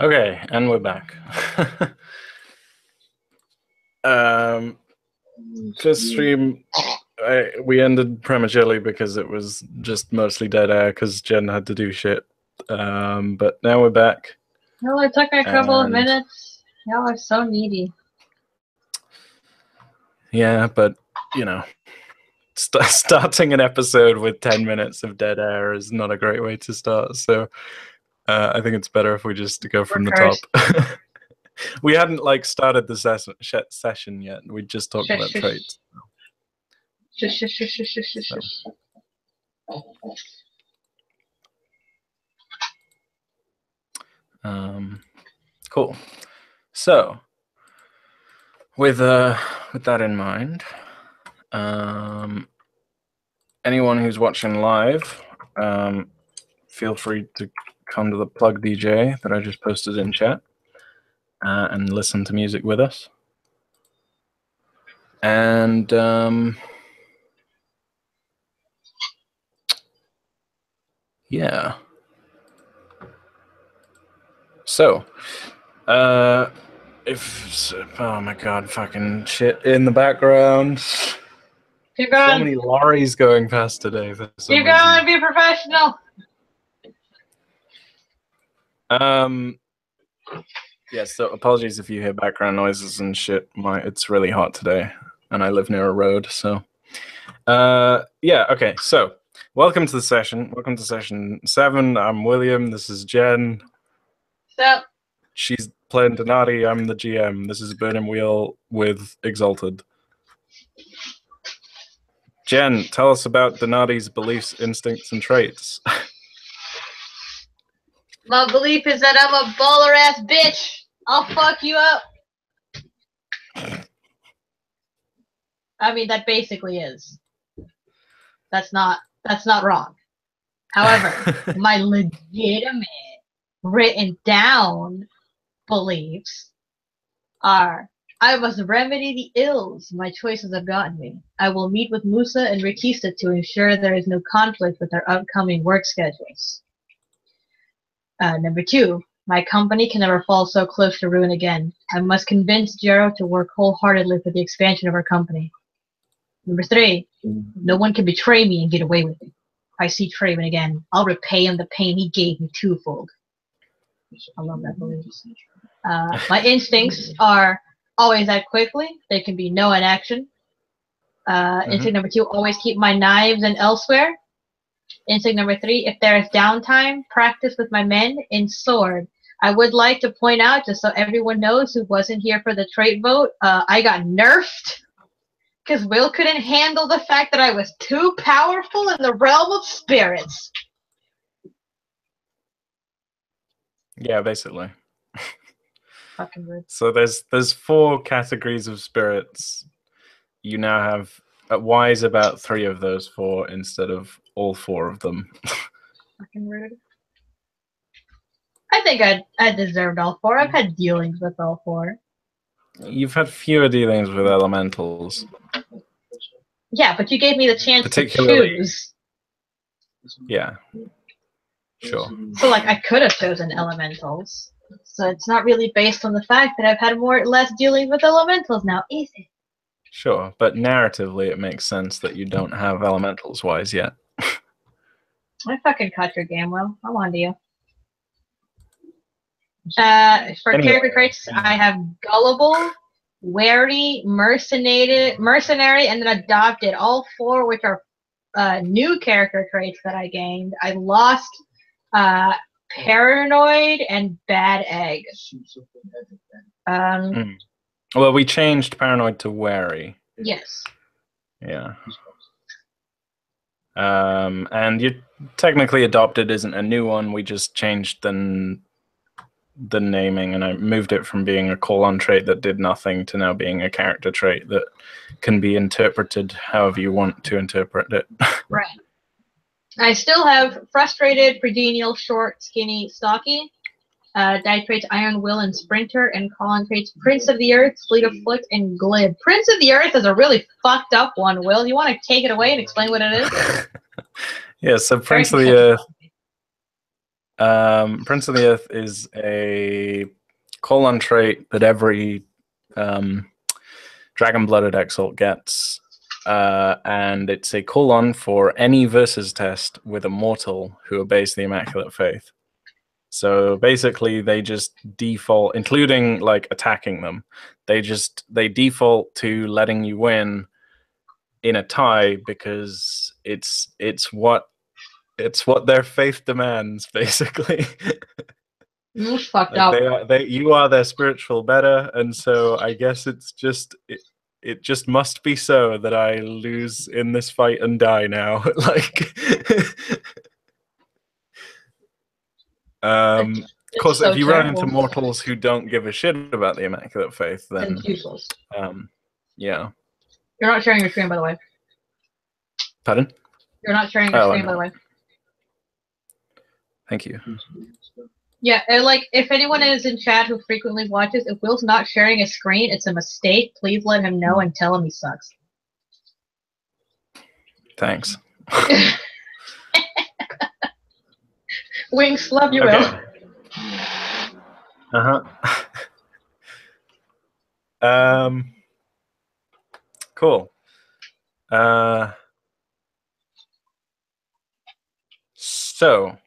Okay, and we're back. First stream, we ended prematurely because it was just mostly dead air because Jen had to do shit. But now we're back. No, it took me a couple of minutes. Y'all are so needy. Yeah, but, you know, starting an episode with 10 minutes of dead air is not a great way to start, so I think it's better if we just go from the top. We hadn't, like, started the session yet. We just talked about traits. Cool. So, with that in mind, anyone who's watching live, feel free to come to the plug DJ that I just posted in chat and listen to music with us. And yeah. So, oh my god, fucking shit in the background. You're gone. So many lorries going past today. You're gonna be professional. Yeah, so apologies if you hear background noises and shit. It's really hot today, and I live near a road, so. Yeah, okay, so welcome to the session. Welcome to session 7. I'm William. This is Jen. So. She's playing Denati. I'm the GM. This is Burning Wheel with Exalted. Jen, tell us about Denati's beliefs, instincts, and traits. My belief is that I'm a baller-ass bitch. I'll fuck you up. I mean, that basically is. That's not wrong. However, my legitimate, written down beliefs are: I must remedy the ills my choices have gotten me. I will meet with Musa and Rikista to ensure there is no conflict with our upcoming work schedules. Number 2, my company can never fall so close to ruin again. I must convince Jero to work wholeheartedly for the expansion of our company. Number 3, no one can betray me and get away with it. If I see Traven again, I'll repay him the pain he gave me twofold. I love that belief. My instincts are always act quickly. There can be no inaction. Instinct number 2, always keep my knives and elsewhere. Instinct number 3, if there is downtime, practice with my men in sword. I would like to point out, just so everyone knows who wasn't here for the trait vote, I got nerfed because Will couldn't handle the fact that I was too powerful in the realm of spirits. Yeah, basically. Fucking rude. So there's 4 categories of spirits. You now have wise about 3 of those 4 instead of all 4 of them. Fucking rude. I think I deserved all 4. I've had dealings with all 4. You've had fewer dealings with elementals. Yeah, but you gave me the chance to choose. Yeah. Sure. So, like, I could have chosen elementals. So it's not really based on the fact that I've had more or less dealings with elementals now, is it? Sure, but narratively it makes sense that you don't have elementals wise yet. I fucking cut your game, Will. I'm on to you. For character traits, I have gullible, wary, mercenary, and then adopted. All 4, which are new character traits that I gained. I lost paranoid and bad egg. Well, we changed paranoid to wary. Yes. Yeah. And you technically adopted isn't a new one. We just changed the naming, and I moved it from being a call-on trait that did nothing to now being a character trait that can be interpreted however you want to interpret it. Right. I still have frustrated, predenial, short, skinny, stocky. Die traits Iron Will and Sprinter, and call-on traits Prince of the Earth, Fleet of Foot, and Glib. Prince of the Earth is a really fucked up one, Will. You want to take it away and explain what it is? Yeah, so Prince of the Earth. Prince of the Earth is a colon trait that every dragon-blooded Exalt gets, and it's a colon for any versus test with a mortal who obeys the Immaculate Faith. So basically, they just default, including like attacking them. They default to letting you win in a tie because it's what their faith demands, basically. You fucked Like up. you are their spiritual better, and so I guess it's just it just must be so that I lose in this fight and die now. Like, of course, so if you run into terrible. mortals who don't give a shit about the Immaculate Faith, then It's useless. yeah. You're not sharing your screen, by the way. Pardon? You're not sharing your screen, by the way. Thank you. Yeah, and like, if anyone is in chat who frequently watches, if Will's not sharing a screen, it's a mistake. Please let him know and tell him he sucks. Thanks. Winks, love you, Okay. Will. Cool. So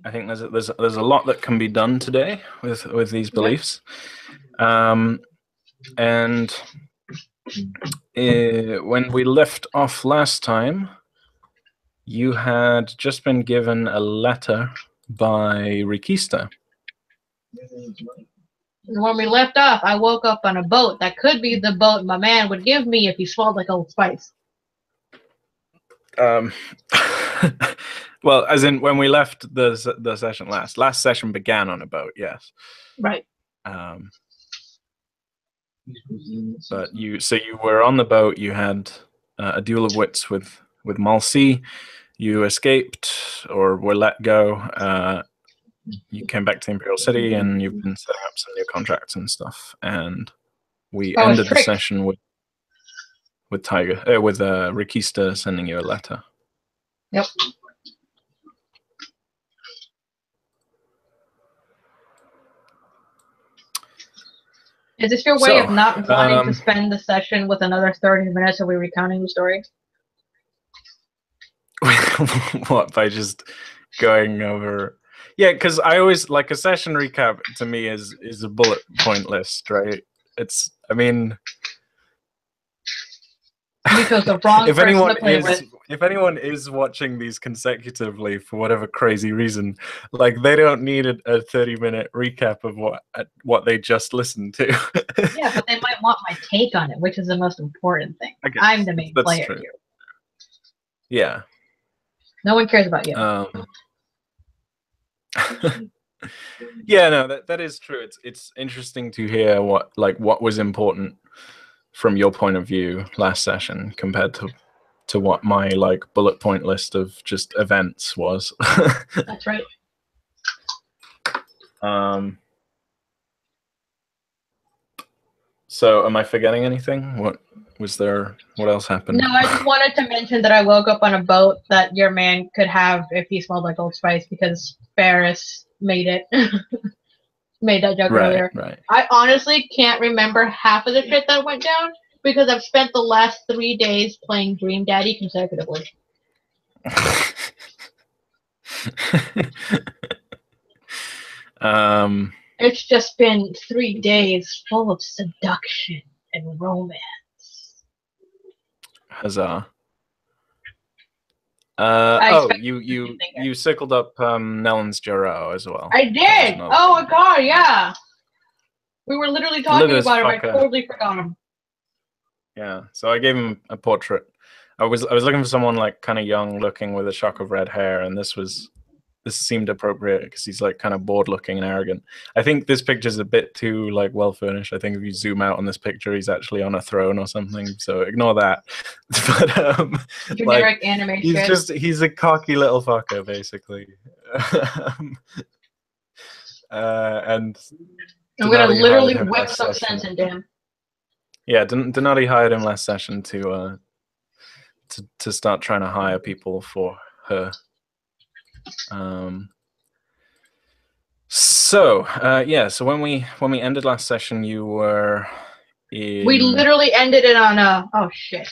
I think there's a lot that can be done today with these beliefs, and when we left off last time, you had just been given a letter by Rikista. When we left off, I woke up on a boat. That could be the boat my man would give me if he swallowed like Old Spice. Well, as in when we left the session last session began on a boat, yes. Right. But you were on the boat. You had a duel of wits with Malcy. You escaped or were let go. You came back to Imperial City, and you've been setting up some new contracts and stuff. And we ended the session with Rikista sending you a letter. Yep. Is this your way of not wanting to spend the session with another 30 minutes of we recounting the story? What, by just going over? Yeah, because I always like a session recap. To me, is a bullet point list, right? I mean, you chose the wrong if person to play with. If anyone is watching these consecutively for whatever crazy reason, like they don't need a 30-minute recap of what they just listened to. Yeah, but they might want my take on it, which is the most important thing. I'm the main player here. Yeah. No one cares about you. Yeah, no, that is true. It's interesting to hear what was important from your point of view last session compared to what my like bullet point list of just events was. That's right. So am I forgetting anything? What else happened? No, I just wanted to mention that I woke up on a boat that your man could have if he smelled like Old Spice because Ferris made it. Made that joke earlier. Right. I honestly can't remember half of the shit that went down because I've spent the last 3 days playing Dream Daddy consecutively. It's just been 3 days full of seduction and romance. Huzzah. You circled up Nellen's Jarrow as well. I did! Oh my god, yeah! We were literally talking about him. I totally forgot him. Yeah, so I gave him a portrait. I was looking for someone like kind of young looking with a shock of red hair, and this seemed appropriate because he's like kind of bored looking and arrogant. I think this picture's a bit too like well furnished. I think if you zoom out on this picture, he's actually on a throne or something. So ignore that. But generic animation. He's a cocky little fucker basically. And I'm gonna literally whip some sense into him. Yeah, Denati hired him last session to start trying to hire people for her. So when we ended last session, you were in. We literally ended it on a. Oh shit.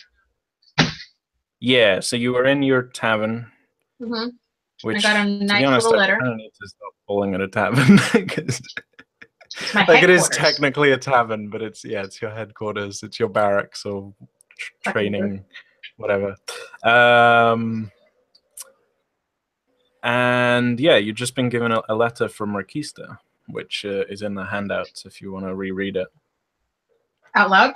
Yeah, so you were in your tavern. Mm-hmm. Which, I got a to be nice honest, little I letter. kind of need to stop calling it a tavern because It's my like it is headquarters. technically a tavern, but it's your headquarters, it's your barracks or training, whatever. And yeah, you've just been given a letter from Rakista, which is in the handouts if you want to reread it. Out loud?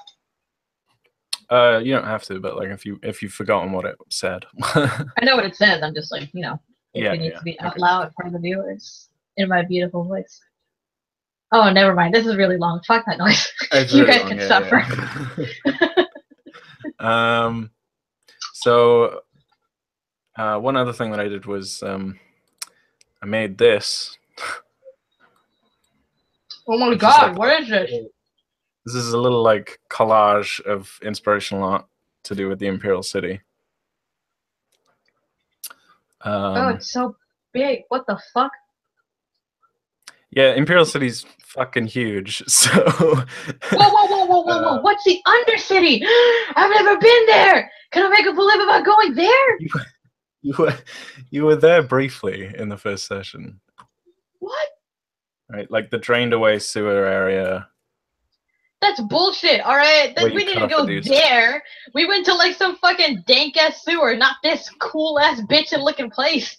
You don't have to, but like if you've forgotten what it said. I know what it says. I'm just like, if it needs to be out loud for the viewers in my beautiful voice. Oh, never mind. This is really long. Fuck that noise. You guys can suffer. So one other thing that I did was I made this. Oh my god, what is this? This is a little like collage of inspirational art to do with the Imperial City. Oh, it's so big. What the fuck? Yeah, Imperial City's fucking huge. So Whoa. What's the Undercity? I've never been there. Can I make a believe about going there? You were there briefly in the first session. What? Right, like the drained away sewer area. That's bullshit, alright? We didn't go there. We went to like some fucking dank ass sewer, not this cool ass bitchin' looking place.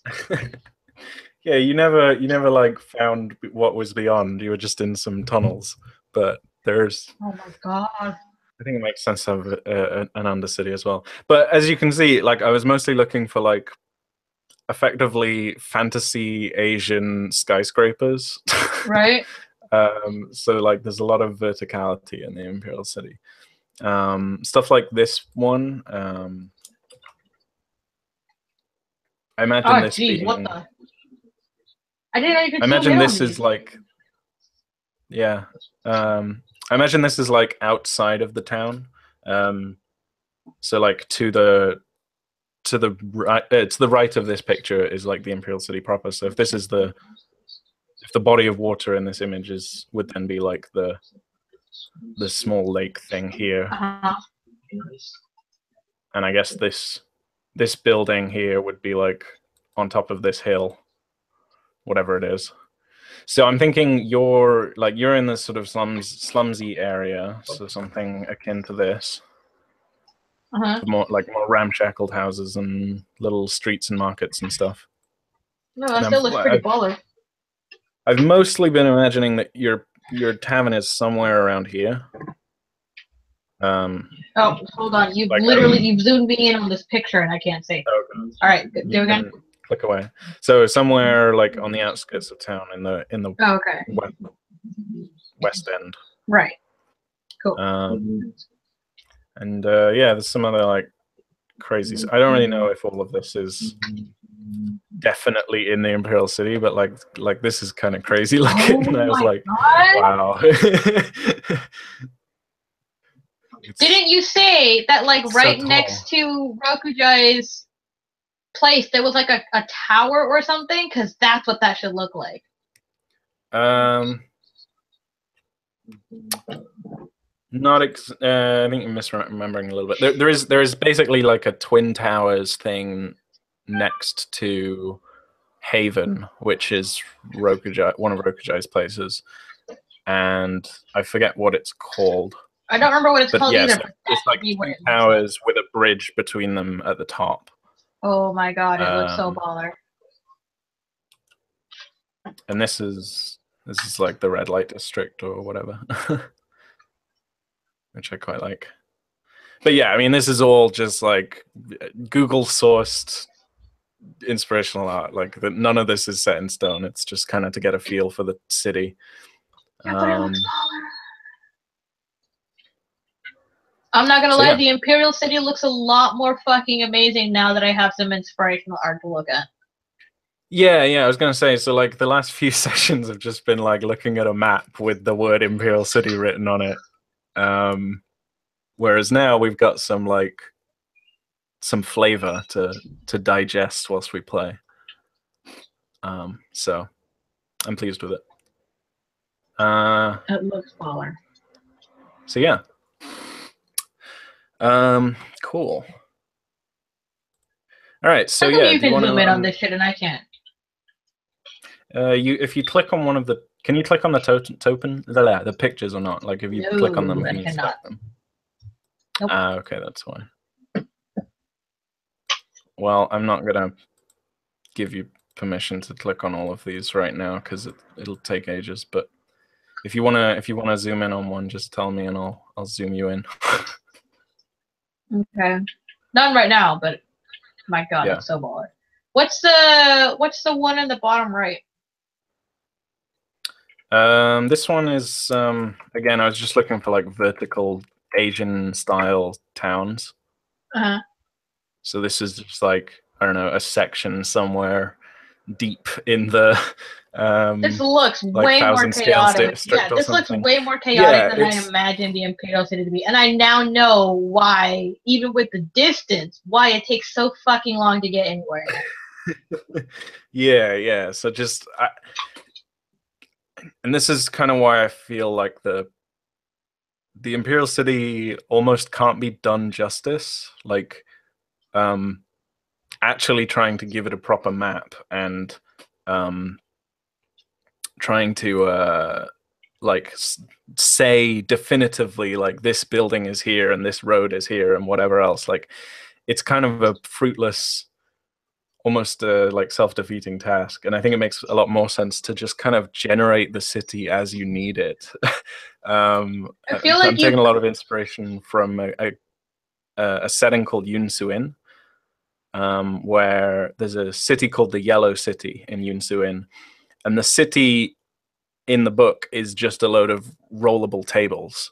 Yeah, you never like found what was beyond. You were just in some tunnels. But there's. Oh my god. I think it makes sense to have an undercity as well. But as you can see, like I was mostly looking for like effectively fantasy Asian skyscrapers. Right. So like there's a lot of verticality in the Imperial City. Stuff like this one. I imagine this being. What the? I didn't know you could. I imagine this is like. Yeah. I imagine this is like outside of the town. So like to the right of this picture is like the Imperial City proper. So if this is the body of water in this image would then be like the small lake thing here. And I guess this building here would be like on top of this hill, whatever it is. So I'm thinking you're in this sort of slumsy area, so something akin to this. More ramshackled houses and little streets and markets and stuff. No, that still looks pretty baller. I've mostly been imagining that your tavern is somewhere around here. Oh, hold on. You've zoomed me in on this picture and I can't see. Okay. All right, do again. Click away. So somewhere like on the outskirts of town in the west end. Right. Cool. And yeah, there's some other like crazy. I don't really know if all of this is definitely in the Imperial City, but like this is kind of crazy looking. And I was like, wow. Didn't you say that like right next to Rokujai's place there was like a tower or something? Because that's what that should look like. Not I think you're misremembering a little bit. There is basically like a Twin Towers thing next to Haven, which is Rokujai, one of Rokujai's places, and I forget what it's called. I don't remember what it's called either. So it's like Twin Towers with a bridge between them at the top. Oh my god, it looks so baller. And this is like the red light district or whatever. Which I quite like. But yeah, I mean, this is all just like Google sourced inspirational art. Like none of this is set in stone. It's just kind of to get a feel for the city. Yeah, but it looks baller. I'm not gonna lie, the Imperial City looks a lot more fucking amazing now that I have some inspirational art to look at. Yeah, I was gonna say, so like the last few sessions have just been like looking at a map with the word Imperial City written on it. Whereas now we've got some flavor to digest whilst we play. So I'm pleased with it. It looks baller. So yeah. Cool. All right, so How come yeah, you do you can want zoom in on to? this shit and I can't? If you click on one of the, can you click on the the pictures or not? Like if you click on them, No, can I you cannot. select them? Nope. Okay, that's why. Well, I'm not gonna give you permission to click on all of these right now because it'll take ages. But if you wanna zoom in on one, just tell me and I'll zoom you in. Okay. Not right now, but my god, Yeah. that's so baller. What's the one in the bottom right? This one is again, I was just looking for like vertical Asian style towns. Uh-huh. So this is just like, I don't know, a section somewhere deep in the This looks like way more 1,000 scales chaotic. Yeah, district or this looks something. way more chaotic Yeah, than I it's imagined the Imperial City to be. And I now know why, even with the distance, why it takes so fucking long to get anywhere. yeah. So just and this is kind of why I feel like the Imperial City almost can't be done justice. Like actually trying to give it a proper map and trying to like say definitively like this building is here and this road is here and whatever else. Like it's kind of a fruitless, almost like self-defeating task. And I think it makes a lot more sense to just kind of generate the city as you need it. I feel like I'm taking a lot of inspiration from a setting called Yun Suin, where there's a city called the Yellow City in Yun Suin, and the city in the book is just a load of rollable tables.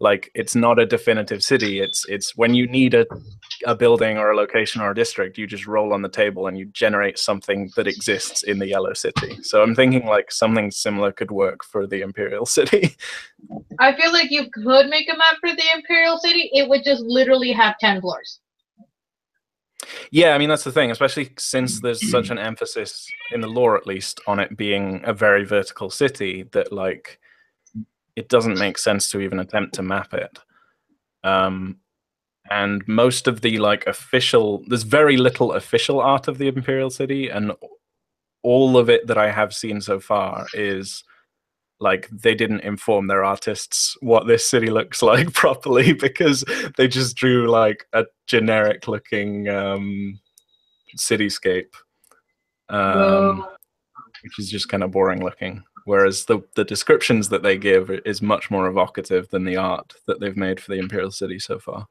Like it's not a definitive city. It's when you need a building or a location or a district, you just roll on the table and you generate something that exists in the Yellow City. So I'm thinking like something similar could work for the Imperial City. I feel like you could make a map for the Imperial City. It would just literally have 10 floors. Yeah, I mean that's the thing, especially since there's such an emphasis in the lore, at least, on it being a very vertical city that like it doesn't make sense to even attempt to map it. And most of the like official, there's very little official art of the Imperial City, and all of it that I have seen so far is like they didn't inform their artists what this city looks like properly because they just drew like a generic looking cityscape, which is just kind of boring looking. Whereas the descriptions that they give is much more evocative than the art that they've made for the Imperial City so far.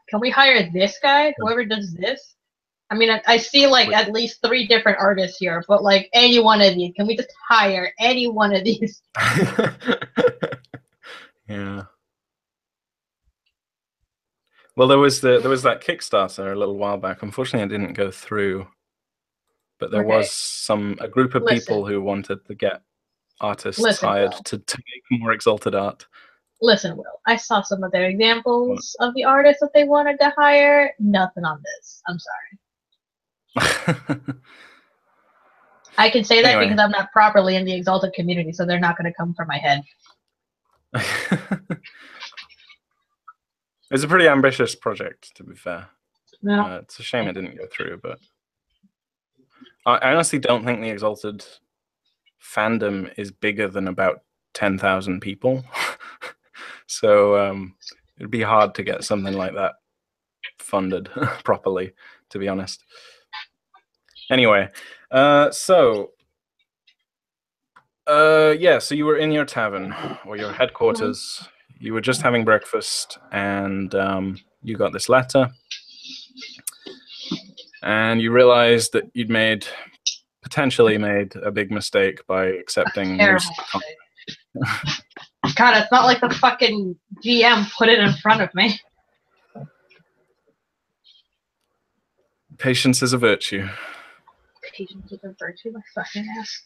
Can we hire this guy? Whoever does this? I mean, I see like at least 3 different artists here, but like any one of these, can we just hire any one of these? Yeah. Well, there was that Kickstarter a little while back. Unfortunately, it didn't go through. But there was a group of people who wanted to get artists hired to make more Exalted art. Listen, Will, I saw some of their examples of the artists that they wanted to hire. Nothing on this. I'm sorry. I can say that because I'm not properly in the Exalted community, so they're not going to come for my head. It's a pretty ambitious project, to be fair. No. It's a shame it didn't go through, but I honestly don't think the Exalted fandom is bigger than about 10,000 people. So it'd be hard to get something like that funded properly, to be honest. Anyway, so you were in your tavern or your headquarters. You were just having breakfast, and you got this letter, and you realized that you'd potentially made a big mistake by accepting news. God, it's not like the fucking GM put it in front of me. Patience is a virtue. Patience is a virtue, my fucking ass.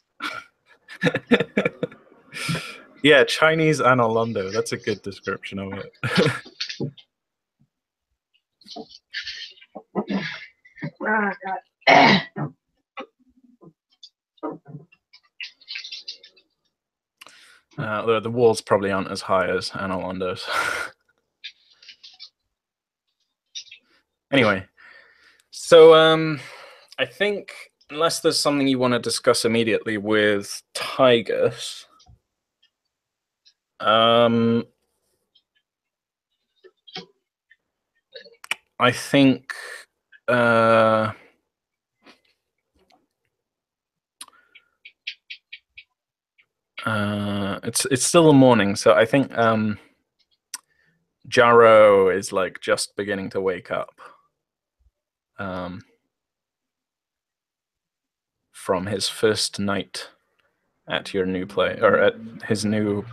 Yeah, Chinese Anolondo. That's a good description of it. Oh, God. The walls probably aren't as high as Analando's. Anyway, so I think unless there's something you want to discuss immediately with Tigers, I think it's still the morning, so I think Jarrow is like just beginning to wake up from his first night at your new place, or at his new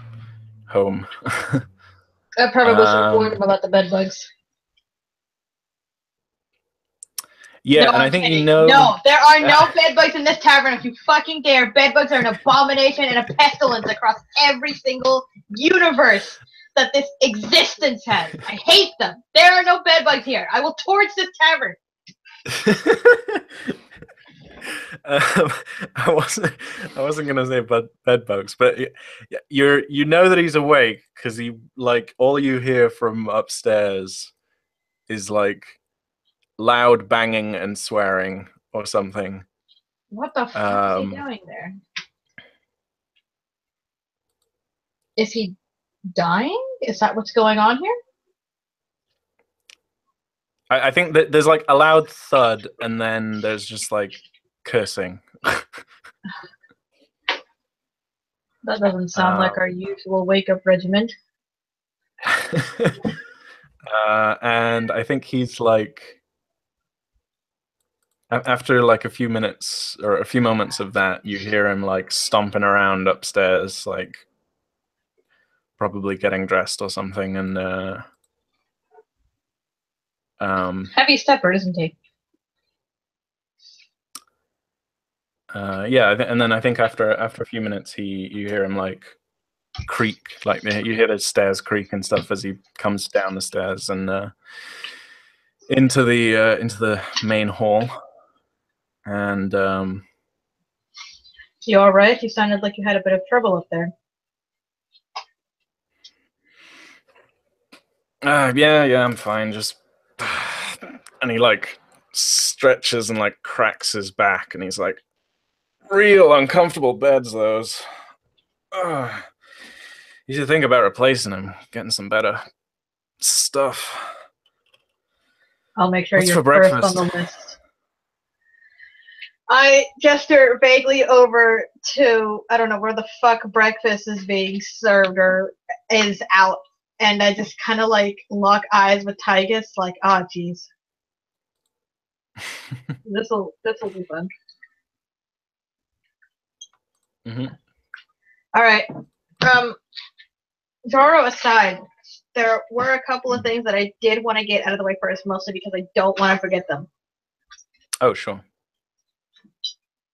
home. I probably should have warned him about the bed bugs. Yeah, no, and I'm I think kidding. you know. No, there are no bed bugs in this tavern. If you fucking dare, bed bugs are an abomination and a pestilence across every single universe that this existence has. I hate them. There are no bed bugs here. I will torch this tavern. I wasn't gonna say bed bugs, but you know that he's awake because he like all you hear from upstairs is like loud banging and swearing or something. What the fuck is he doing there? Is he dying? Is that what's going on here? I think that there's like a loud thud and then there's just like cursing. That doesn't sound like our usual wake-up regiment. And I think he's like, after like a few minutes or a few moments of that, you hear him like stomping around upstairs, like probably getting dressed or something. And heavy stepper, isn't he? Yeah, and then I think after a few minutes, you hear him like creak, like you hear the stairs creak and stuff as he comes down the stairs and into the main hall. And you all right? You sounded like you had a bit of trouble up there. Yeah, I'm fine. Just and he like stretches and like cracks his back, and he's like, real uncomfortable beds, those. You should think about replacing them, getting some better stuff. I'll make sure What's you're for breakfast? first on the list. I gesture vaguely over to, I don't know where the fuck breakfast is being served or is out, and I just kind of like lock eyes with Tygus, like, ah, jeez. This'll be fun. Mm-hmm. All right. Jaro aside, there were a couple of things that I did want to get out of the way first, mostly because I don't want to forget them. Oh, sure.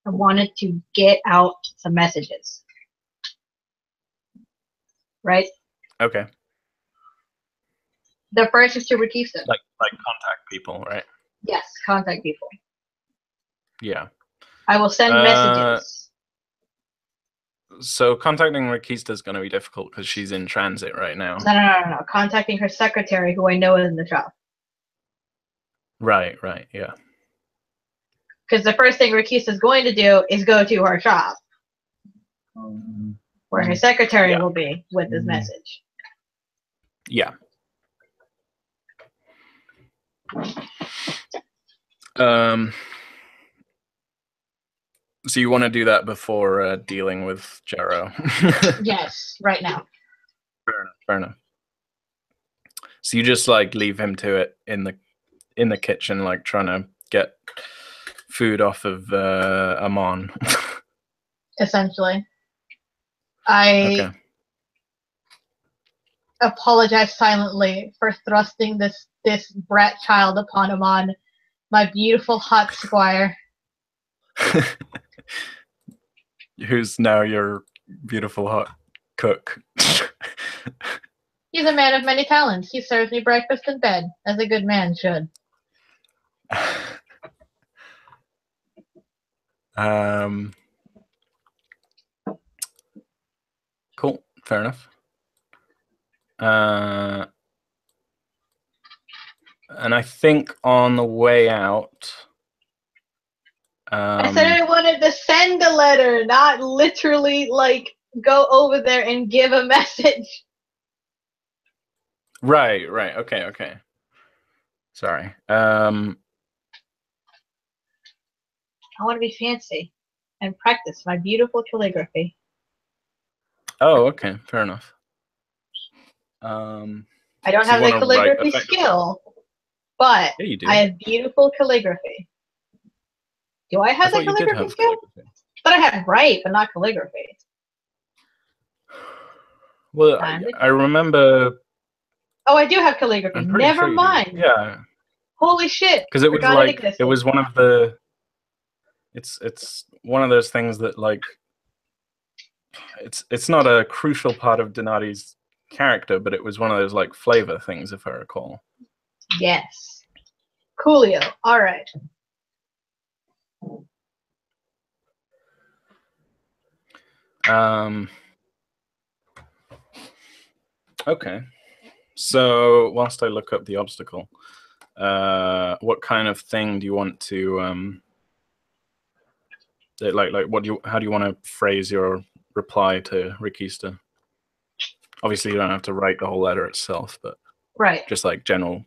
I wanted to get out some messages. Right? Okay. The first is to Rakista. Like contact people, right? Yes, contact people. Yeah. I will send messages. So contacting Rakista is going to be difficult because she's in transit right now. No. Contacting her secretary, who I know is in the shop. Right, yeah. Because the first thing Rakista is going to do is go to her shop, where her secretary will be with this message. Yeah. So you want to do that before dealing with Jarrow? Yes, right now. Fair enough. So you just like leave him to it in the kitchen, like trying to get food off of Amon. Essentially. I apologize silently for thrusting this brat child upon Amon, my beautiful hot squire. Who's now your beautiful hot cook. He's a man of many talents. He serves me breakfast in bed, as a good man should. fair enough. And I think on the way out... I said I wanted to send a letter, not literally, like, go over there and give a message. Right. Okay. Sorry. I want to be fancy and practice my beautiful calligraphy. Oh, okay. Fair enough. I don't have the calligraphy skill, but yeah, you do. I have beautiful calligraphy. Do I have the calligraphy skill? But I have write, but not calligraphy. Well, I remember... Oh, I do have calligraphy. Never mind. Yeah. Holy shit. Because it was like, it was one of the... It's one of those things that, like... It's not a crucial part of Denati's character, but it was one of those, like, flavor things, if I recall. Yes. Coolio. All right. Okay. So, whilst I look up the obstacle, what kind of thing do you want to how do you want to phrase your reply to Rikista? Obviously, you don't have to write the whole letter itself, but just like general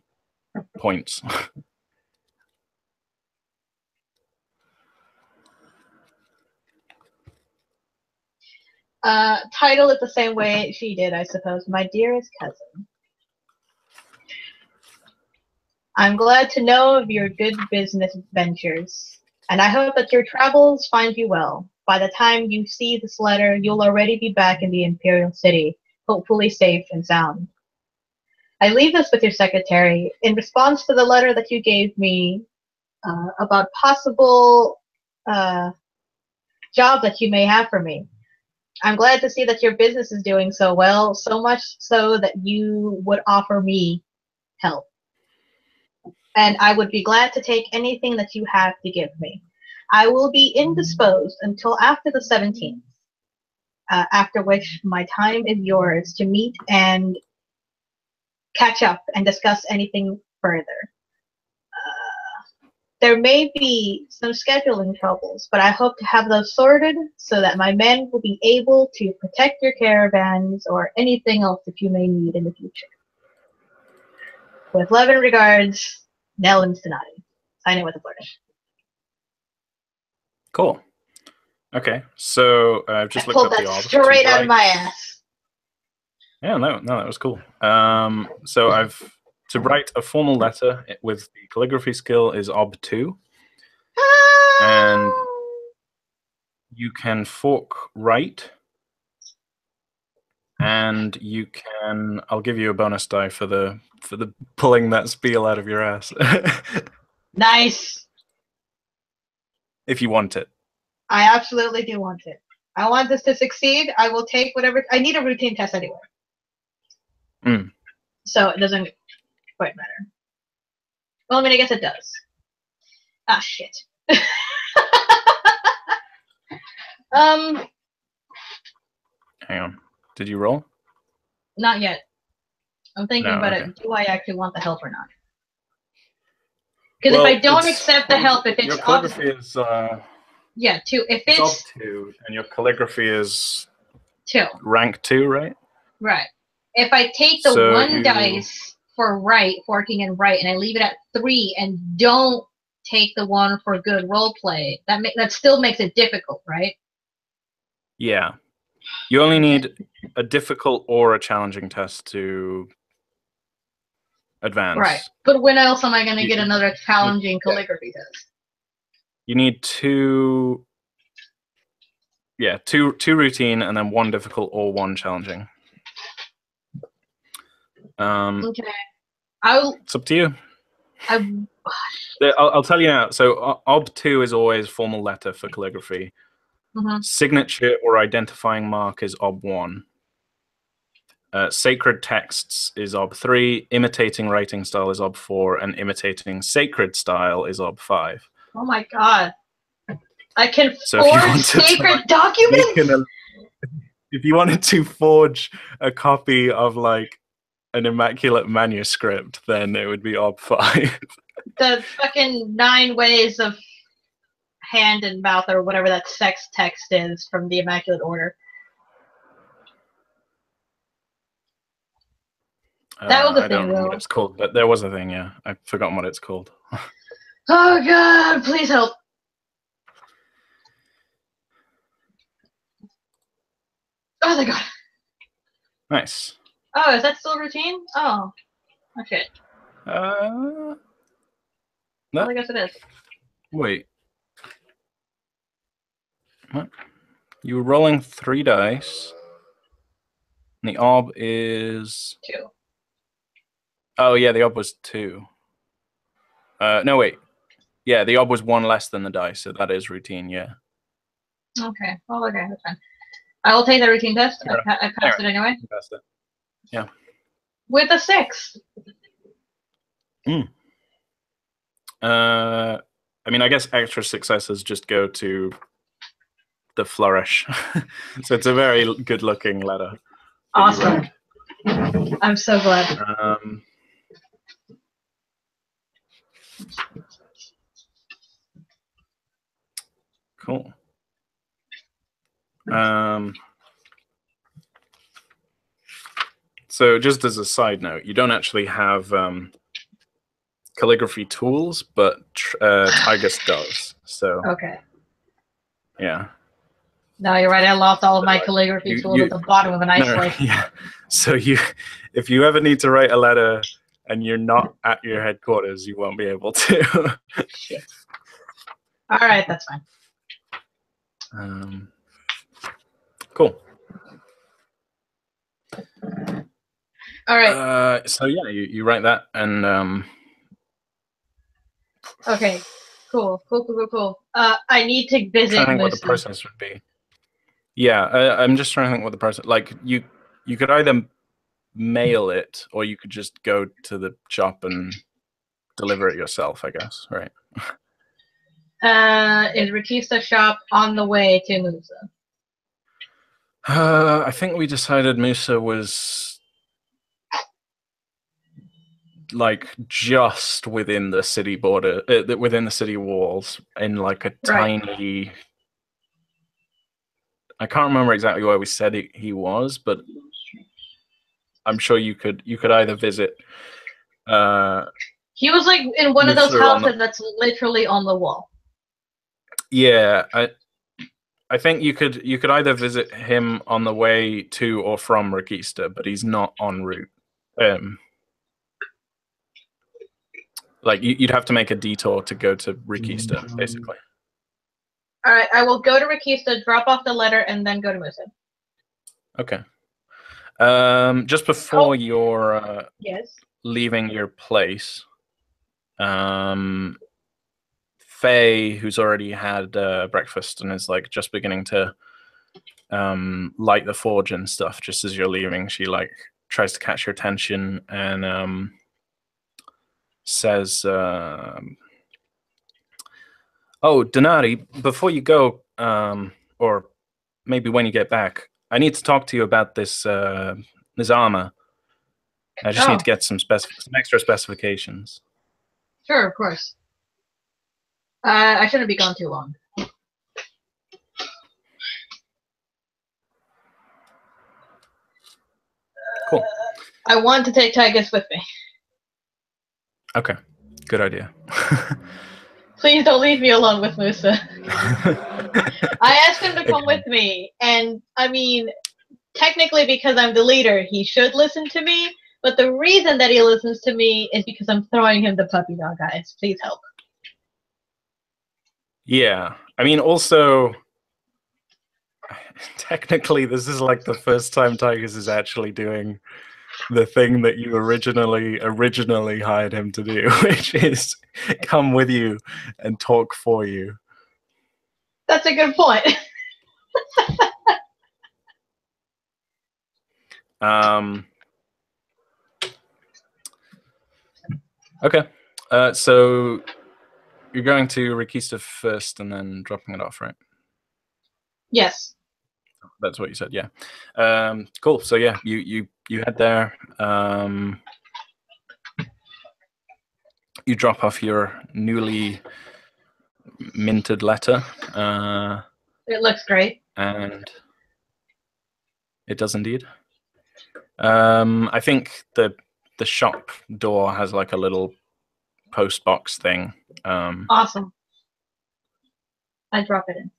points. Title it the same way she did, I suppose. My dearest cousin. I'm glad to know of your good business ventures, and I hope that your travels find you well. By the time you see this letter, you'll already be back in the Imperial City, hopefully safe and sound. I leave this with your secretary. In response to the letter that you gave me about possible job that you may have for me, I'm glad to see that your business is doing so well, so much so that you would offer me help. And I would be glad to take anything that you have to give me. I will be indisposed until after the 17th, after which my time is yours to meet and catch up and discuss anything further. There may be some scheduling troubles, but I hope to have those sorted so that my men will be able to protect your caravans or anything else that you may need in the future. With love and regards, Nell and Denati. Sign it with a flourish. Cool. Okay, so I've just looked up the orb. Straight out of my ass. Yeah, no, that was cool. So to write a formal letter with the calligraphy skill is Ob 2. And you can fork right. And you can... I'll give you a bonus die for the pulling that spiel out of your ass. Nice. If you want it. I absolutely do want it. I want this to succeed. I will take whatever... I need a routine test anyway. So it doesn't quite matter. Well, I mean, I guess it does. Ah, shit. Hang on. Did you roll? Not yet. I'm thinking about it. Do I actually want the help or not? Because if I don't accept the help, if it's your calligraphy is 2. If it's Ob 2, and your calligraphy is 2. Rank 2, right? Right. If I take the 1 dice for forking and right, and I leave it at 3 and don't take the 1 for good role play, that still makes it difficult, right? Yeah. You only need a difficult or a challenging test to advance. Right. But when else am I going to get another challenging calligraphy test? You need 2... Yeah, two routine and then 1 difficult or 1 challenging. Okay. It's up to you. I'll tell you now. So Ob 2 is always formal letter for calligraphy. Signature or identifying mark is Ob 1. Sacred texts is Ob 3. Imitating writing style is Ob 4. And imitating sacred style is Ob 5. Oh my god. I can forge sacred documents? if you wanted to forge a copy of like an immaculate manuscript, then it would be OB5. The fucking 9 ways of hand and mouth, or whatever that sex text is from the Immaculate Order. That was a I thing, don't know what though. it's called, but there was a thing, yeah. I've forgotten what it's called. Oh god, please help. Oh, thank god. Nice. Oh, is that still routine? Oh. Okay. No. Well, I guess it is. Wait. What? You were rolling 3 dice. And the OB is 2. Oh yeah, the OB was 2. No wait. Yeah, the OB was 1 less than the dice, so that is routine, yeah. Okay. Well, okay, that's fine. I will take the routine test. I passed it anyway. You passed it. Yeah. With a 6. I mean, I guess extra successes just go to the flourish. So it's a very good-looking letter. Awesome. I'm so glad. Cool. So just as a side note, you don't actually have calligraphy tools, but Tigus does. So Okay. yeah. No, you're right. I lost all of my calligraphy tools at the bottom of an ice lake. Yeah. So if you ever need to write a letter and you're not at your headquarters, you won't be able to. Shit. All right, that's fine. Cool. All right. So yeah, you write that and. Okay. Cool. I need to visit. I think what the process would be. Yeah, I'm just trying to think what the process. Like you could either mail it or you could just go to the shop and deliver it yourself, I guess, right? Is Rakista shop on the way to Musa? I think we decided Musa was like just within the city border, within the city walls, in like a tiny. I can't remember exactly where we said he was, but I'm sure you could either visit. He was like in one of those houses that's literally on the wall. Yeah, I think you could either visit him on the way to or from Rakista, but he's not en route. Like you'd have to make a detour to go to Rakista, basically. All right, I will go to Rakista, drop off the letter, and then go to Musa. Okay. Just before you're leaving your place, Faye, who's already had breakfast and is like just beginning to light the forge and stuff, just as you're leaving, she like tries to catch your attention and says, "Oh, Denati, before you go, or maybe when you get back, I need to talk to you about this armor. I just need to get some extra specifications." Sure, of course. I shouldn't be gone too long. Cool. I want to take Tigus with me. Okay, good idea. Please don't leave me alone with Musa. I asked him to come with me, and I mean, technically because I'm the leader, he should listen to me, but the reason that he listens to me is because I'm throwing him the puppy dog eyes. Please help. Yeah, I mean, also, technically, this is like the first time Tigus is actually doing the thing that you originally hired him to do, which is come with you and talk for you. That's a good point. Okay. So you're going to Rakista first and then dropping it off, right? Yes. That's what you said. Yeah. Cool. So yeah, you head there. You drop off your newly minted letter. It looks great. And it does indeed. I think the shop door has like a little post box thing. Awesome. I drop it in.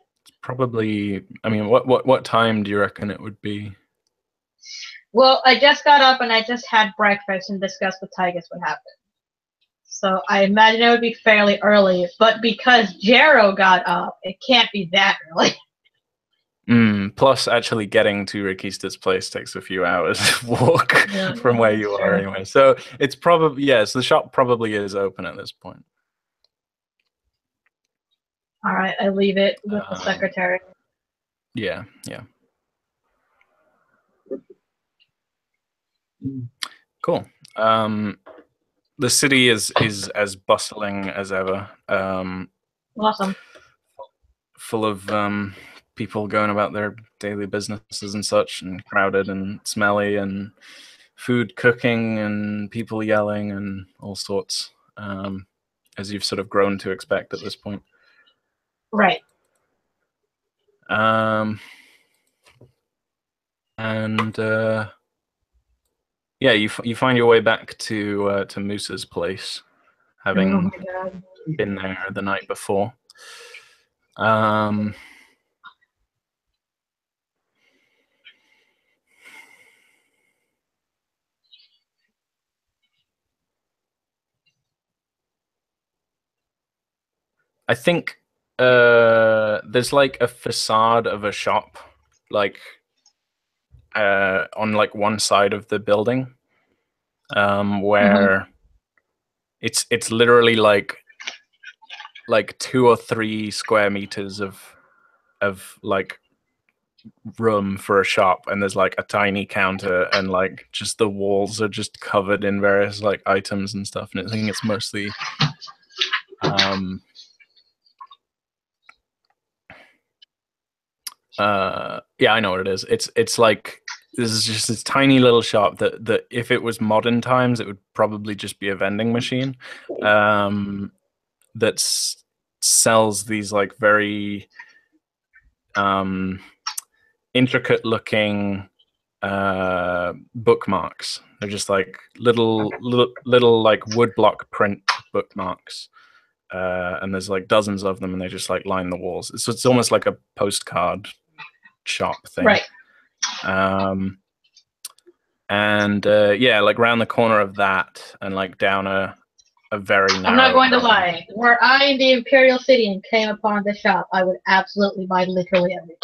Probably. I mean, what time do you reckon it would be? Well, I just got up and I just had breakfast and discussed with Tigus what happened. So I imagine it would be fairly early, but because Jero got up, it can't be that early. Plus, actually getting to Rikista's place takes a few hours walk from where you are anyway. So it's probably, yes, the shop probably is open at this point. All right, I leave it with the secretary. Yeah. Cool. The city is as bustling as ever. Awesome. Full of people going about their daily businesses and such, and crowded and smelly, and food cooking and people yelling and all sorts, as you've sort of grown to expect at this point. Right. Yeah, you find your way back to Moose's place, having been there the night before. I think there's like a facade of a shop, like on like one side of the building, where it's literally like 2 or 3 square meters of like room for a shop, and there's like a tiny counter, and like just the walls are just covered in various like items and stuff, and I think it's mostly yeah, I know what it is. It's like this is just this tiny little shop that if it was modern times, it would probably just be a vending machine that sells these like very intricate looking bookmarks. They're just like little like woodblock print bookmarks, and there's like dozens of them, and they just like line the walls. So it's almost like a postcard shop thing, right? And yeah, like around the corner of that, and like down a very narrow. I'm not going to lie. Were I in the Imperial City and came upon the shop, I would absolutely buy literally everything.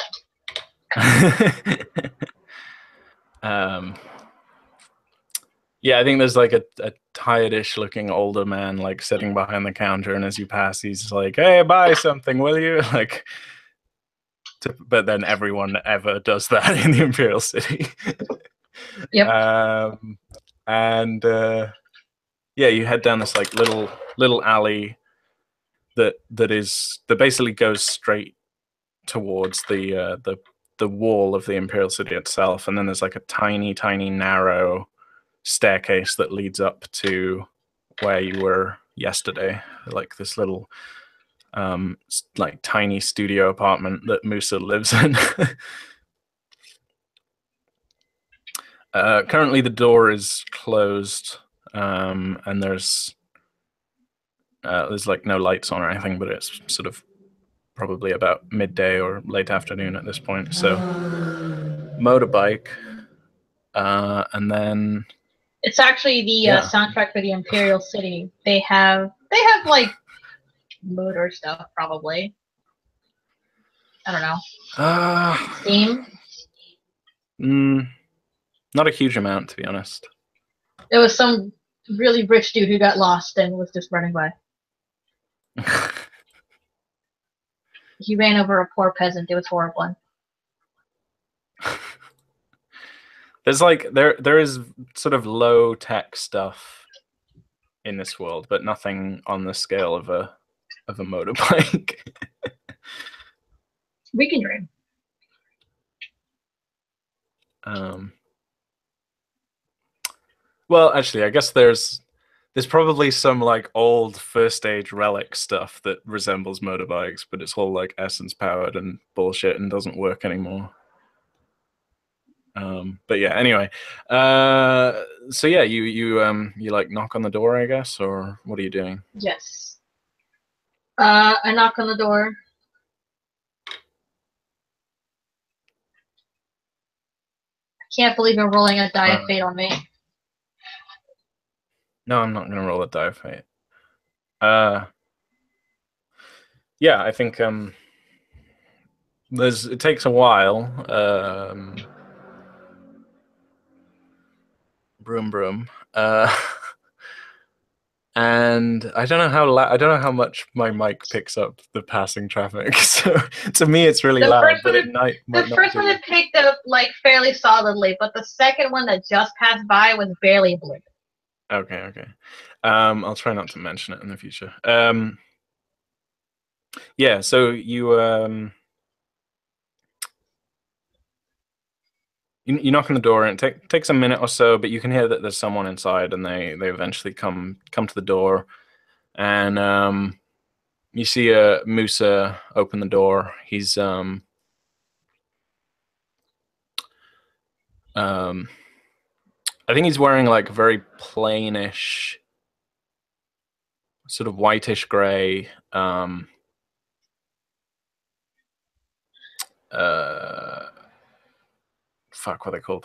Yeah, I think there's like a tired-ish looking older man like sitting behind the counter, and as you pass, he's like, "Hey, buy something, will you?" Like, but then everyone ever does that in the Imperial City. Yep. And yeah, you head down this like little alley that basically goes straight towards the wall of the Imperial City itself, and then there's like a tiny narrow staircase that leads up to where you were yesterday, like this little like tiny studio apartment that Musa lives in. Currently the door is closed, and there's like no lights on or anything, but it's sort of probably about midday or late afternoon at this point. So motorbike, and then it's actually the soundtrack for the Imperial City. They have like motor stuff probably. I don't know. Steam. Not a huge amount, to be honest. It was some really rich dude who got lost and was just running by. He ran over a poor peasant. It was horrible. There's like there is sort of low tech stuff in this world, but nothing on the scale of a motorbike. We can dream. Well, actually, I guess there's probably some like old first age relic stuff that resembles motorbikes, but it's all like essence powered and bullshit and doesn't work anymore. But yeah, anyway. So yeah, you like knock on the door, I guess, or what are you doing? Yes. I knock on the door. I can't believe you're rolling a die of fate on me. No, I'm not gonna roll a die of fate. Yeah, I think it takes a while. Broom broom. And I don't know how much my mic picks up the passing traffic. So to me, it's really loud, but it might not. The first one it picked up like fairly solidly, but the second one that just passed by was barely a blip. Okay. I'll try not to mention it in the future. Yeah. So you knock on the door, and it takes a minute or so, but you can hear that there's someone inside, and they eventually come to the door, and you see Musa open the door. He's I think he's wearing like very plainish, sort of whitish gray. Fuck, what are they called?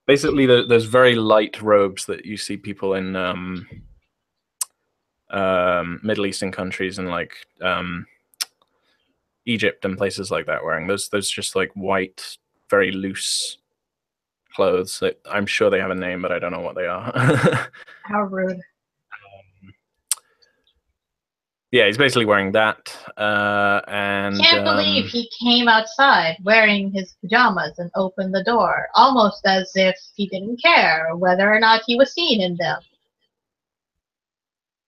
Basically, there's very light robes that you see people in Middle Eastern countries and like Egypt and places like that wearing those just like white, very loose clothes that I'm sure they have a name, but I don't know what they are. How rude. Yeah, he's basically wearing that. And can't believe he came outside wearing his pajamas and opened the door, almost as if he didn't care whether or not he was seen in them.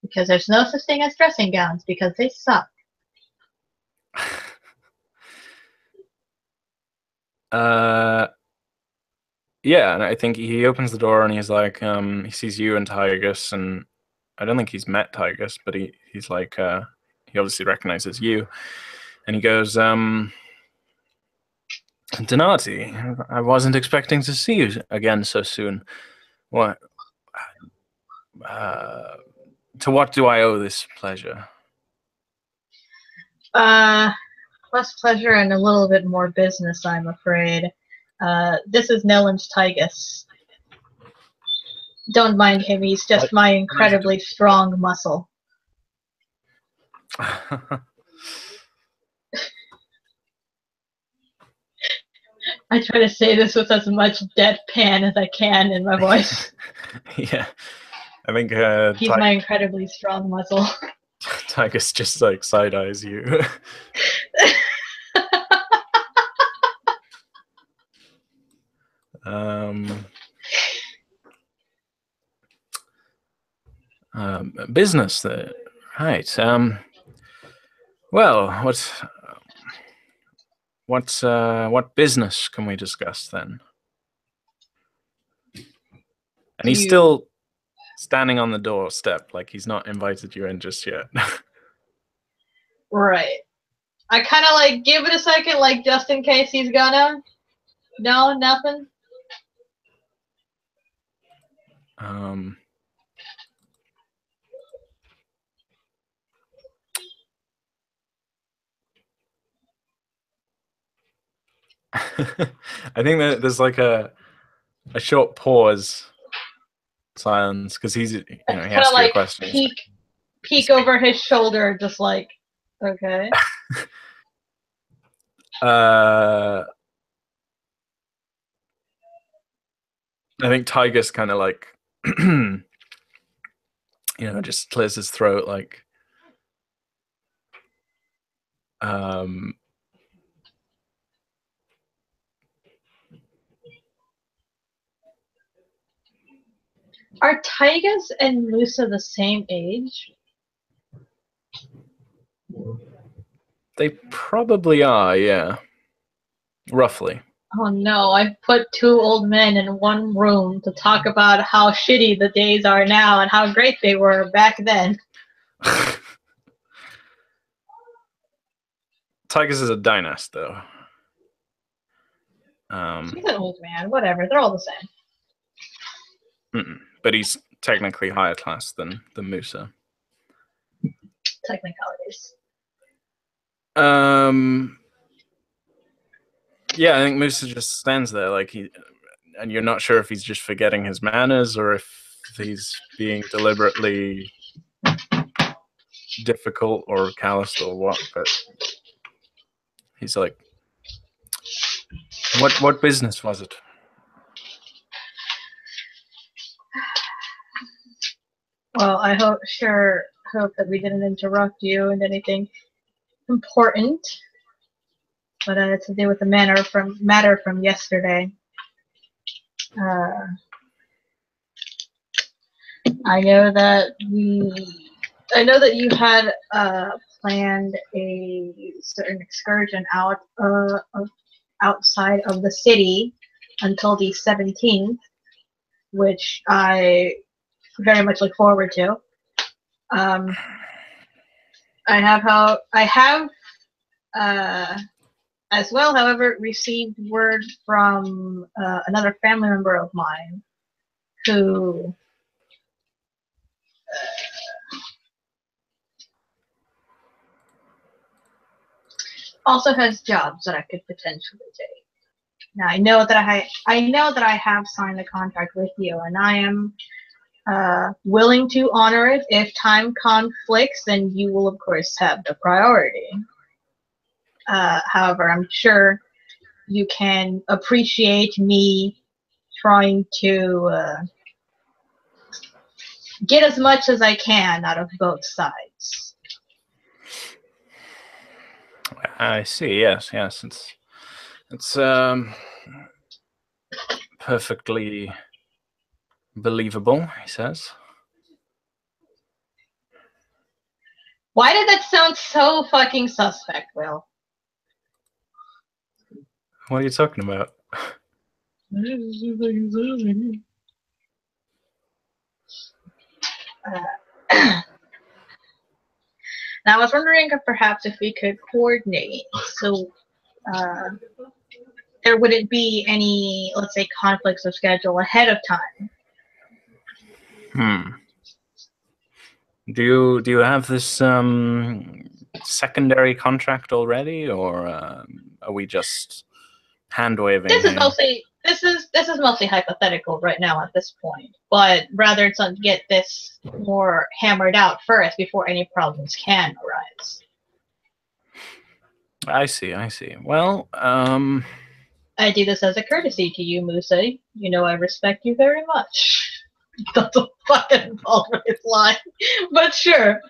Because there's no such thing as dressing gowns, because they suck. Yeah, and I think he opens the door and he's like, he sees you and Tygus, and I don't think he's met Tygus, but he's like, he obviously recognizes you, and he goes, Denati, I wasn't expecting to see you again so soon. What? To what do I owe this pleasure? Less pleasure and a little bit more business, I'm afraid. This is Nellen's Tygus. Don't mind him, he's just my incredibly strong muscle. I try to say this with as much deadpan as I can in my voice. Yeah, I think he's my incredibly strong muscle. Tygus just like side eyes you. Business, right? Well, what business can we discuss then? And he's still standing on the doorstep, like he's not invited you in just yet. Right. I kind of like give it a second, like just in case he's gonna. No, nothing. I think that there's like a short pause, silence, because he's he asks you a question. Peek over his shoulder, just like, okay. I think Tygus kind of like, just clears his throat, like, Are Tygus and Musa the same age? They probably are, yeah. Roughly. Oh no, I've put two old men in one room to talk about how shitty the days are now and how great they were back then. Tychus is a dynast, though. He's an old man, whatever, they're all the same. But he's technically higher class than Musa. Technicalities. Yeah, I think Musa just stands there like and you're not sure if he's just forgetting his manners or if he's being deliberately difficult or calloused or what, but he's like, what business was it? Well, I hope that we didn't interrupt you in anything important, but it's to do with the matter from yesterday. I know that you had planned a certain excursion outside of the city until the 17th, which I very much look forward to. I have as well, however, received word from another family member of mine who also has jobs that I could potentially take. Now I know that I have signed a contract with you, and I am willing to honor it. If time conflicts, then you will of course have the priority. However, I'm sure you can appreciate me trying to get as much as I can out of both sides. I see. Yes. It's perfectly believable, he says. Why did that sound so fucking suspect, Will? What are you talking about? Now, I was wondering if perhaps if we could coordinate so there wouldn't be any, let's say, conflicts of schedule ahead of time. Do you have this secondary contract already, or are we just hand waving? This is mostly hypothetical right now at this point, but rather to get this more hammered out first before any problems can arise. I see. Well, I do this as a courtesy to you, Musa. You know I respect you very much. That's a fucking vulnerable line, but sure.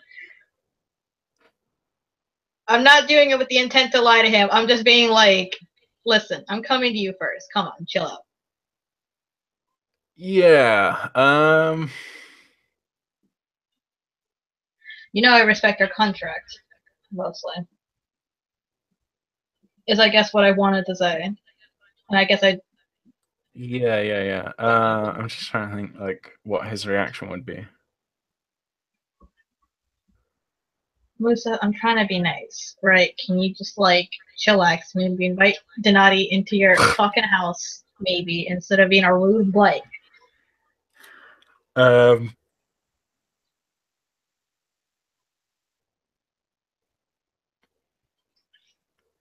I'm not doing it with the intent to lie to him. I'm just being like, listen, I'm coming to you first. Come on, chill out. Yeah. You know I respect our contract, mostly. Is I guess what I wanted to say. And I guess I... Yeah. I'm just trying to think, like, what his reaction would be. Musa, I'm trying to be nice, right? Can you just, like, chillax? Maybe invite Denati into your fucking house, maybe, instead of being a rude blight.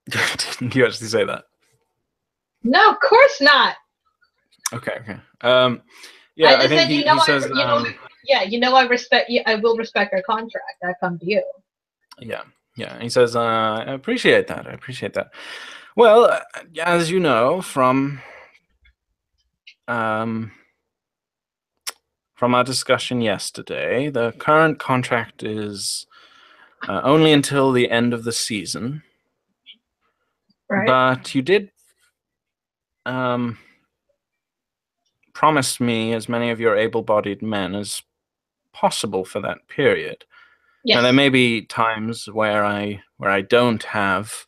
Didn't you actually say that? No, of course not. Okay. Yeah, I think he says. I respect you. I will respect our contract. I come to you. Yeah. He says, I appreciate that. Well, as you know from our discussion yesterday, the current contract is only until the end of the season. Right. But you did promise me as many of your able-bodied men as possible for that period. Yes. Now, there may be times where I don't have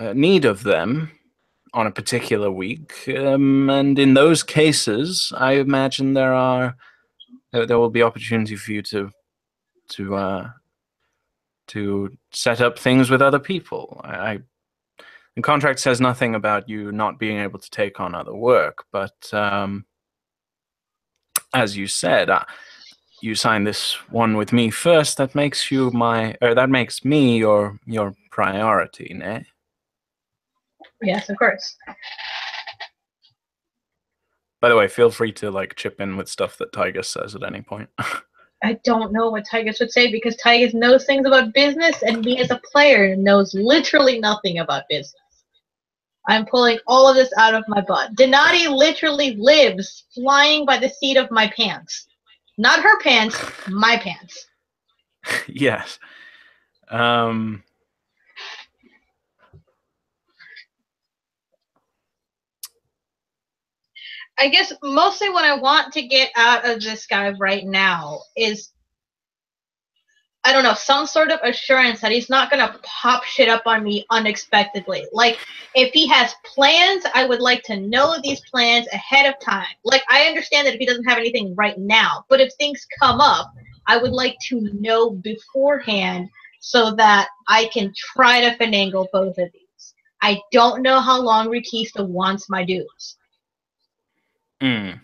need of them on a particular week, and in those cases, I imagine there will be opportunity for you to set up things with other people. The contract says nothing about you not being able to take on other work, but as you said, you signed this one with me first. That makes you that makes me your priority, ne? Yes, of course. By the way, feel free to like chip in with stuff that Tygus says at any point. I don't know what Tygus would say because Tygus knows things about business, and me as a player knows literally nothing about business. I'm pulling all of this out of my butt. Denati literally lives flying by the seat of my pants. Not her pants, my pants. Yes. I guess mostly what I want to get out of this guy right now is, I don't know, some sort of assurance that he's not going to pop shit up on me unexpectedly. Like, if he has plans, I would like to know these plans ahead of time. Like, I understand that if he doesn't have anything right now, but if things come up, I would like to know beforehand so that I can try to finagle both of these. I don't know how long Rikista wants my dues. Mm.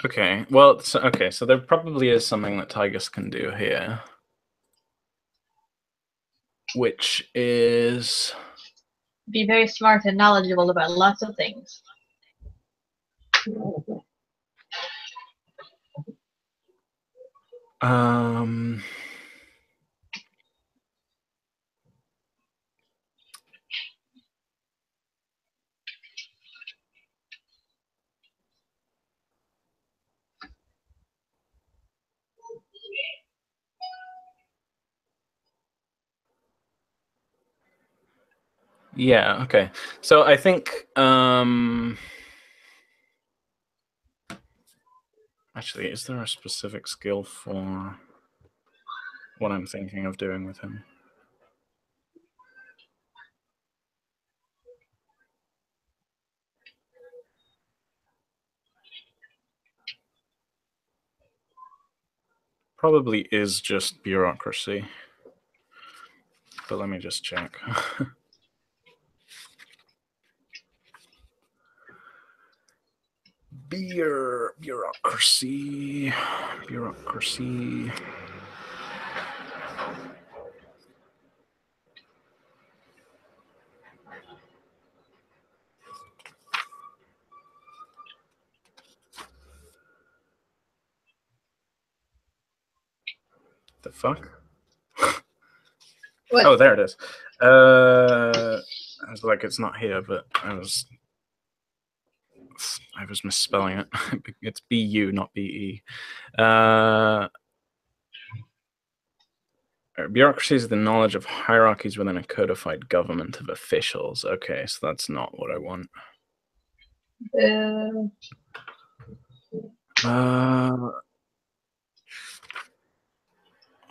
Okay. Well, so there probably is something that Tygus can do here, which is be very smart and knowledgeable about lots of things. Yeah, okay. So I think actually, is there a specific skill for what I'm thinking of doing with him? Probably is just bureaucracy. But let me just check. Bureaucracy. The fuck? What? Oh, there it is. I was like, it's not here, but I was misspelling it. It's B-U, not B-E. Bureaucracy is the knowledge of hierarchies within a codified government of officials. Okay, so that's not what I want.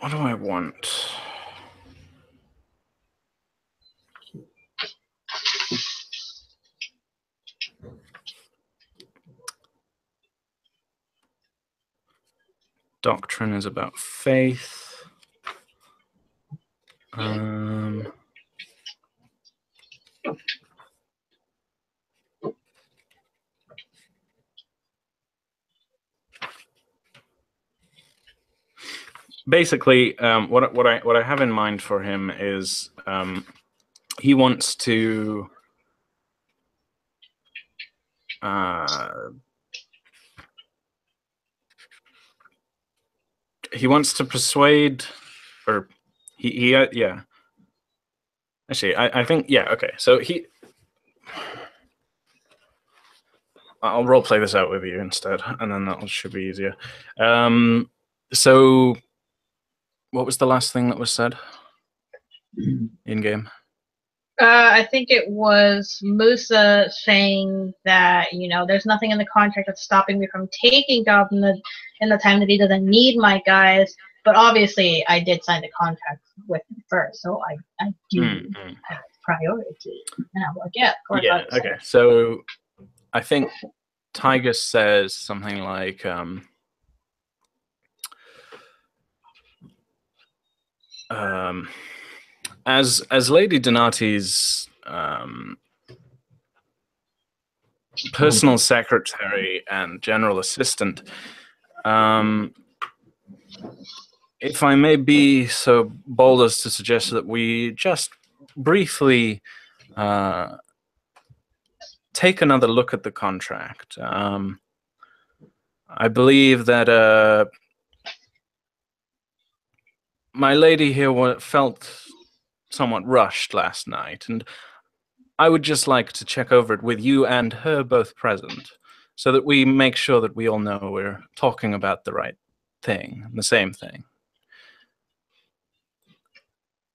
What do I want? Doctrine is about faith. Basically, what I have in mind for him is he wants to persuade, or he yeah. Actually, I think yeah. Okay, so I'll role play this out with you instead, and then that should be easier. So, what was the last thing that was said? in game? I think it was Musa saying that there's nothing in the contract that's stopping me from taking jobs in the time that he doesn't need my guys. But obviously, I did sign the contract with him first, so I do have priority. And I'm like, yeah, of course. Yeah. Okay. So I think Tiger says something like, as Lady Denati's personal secretary and general assistant, if I may be so bold as to suggest that we just briefly take another look at the contract. I believe that my lady here felt somewhat rushed last night, and I would just like to check over it with you and her both present, so that we make sure that we all know we're talking about the right thing, the same thing.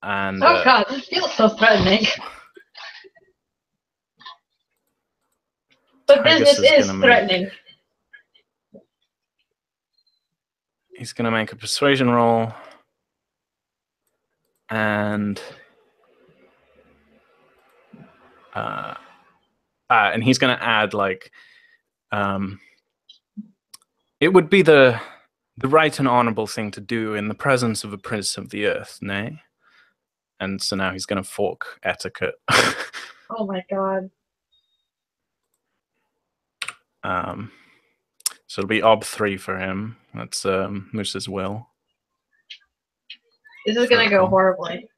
And oh god, this feels so threatening. But business is threatening. He's going to make a persuasion roll. And he's going to add, like, it would be the right and honorable thing to do in the presence of a prince of the earth, nay? And so now he's going to fork etiquette. Oh my god. So it'll be ob 3 for him. That's Moose's will. This is going to go horribly.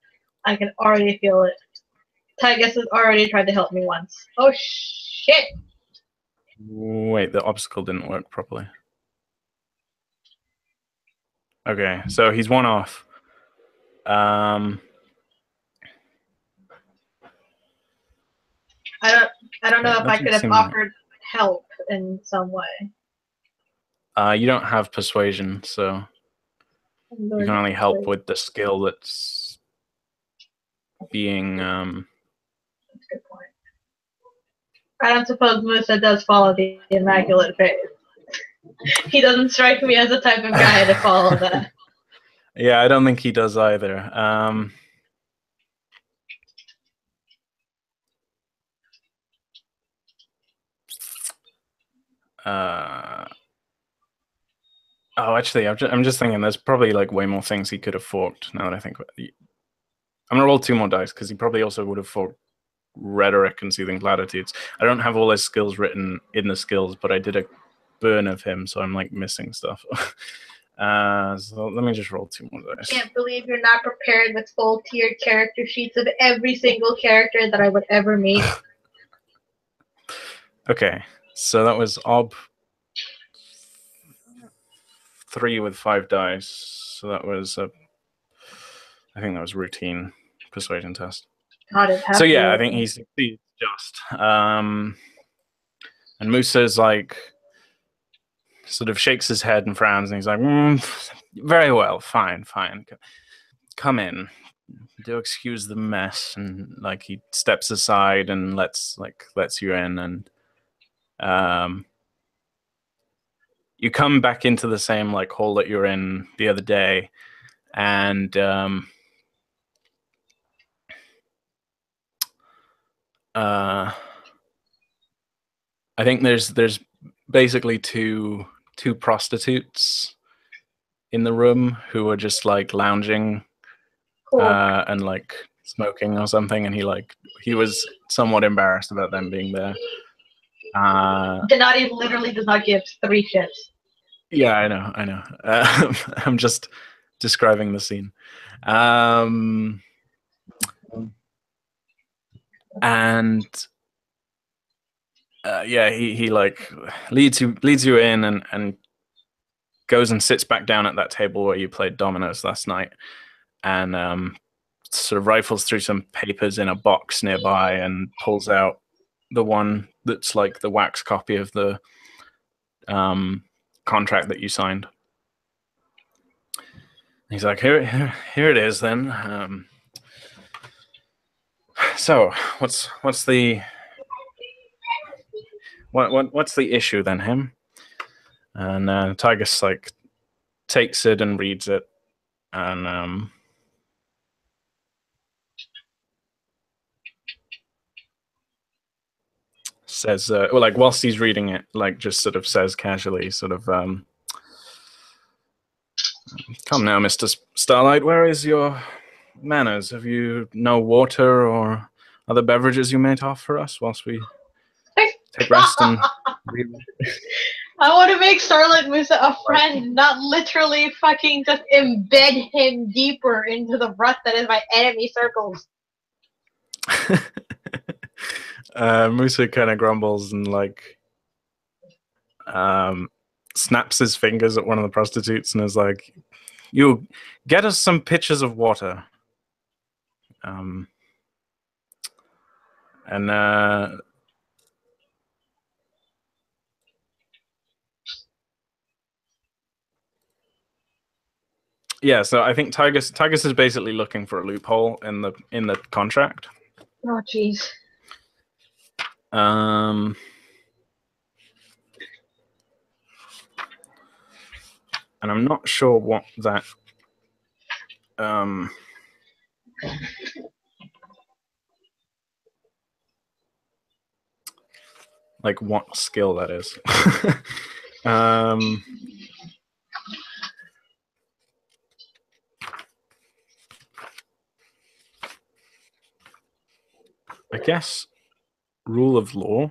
I can already feel it. Tygus has already tried to help me once. Oh shit! Wait, the obstacle didn't work properly. Okay, so he's one off. I don't know if I could have offered help in some way. You don't have persuasion, so you can only help with the skill that's being. That's a good point. I don't suppose Musa does follow the Immaculate Faith. He doesn't strike me as the type of guy to follow that. Yeah, I don't think he does either. Oh, actually, I'm just thinking there's probably like way more things he could have forked. Now that I think about it. I'm gonna roll 2 more dice because he probably also would have forked rhetoric and soothing platitudes. I don't have all his skills written in the skills, but I did a burn of him, so I'm like missing stuff. So let me just roll 2 more dice. I can't believe you're not prepared with full tiered character sheets of every single character that I would ever meet. Okay, so that was ob 3 with 5 dice. So that was I think that was routine persuasion test. So yeah, I think he succeeds just. And Musa's like sort of shakes his head and frowns, and he's like, "Very well, fine. Come in. Do excuse the mess." And like he steps aside and lets you in, and you come back into the same like hall that you were in the other day, and I think there's basically two prostitutes in the room who are just like lounging and like smoking or something, and he was somewhat embarrassed about them being there. Denati literally does not give 3 shits. Yeah, I know. I'm just describing the scene. And yeah, he like leads you in and goes and sits back down at that table where you played dominoes last night, and sort of rifles through some papers in a box nearby and pulls out the one that's like the wax copy of the contract that you signed. He's like, here it is then. So what's the what's the issue then, him? And Tygus like takes it and reads it, and says, well, like whilst he's reading it, like just sort of says casually, sort of, "Come now, Mr. Starlight, where is your manners? Have you no water or other beverages you may offer us whilst we take rest and read?" I want to make Starlight Musa a friend, not literally fucking just embed him deeper into the rut that is my enemy circles. Musa kind of grumbles and like snaps his fingers at one of the prostitutes and is like, "You get us some pitchers of water." And yeah, so I think Tygus is basically looking for a loophole in the contract. Oh, jeez. And I'm not sure what that like what skill that is. I guess rule of law.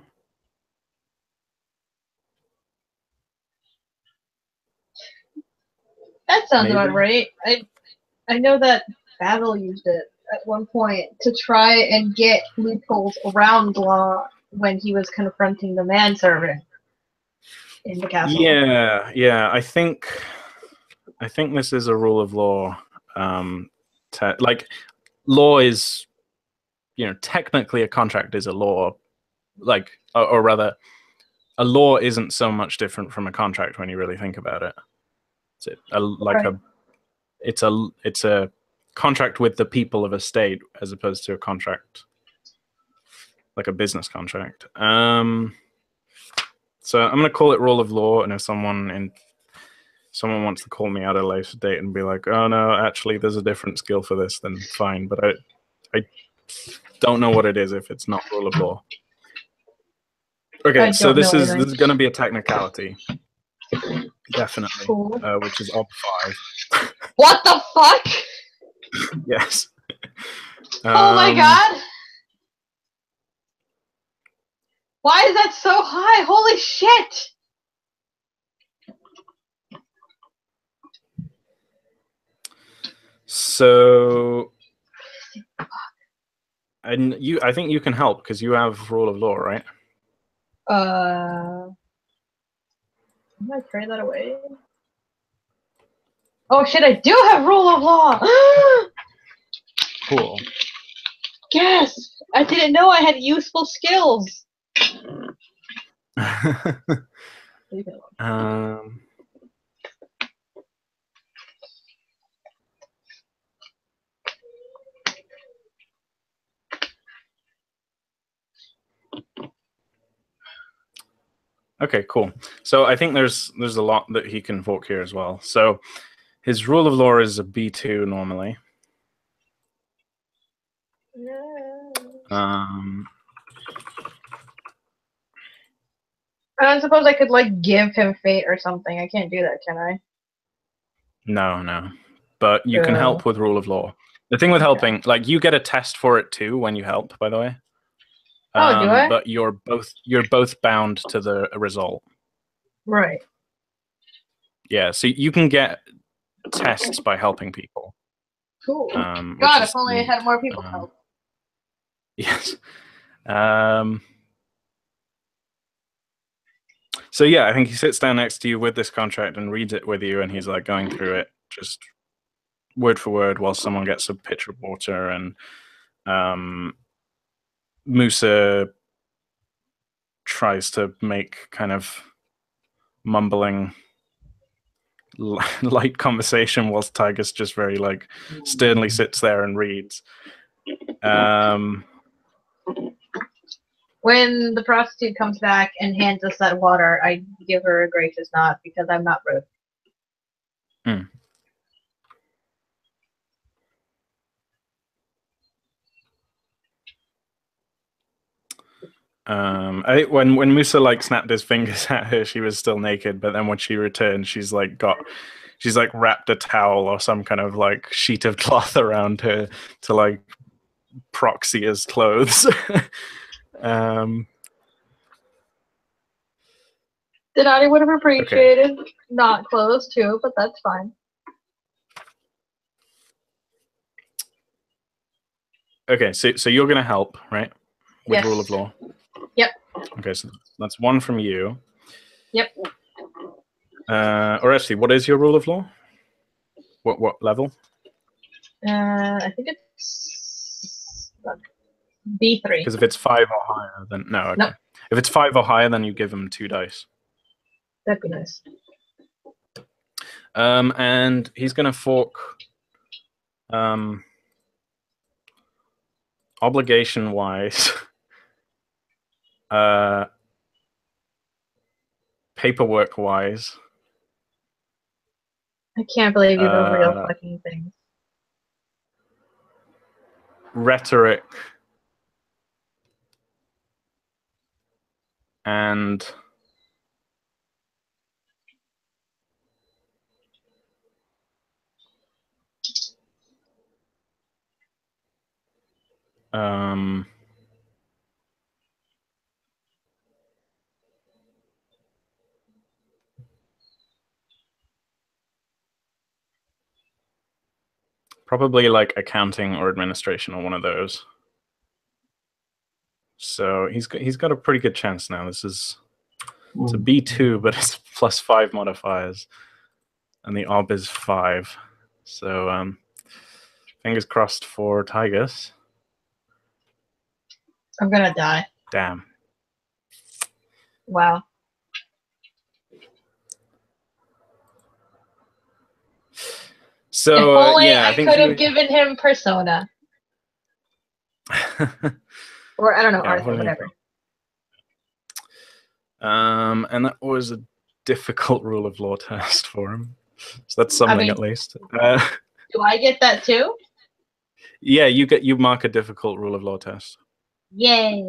That sounds about right. I know that Basil used it at one point to try and get loopholes around law when he was confronting the manservant in the castle. Yeah. I think this is a rule of law. Like law is, technically a contract is a law, like, or rather, a law isn't so much different from a contract when you really think about it. It's a contract with the people of a state as opposed to a contract, like a business contract. So I'm gonna call it rule of law, and if someone wants to call me out at a later date and be like, "Oh no, actually, there's a different skill for this," then fine. But I don't know what it is if it's not rule of law. Okay, so this is going to be a technicality, definitely, cool. Which is op 5. What the fuck? Yes. Oh my god! Why is that so high? Holy shit! So, and I think you can help because you have rule of law, right? I might trade that away. Oh shit! I do have rule of law. Cool. Yes, I didn't know I had useful skills. Okay, cool. So I think there's a lot that he can invoke here as well. So his rule of law is a B2 normally. I don't suppose I could like give him fate or something. I can't do that, can I? No. But you can help with rule of law. The thing with helping, like you get a test for it too when you help, by the way. Oh, do I? But you're both bound to the result. Right. Yeah, so you can get tests by helping people. Cool. God, if only I had more people help. Yes. So yeah, I think he sits down next to you with this contract and reads it with you, and he's like going through it just word for word while someone gets a pitcher of water, and Musa tries to make kind of mumbling light conversation whilst Tygus just very like sternly sits there and reads. When the prostitute comes back and hands us that water, I give her a gracious nod because I'm not rude. When Musa like snapped his fingers at her, she was still naked. But then when she returned, she's like wrapped a towel or some kind of like sheet of cloth around her to like proxy as clothes. Denati would have appreciated not clothes too, but that's fine. Okay, so you're gonna help, right? With Yes. rule of law. Yep. Okay, so that's one from you. Yep. Or actually, what is your rule of law? What level? I think it's B3. Because if it's 5 or higher, then no. Okay. Nope. If it's 5 or higher, then you give him 2 dice. That'd be nice. And he's gonna fork. Obligation-wise, paperwork-wise. I can't believe you know real fucking things. Rhetoric. And probably like accounting or administration or one of those. So he's got a pretty good chance now. It's a B2, but it's +5 modifiers, and the ob is 5. So fingers crossed for Tigers. I'm gonna die. Damn. Wow. So yeah, I think could have given him Persona. Or I don't know, art or whatever. And that was a difficult rule of law test for him. So that's something at least. Do I get that too? Yeah, you mark a difficult rule of law test. Yay.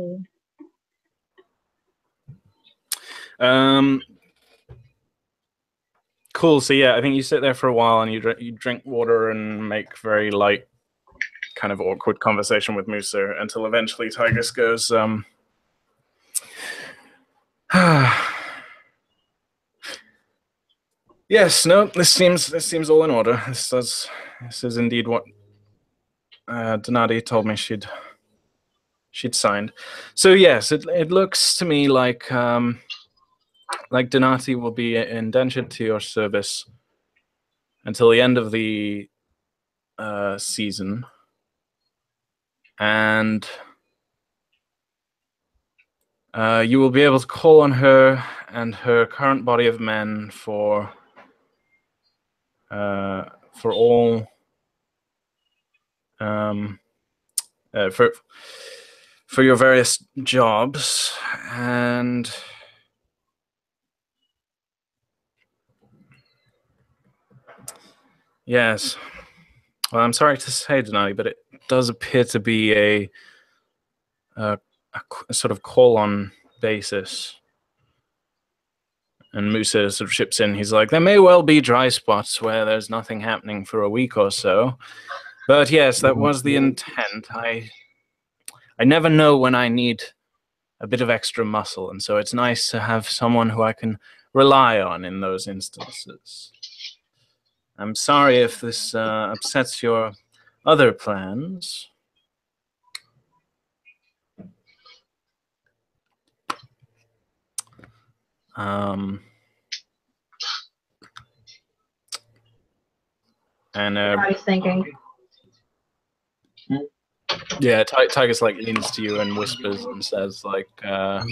Cool. So yeah, I think you sit there for a while and you drink water and make very light, kind of awkward conversation with Musa until eventually Tigus goes, yes, no, this seems all in order. This is indeed what Denati told me she'd signed. So yes, it looks to me like Denati will be indentured to your service until the end of the season, and you will be able to call on her and her current body of men for all for your various jobs. And yes, well, I'm sorry to say, Denati, but it does appear to be a sort of call-on basis. And Musa sort of chips in. He's like, there may well be dry spots where there's nothing happening for a week or so. But yes, that was the intent. I never know when I need a bit of extra muscle, and so it's nice to have someone who I can rely on in those instances. I'm sorry if this upsets your other plans. And I was thinking. Yeah, Tigus like leans to you and whispers and says, like, I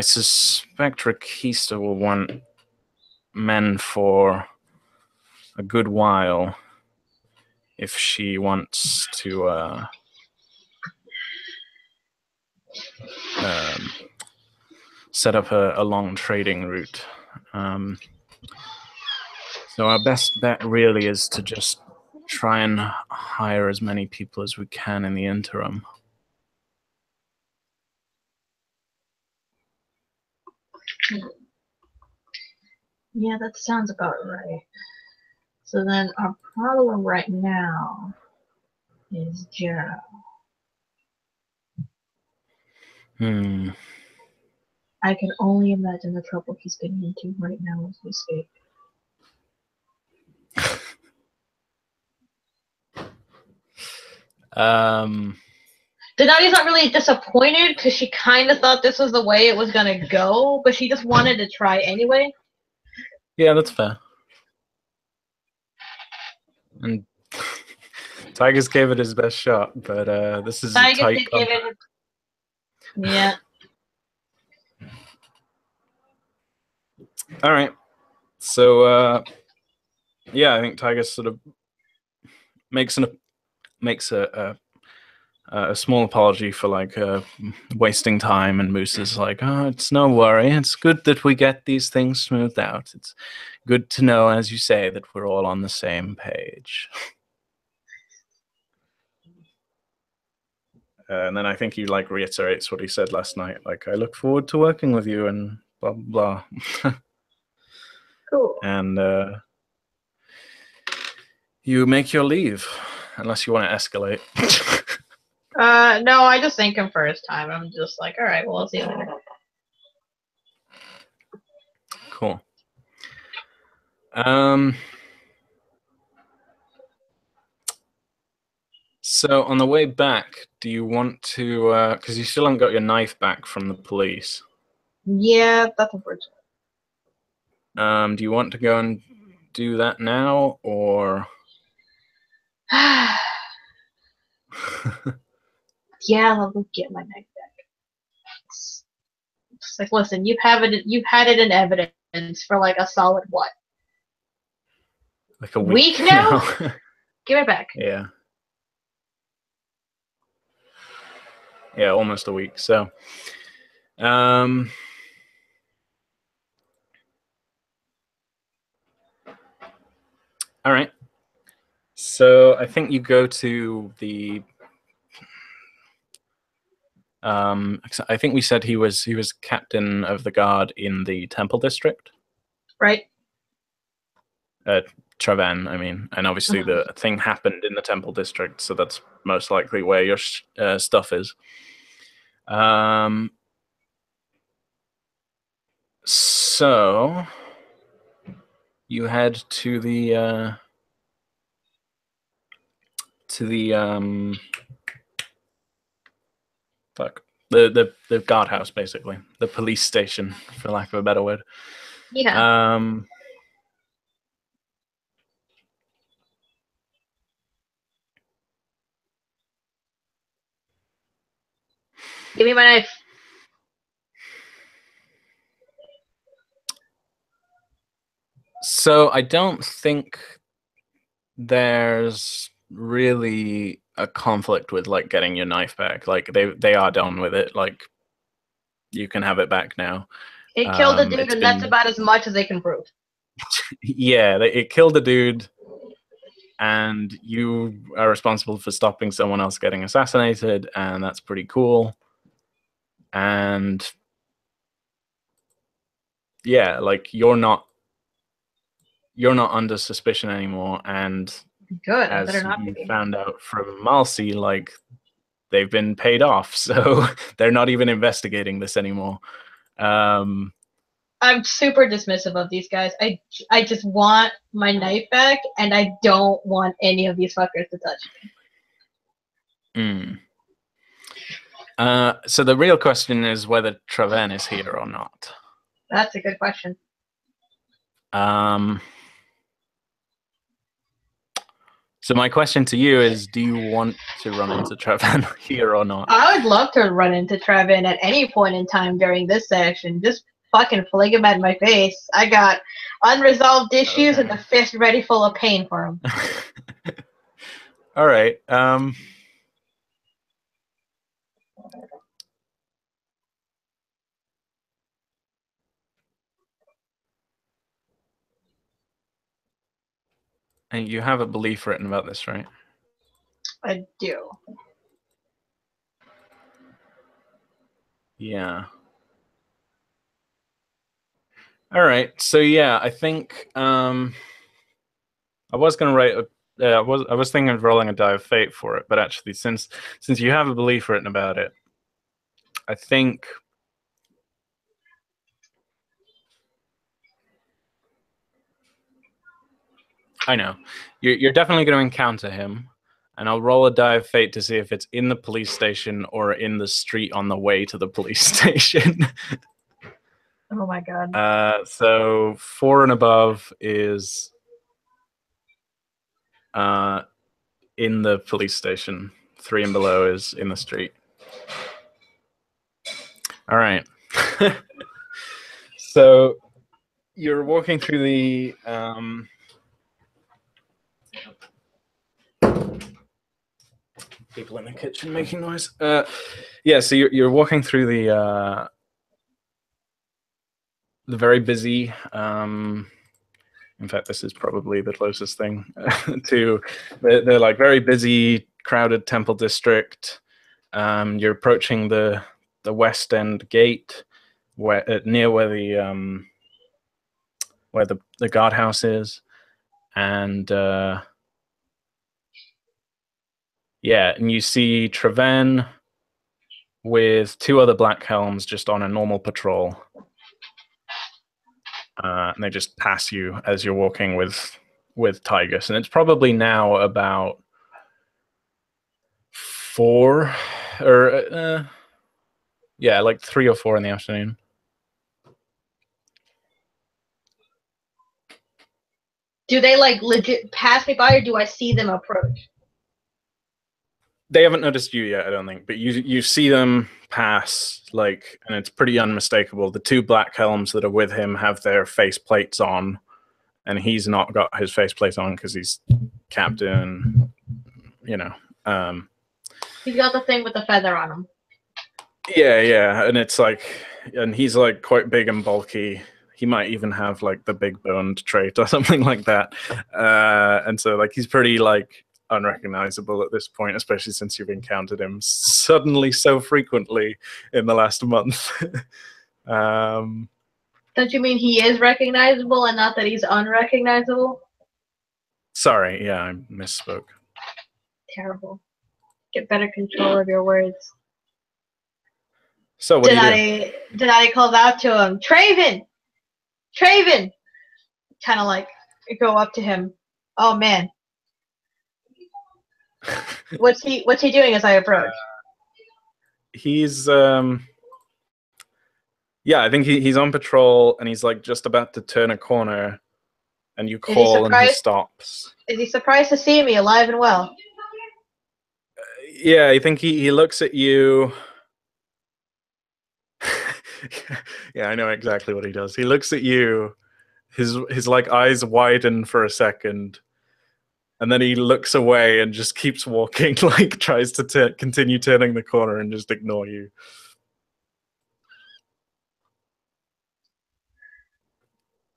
suspect Rakista will want men for a good while. if she wants to set up a long trading route. So our best bet really is to just try and hire as many people as we can in the interim. Yeah, that sounds about right. So then our problem right now is Jero. I can only imagine the trouble he's getting into right now as we speak. Denati's not really disappointed because she kind of thought this was the way it was going to go, but she just wanted to try anyway. Yeah, that's fair. And Tigers gave it his best shot, but this is Tigers a tight did give it. Yeah. All right. So yeah, I think Tigers sort of makes a small apology for like wasting time, and Moose is like, oh, it's no worry. It's good that we get these things smoothed out. It's good to know, as you say, that we're all on the same page. And then I think he like reiterates what he said last night, like, I look forward to working with you and blah blah blah. Cool. And you make your leave, unless you want to escalate. No, I just thank him for his time. I'm just like, all right, well, I'll see you later. Cool. So on the way back, do you want to, because you still haven't got your knife back from the police. Yeah, that's unfortunate. Do you want to go and do that now, or? Yeah, I'll go get my knife back. It's like, listen, you've had it in evidence for like a solid what? Like a week now? Give it back. Yeah. Yeah, almost a week. So, all right. So I think you go to the. I think we said he was captain of the guard in the Temple District. Right. Travan, I mean, and obviously the thing happened in the Temple District, so that's most likely where your stuff is. So you head to the the guardhouse, basically the police station, for lack of a better word. Yeah. Give me my knife. So I don't think there's really a conflict with like getting your knife back. Like they are done with it. Like you can have it back now. It killed a dude, and that's about as much as they can prove. Yeah, it killed a dude, and you are responsible for stopping someone else getting assassinated, and that's pretty cool. And yeah, like you're not under suspicion anymore, and good. As you found out from Malcy, like they've been paid off, so they're not even investigating this anymore. I'm super dismissive of these guys. I just want my knife back, and I don't want any of these fuckers to touch me. So the real question is whether Travan is here or not. That's a good question. So my question to you is, do you want to run into Travan here or not? I would love to run into Travan at any point in time during this session. Just fucking fling him at my face. I got unresolved issues and the fist ready full of pain for him. All right. And you have a belief written about this, right? I do. Yeah. All right. So yeah, I think I was gonna write a. I was thinking of rolling a die of fate for it, but actually, since you have a belief written about it, I think I know you're definitely going to encounter him, and I'll roll a die of fate to see if it's in the police station or in the street on the way to the police station. Oh my god. So 4 and above is in the police station. 3 and below is in the street. All right. So you're walking through the people in the kitchen making noise. Yeah, so you're walking through the very busy. In fact, this is probably the closest thing to they're like very busy, crowded temple district. You're approaching the West End gate, near where the guardhouse is, and yeah, and you see Treven with 2 other black helms just on a normal patrol. And they just pass you as you're walking with Tigus, and it's probably now about 4 or yeah, like 3 or 4 in the afternoon. Do they like legit pass me by, or do I see them approach? They haven't noticed you yet, I don't think, but you see them pass, like, and it's pretty unmistakable. The 2 black helms that are with him have their face plates on, and he's not got his face plate on because he's captain, you know. He's got the thing with the feather on him. Yeah, and it's like, and he's like quite big and bulky. He might even have like the big boned trait or something like that. And so like he's pretty like unrecognizable at this point, especially since you've encountered him suddenly so frequently in the last month. Don't you mean he is recognizable and not that he's unrecognizable? Sorry, yeah, I misspoke. Terrible. Get better control of your words. So what do you do? Denati calls out to him, Traven! Traven! Kind of like go up to him. Oh man. What's he doing as I approach? He's yeah, I think he's on patrol and he's like just about to turn a corner, and you call and he stops. Is he surprised to see me alive and well? Yeah, I think he looks at you. Yeah, I know exactly what he does. He looks at you. His like eyes widen for a second, and then he looks away and just keeps walking, like tries to continue turning the corner and just ignore you.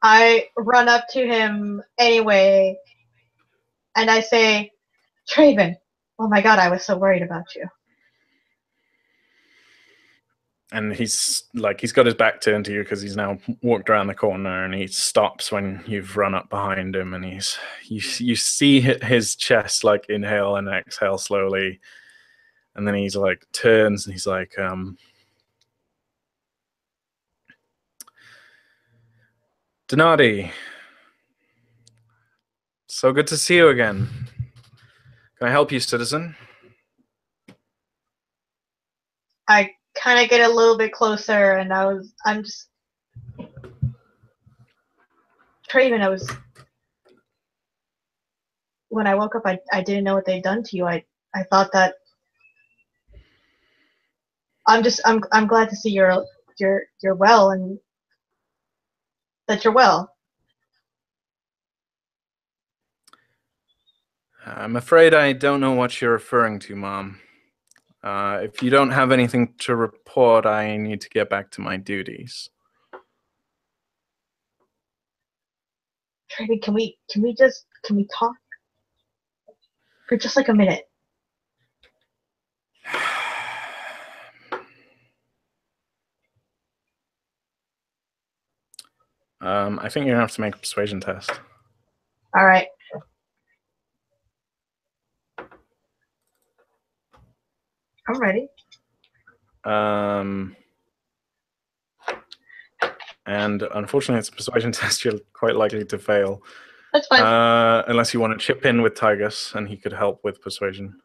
I run up to him anyway, and I say, Traven, oh my god, I was so worried about you. And he's got his back turned to you because he's now walked around the corner, and he stops when you've run up behind him, and you see his chest like inhale and exhale slowly, and then he's like turns and he's like, Denati, so good to see you again. Can I help you, citizen? I kind of get a little bit closer, and I'm just, Traven, when I woke up, I didn't know what they'd done to you. I thought that, I'm glad to see you're well, and that you're well. I'm afraid I don't know what you're referring to, Mom. If you don't have anything to report, I need to get back to my duties. Traven, can we talk for just like a minute? I think you're gonna have to make a persuasion test. All right. I'm ready. And unfortunately, it's a persuasion test you're quite likely to fail. That's fine. Unless you want to chip in with Tigus, and he could help with persuasion.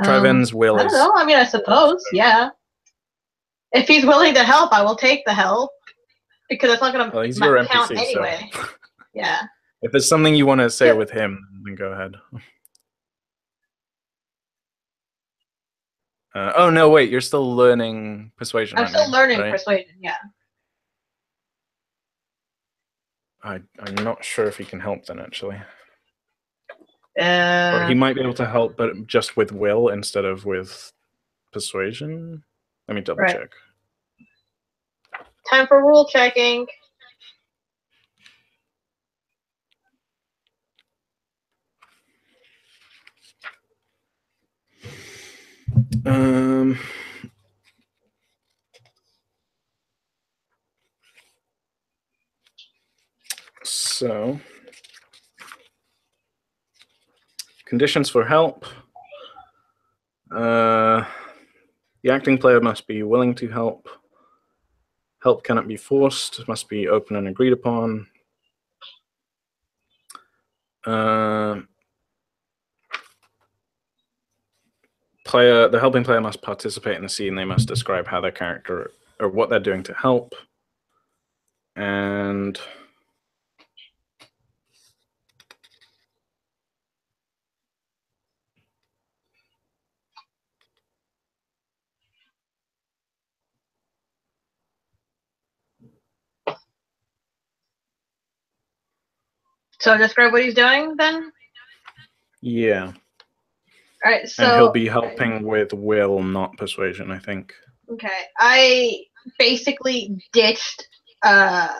Triven's will I don't is... know. I mean, I suppose, yeah. If he's willing to help, I will take the help. Because it's not going to he's your count NPC, anyway. So. Yeah. If there's something you want to say with him, then go ahead. Oh, no, wait. You're still learning persuasion, I'm still learning right? persuasion, yeah. I'm not sure if he can help then, actually. Or he might be able to help, but just with will instead of with persuasion. Let me double check. Time for rule checking. So, conditions for help. The acting player must be willing to help. Help cannot be forced, must be open and agreed upon. The helping player must participate in the scene. They must describe how their character or what they're doing to help. And So describe what he's doing then? Yeah. All right, so... And he'll be helping with will, not persuasion, I think. Okay. I basically ditched... I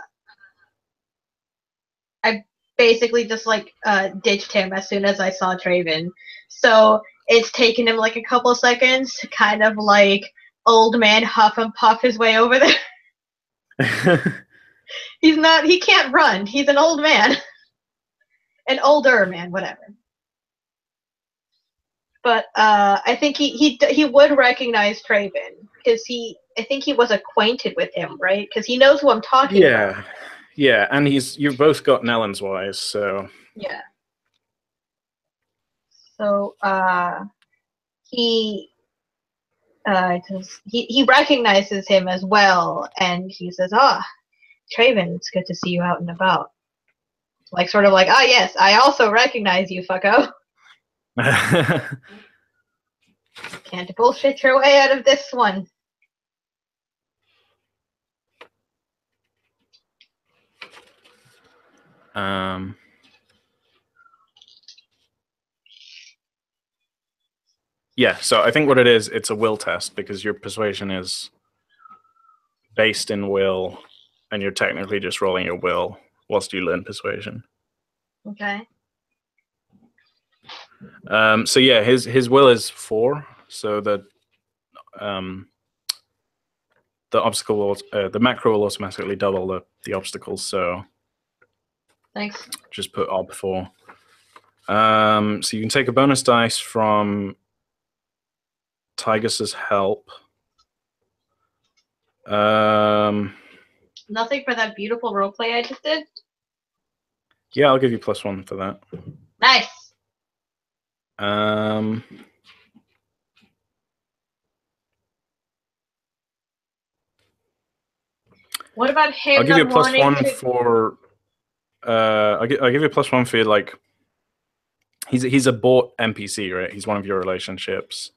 basically just, like, ditched him as soon as I saw Traven. So it's taken him, like, a couple seconds to kind of, like, old man huff and puff his way over there. He can't run. He's an old man. An older man, whatever. But I think he would recognize Traven because I think he was acquainted with him, right? Because he knows who I'm talking about. Yeah, and you've both got Nellens wise, so yeah. So he recognizes him as well, and he says, Traven, it's good to see you out and about. Like, sort of like, yes, I also recognize you, fucko. Can't bullshit your way out of this one. Yeah, so I think what it is, it's a will test because your persuasion is based in will, and you're technically just rolling your will whilst you learn persuasion. Okay. So yeah, his will is 4. So the obstacle will, the macro will automatically double the obstacles. So thanks. Just put ob 4. So you can take a bonus dice from Tigus's help. Nothing for that beautiful roleplay I just did? Yeah, I'll give you +1 for that. Nice. What about him? I'll give you a +1 for. I'll give you a +1 for like. He's a bought NPC, right? He's one of your relationships,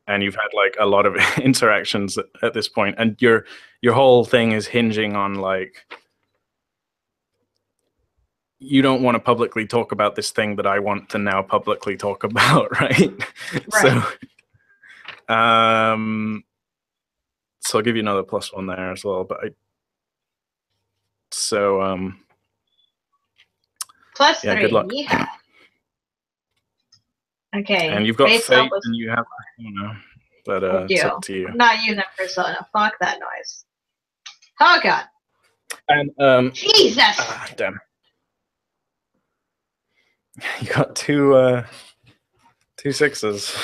and you've had like a lot of interactions at this point, and your whole thing is hinging on like you don't want to publicly talk about this thing that I want to now publicly talk about, right? Right. So I'll give you another +1 there as well. But +3. Yeah, good luck. Okay. And you've got fate, and you have, but it's up to you. I'm not using Persona. Fuck that noise. Oh god. And Jesus. Damn. You got two 6s.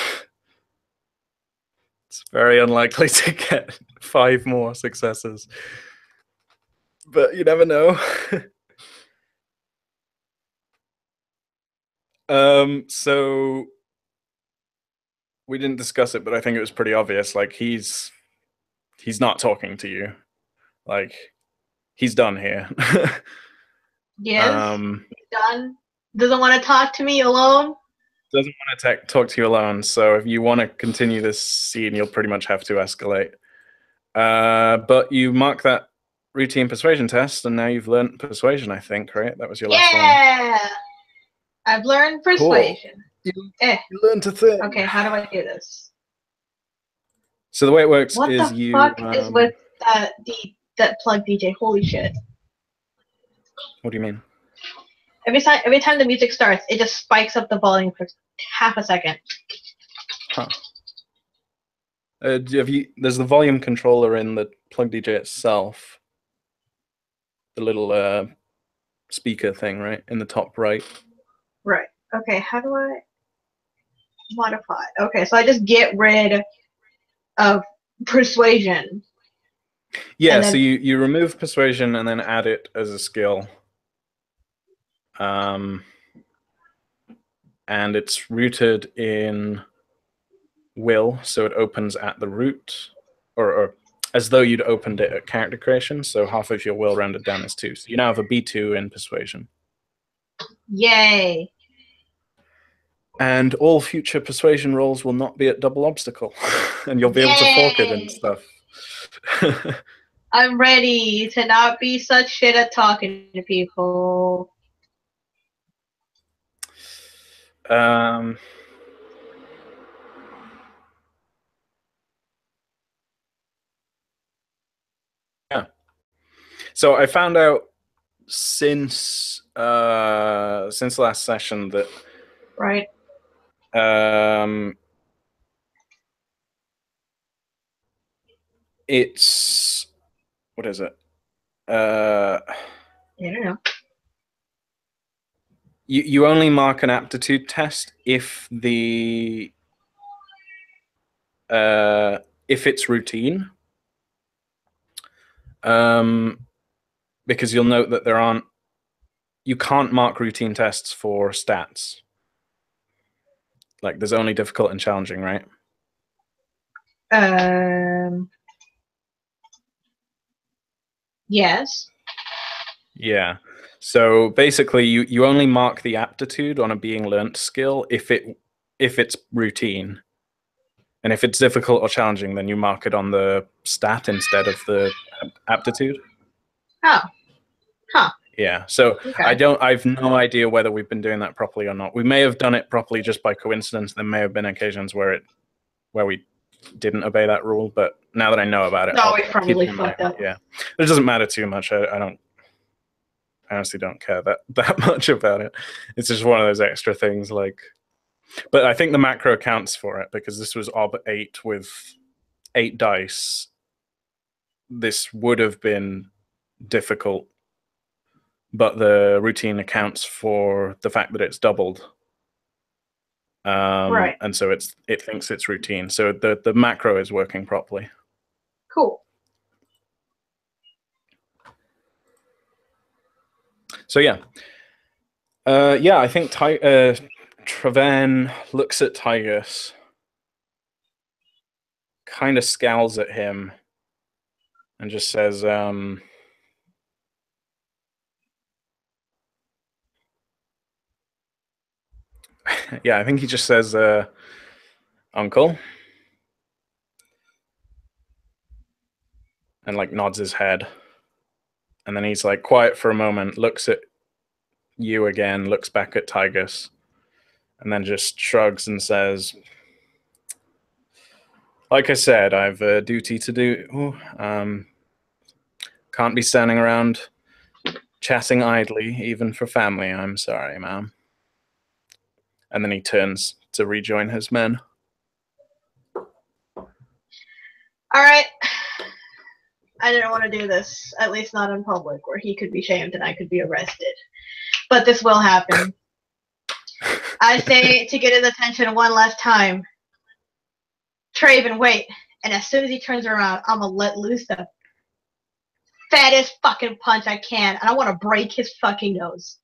It's very unlikely to get 5 more successes, but you never know. So we didn't discuss it, but I think it was pretty obvious. Like he's not talking to you. Like he's done here. Yes. He's done. Doesn't want to talk to me alone. Doesn't want to talk to you alone. So if you want to continue this scene, you'll pretty much have to escalate. But you mark that routine persuasion test, and now you've learned persuasion, I think, right? That was your last one. Yeah! I've learned persuasion. Cool. You learned a thing. Okay, how do I do this? So the way it works what is the fuck is with that plug DJ? Holy shit. What do you mean? Every time the music starts, it just spikes up the volume for half a second. Huh. There's the volume controller in the plug DJ itself. The little speaker thing, right? In the top right. Right. Okay, how do I modify? Okay, so I just get rid of persuasion. Yeah, so you remove persuasion and then add it as a skill. And it's rooted in will, so it opens at the root, or as though you'd opened it at character creation, so half of your will rounded down is 2. So you now have a B2 in persuasion. Yay. And all future persuasion rolls will not be at double obstacle, and you'll be able to fork it and stuff. I'm ready to not be such shit at talking to people. Yeah. So I found out since last session that right. It's what is it? I don't know. You only mark an aptitude test if it's routine. Because you'll note that you can't mark routine tests for stats. Like there's only difficult and challenging, right? Yes. Yeah. So basically you only mark the aptitude on a being learnt skill if it's routine. And if it's difficult or challenging, then you mark it on the stat instead of the aptitude. Oh. Huh. Yeah. So okay. I've no idea whether we've been doing that properly or not. We may have done it properly just by coincidence. There may have been occasions where we didn't obey that rule, but now that I know about it, we probably fucked up. Yeah. It doesn't matter too much. I honestly don't care that much about it. It's just one of those extra things, like. But I think the macro counts for it because this was ob 8 with 8 dice. This would have been difficult, but the routine accounts for the fact that it's doubled. Right. And so it thinks it's routine. So the macro is working properly. Cool. So yeah. I think Treven looks at Tygus, kind of scowls at him, and just says, yeah, I think he just says, Uncle, and like nods his head. And then he's like quiet for a moment, looks at you again, looks back at Tigus, and then just shrugs and says, like I said, I've a duty to do. Can't be standing around chatting idly, even for family. I'm sorry, ma'am. And then he turns to rejoin his men. All right. I didn't want to do this, at least not in public, where he could be shamed and I could be arrested. But this will happen. I say to get his attention one last time, Traven, wait. And as soon as he turns around, I'm going to let loose the fattest fucking punch I can, and I want to break his fucking nose.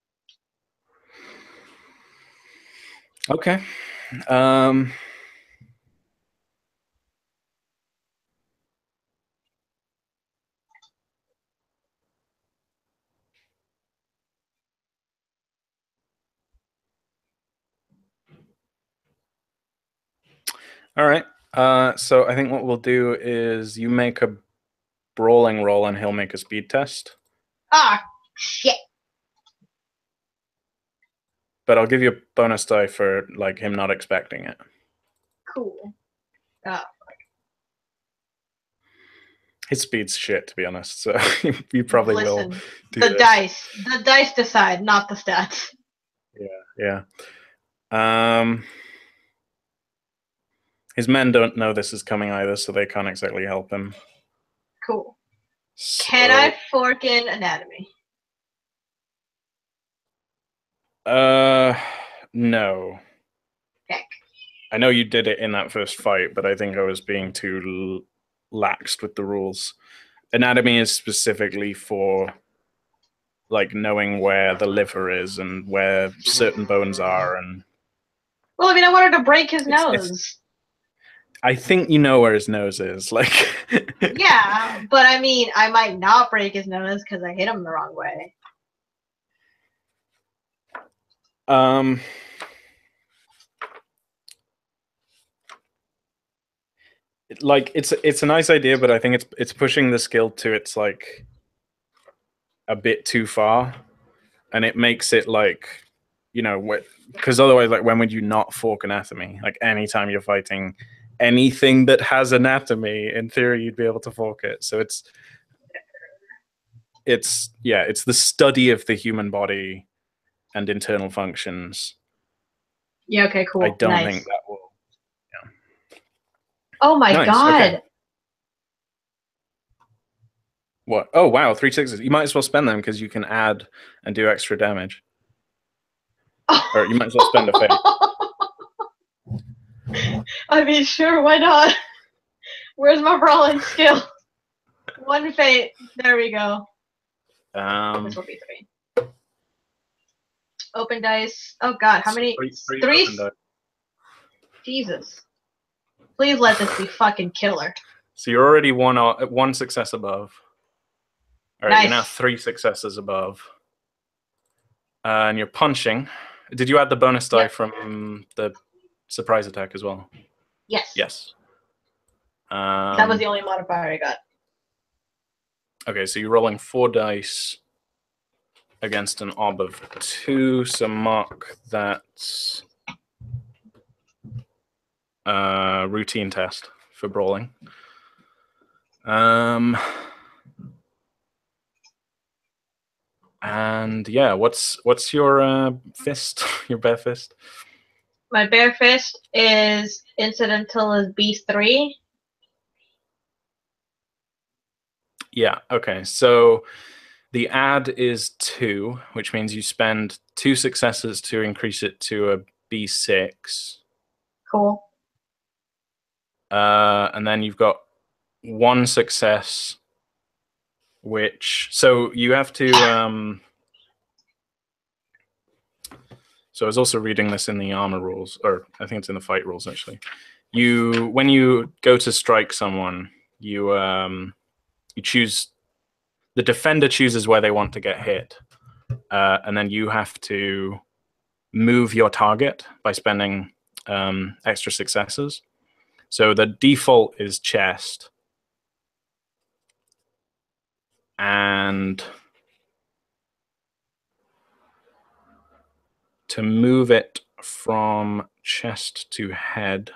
Okay. All right. So I think what we'll do is you make a brawling roll and he'll make a speed test. Ah, shit. But I'll give you a bonus die for like him not expecting it. Cool. His speed's shit, to be honest. So you probably will do the this. The dice decide, not the stats. Yeah. His men don't know this is coming either, so they can't exactly help him. Cool. So, can I fork in anatomy? No. Heck. I know you did it in that first fight, but I think I was being too laxed with the rules. Anatomy is specifically for like knowing where the liver is and where certain bones are, and well, I mean, I wanted to break his nose. I think you know where his nose is. Like, yeah, but I mean, I might not break his nose because I hit him the wrong way. Like it's a nice idea, but I think it's pushing the skill to its like a bit too far, and it makes it like, you know, because otherwise, like, when would you not fork anatomy? Like, anytime you're fighting anything that has anatomy, in theory, you'd be able to fork it. So it's the study of the human body and internal functions. Yeah. Okay. Cool. I don't think that will. Yeah. Oh my god. Okay. What? Oh wow, 3 6s. You might as well spend them because you can add and do extra damage. Or you might as well spend a fate. I mean, sure, why not? Where's my brawling skill? 1 fate. There we go. This will be 3. Open dice. Oh god, how many? 3? Jesus. Please let this be fucking killer. So you're already one success above. All right, nice. You're now 3 successes above. And you're punching. Did you add the bonus die from the surprise attack as well? Yes. Yes. That was the only modifier I got. Okay, so you're rolling 4 dice against an ob of 2, so mark that routine test for brawling. And yeah, what's your fist? Your bare fist? My bare fist is incidental as beast 3. Yeah. Okay. So the add is 2, which means you spend 2 successes to increase it to a B6. Cool. And then you've got 1 success, which so you have to. So I was also reading this in the armor rules, or I think it's in the fight rules actually. When you go to strike someone, you choose. The defender chooses where they want to get hit, and then you have to move your target by spending extra successes. So the default is chest, and to move it from chest to head.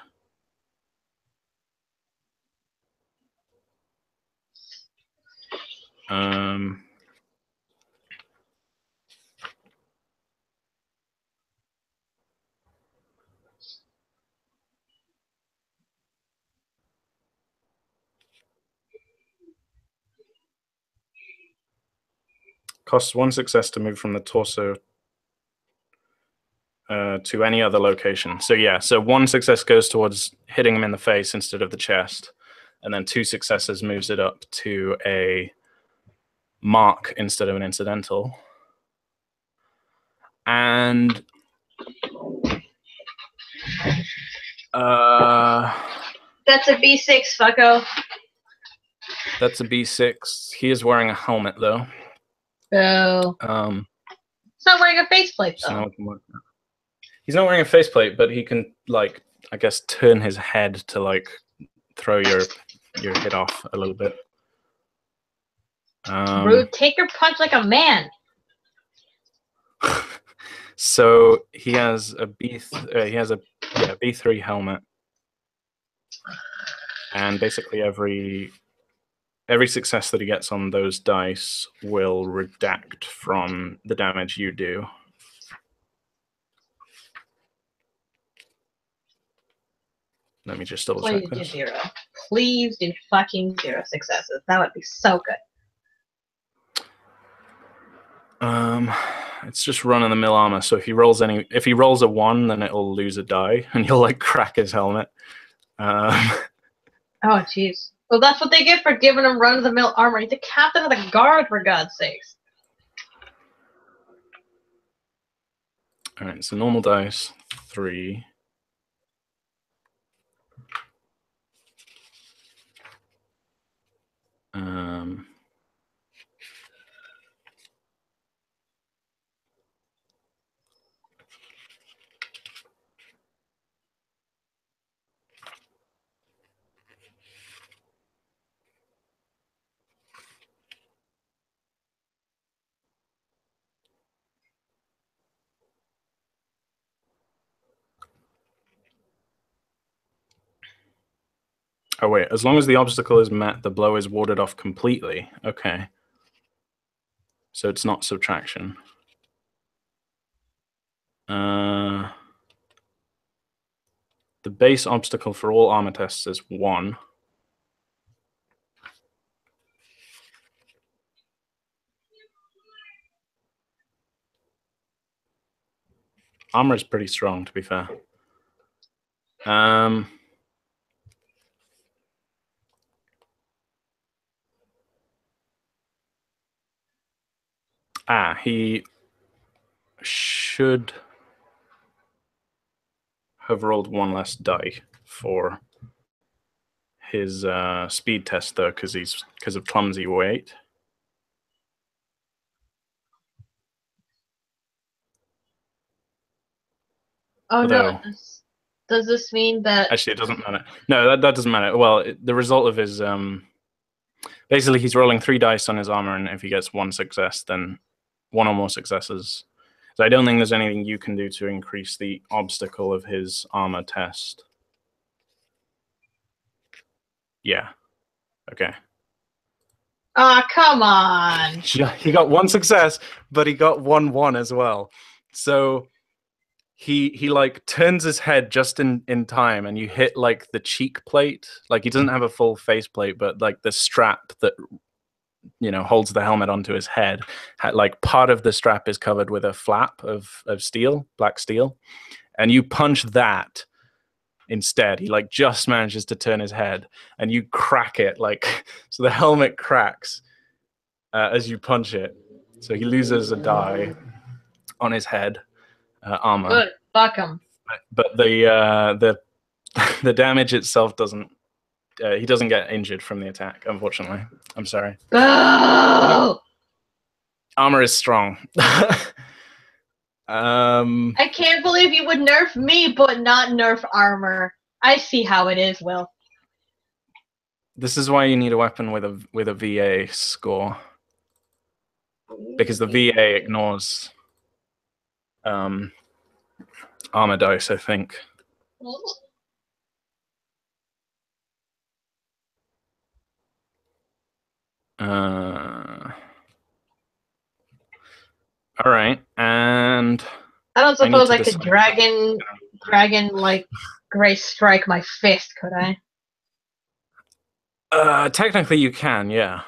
Costs 1 success to move from the torso to any other location. So yeah, so 1 success goes towards hitting him in the face instead of the chest, and then 2 successes moves it up to a mark instead of an incidental. And that's a B6, fucko. That's a B6. He is wearing a helmet though. Oh. He's not wearing a faceplate though. He's not wearing a faceplate, but he can, like, I guess, turn his head to, like, throw your hit off a little bit. Rude, take your punch like a man. So he has a B3 helmet, and basically every success that he gets on those dice will redact from the damage you do. Let me just double check this. Please do 0. Please do fucking 0 successes. That would be so good. It's just run-of-the-mill armor. So if he rolls a 1, then it'll lose a die, and you'll, like, crack his helmet. Oh jeez. Well, that's what they get for giving him run-of-the-mill armor. He's the captain of the guard, for God's sakes. All right, so normal dice 3. Oh wait, as long as the obstacle is met, the blow is warded off completely. Okay. So it's not subtraction. The base obstacle for all armor tests is 1. Armor is pretty strong, to be fair. He should have rolled 1 less die for his speed test, though, because of clumsy weight. Oh no! Does this mean that? Actually, it doesn't matter. No, that doesn't matter. Well, the result of his basically he's rolling 3 dice on his armor, and if he gets 1 success, then 1 or more successes. So I don't think there's anything you can do to increase the obstacle of his armor test. Yeah. Okay. Ah, come on. He got 1 success, but he got 1/1 as well. So he like turns his head just in time, and you hit, like, the cheek plate. Like, he doesn't have a full face plate, but, like, the strap that, you know, holds the helmet onto his head, like, part of the strap is covered with a flap of steel, black steel, and you punch that instead. He, like, just manages to turn his head, and you crack it, like, so the helmet cracks as you punch it. So he loses a die on his head armor. Good, fuck him. But the damage itself doesn't. He doesn't get injured from the attack, unfortunately. I'm sorry. Oh! Armor is strong. I can't believe you would nerf me, but not nerf armor. I see how it is, Will. This is why you need a weapon with a VA score, because the VA ignores armor dice, I think. All right, and I don't suppose I could decide. dragon like grace strike my fist, could I? Technically, you can. Yeah,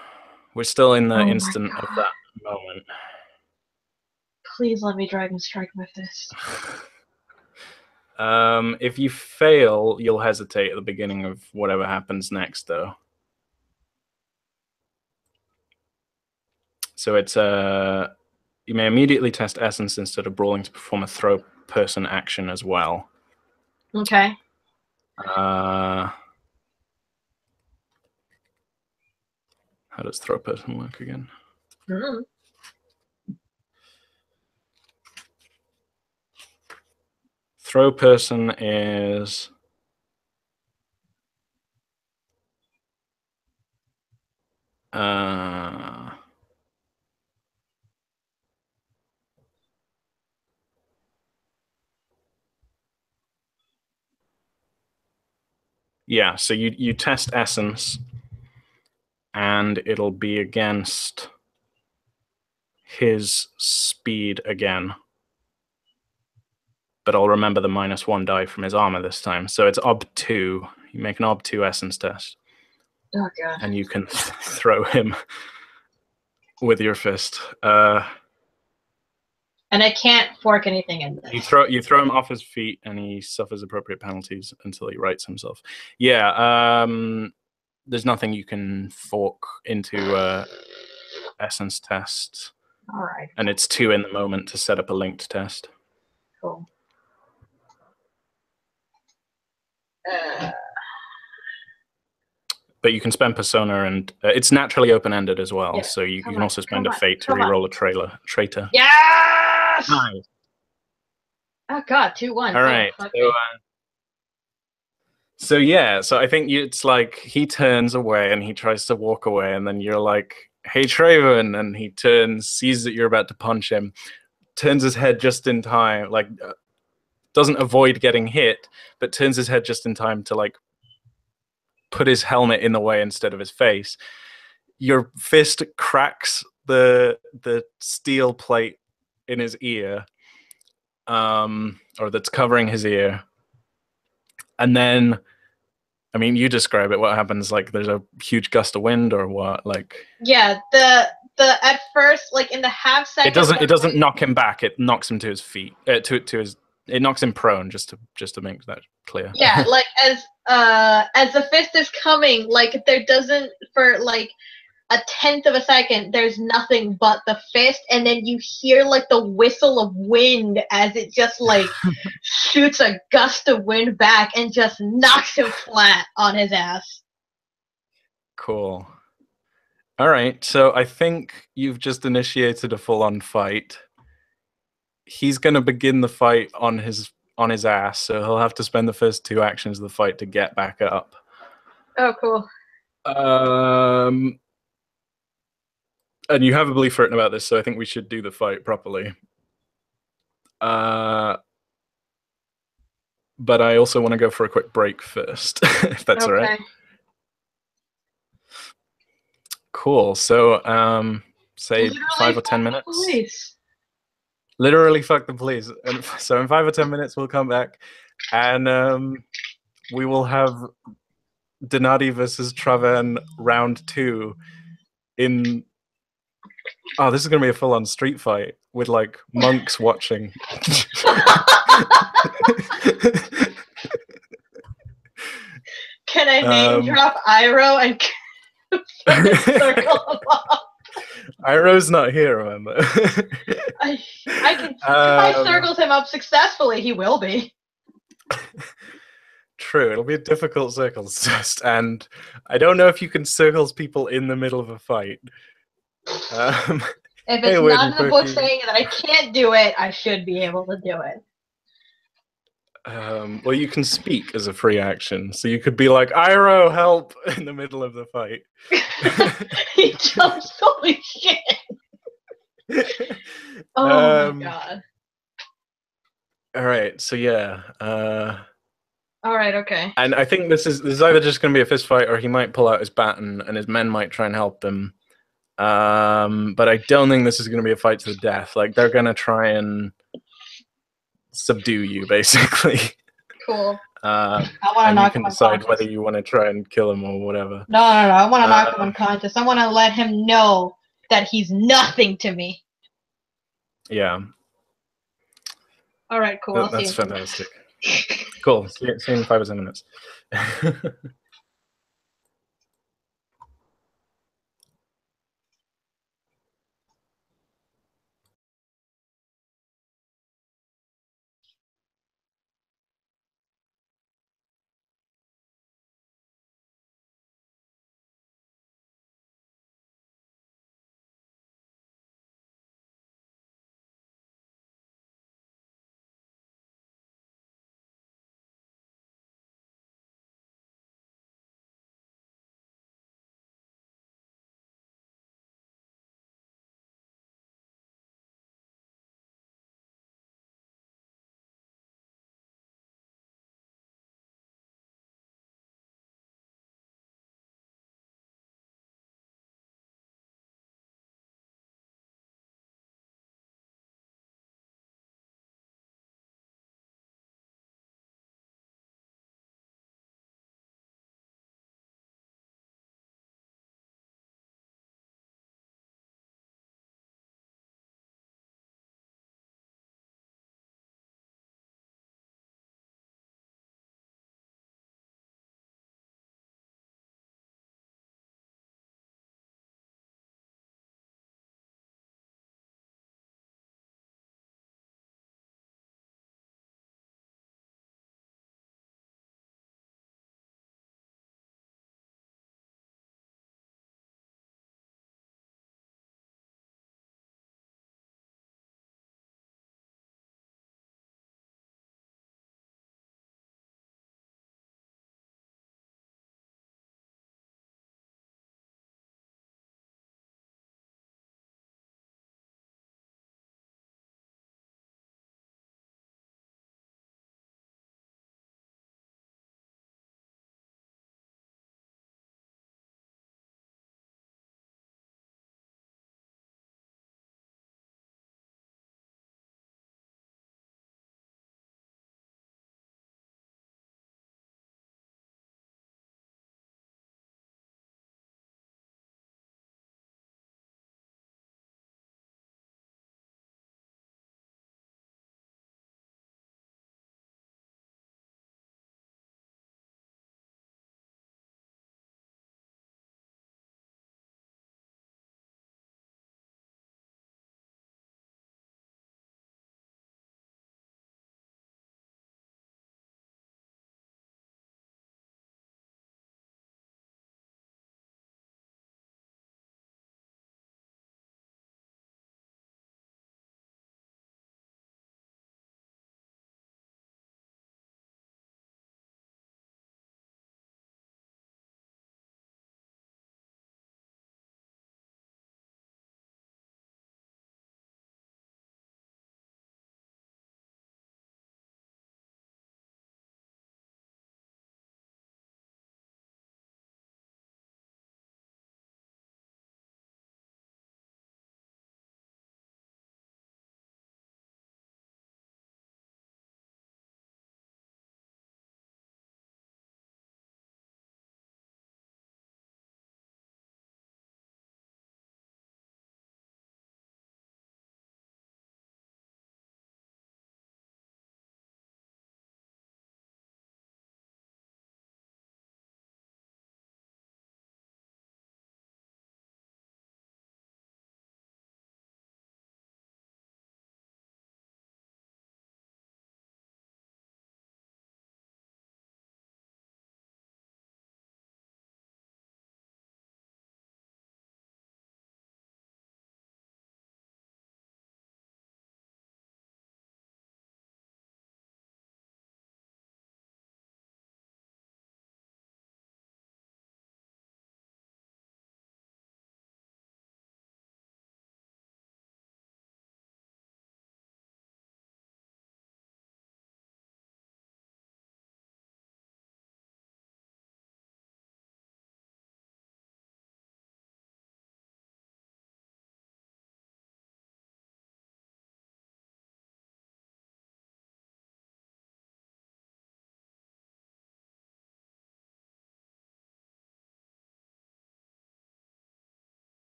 we're still in the Oh instant of that moment. Please let me dragon strike my fist. If you fail, you'll hesitate at the beginning of whatever happens next, though. So it's you may immediately test essence instead of brawling to perform a throw person action as well. Okay. How does throw person work again? Mm-hmm. Throw person is yeah, so you test essence, and it'll be against his speed again. But I'll remember the -1 die from his armor this time. So it's ob2. You make an ob2 essence test. Oh god. And you can throw him with your fist. And I can't fork anything in this. You throw him off his feet, and he suffers appropriate penalties until he rights himself. Yeah, there's nothing you can fork into essence test. All right. And it's 2 in the moment to set up a linked test. Cool. But you can spend persona, and it's naturally open-ended as well. Yeah. So you can also spend a fate to reroll a traitor. Yes! Nice. Oh god, 2-1. All right. So yeah, so I think it's like he turns away and he tries to walk away, and then you're like, "Hey, Traven," and he turns, sees that you're about to punch him, turns his head just in time, like doesn't avoid getting hit, but turns his head just in time to like put his helmet in the way instead of his face. Your fist cracks the steel plate in his ear, or that's covering his ear, and then, I mean, you describe it. What happens? Like, there's a huge gust of wind, or what? Like, yeah, the at first, like in the half second, it doesn't knock him back. It knocks him to his feet. To his. It knocks him prone. Just to make that clear. Yeah, like as the fist is coming, like there doesn't, for like a tenth of a second, there's nothing but the fist, and then you hear like the whistle of wind as it just like shoots a gust of wind back and just knocks him flat on his ass. Cool. All right, so I think you've just initiated a full-on fight. He's going to begin the fight on his ass, so he'll have to spend the first 2 actions of the fight to get back up. Oh, cool. And you have a belief written about this, so I think we should do the fight properly. But I also want to go for a quick break first, if that's all right. Cool. So, say literally 5 or 10 minutes. Police. Literally fuck the police. And so in 5 or 10 minutes, we'll come back, and we will have Denati versus Traven round 2 in... Oh, this is going to be a full-on street fight with, like, monks watching. Can I name drop Iroh and circle him off? Iroh's not here, remember? I can. If I circles him up successfully, he will be. True, it'll be a difficult circles test, and I don't know if you can circles people in the middle of a fight. If it's not in the book saying that I can't do it, I should be able to do it. Well, you can speak as a free action, so you could be like, "Iroh, help!" in the middle of the fight. He jumps, holy shit! Oh my god. All right, so yeah, All right, okay. and I think this is either just going to be a fist fight, or he might pull out his baton, and his men might try and help him. But I don't think this is going to be a fight to the death. Like they're going to try and subdue you, basically. Cool. I want to And you knock can him decide unconscious. whether you want to try and kill him or whatever. No, no, no. I want to knock him Uh, unconscious. I want to let him know that he's nothing to me. yeah, All right, cool. I'll see that's you. fantastic. Cool. See you in 5 or 7 minutes.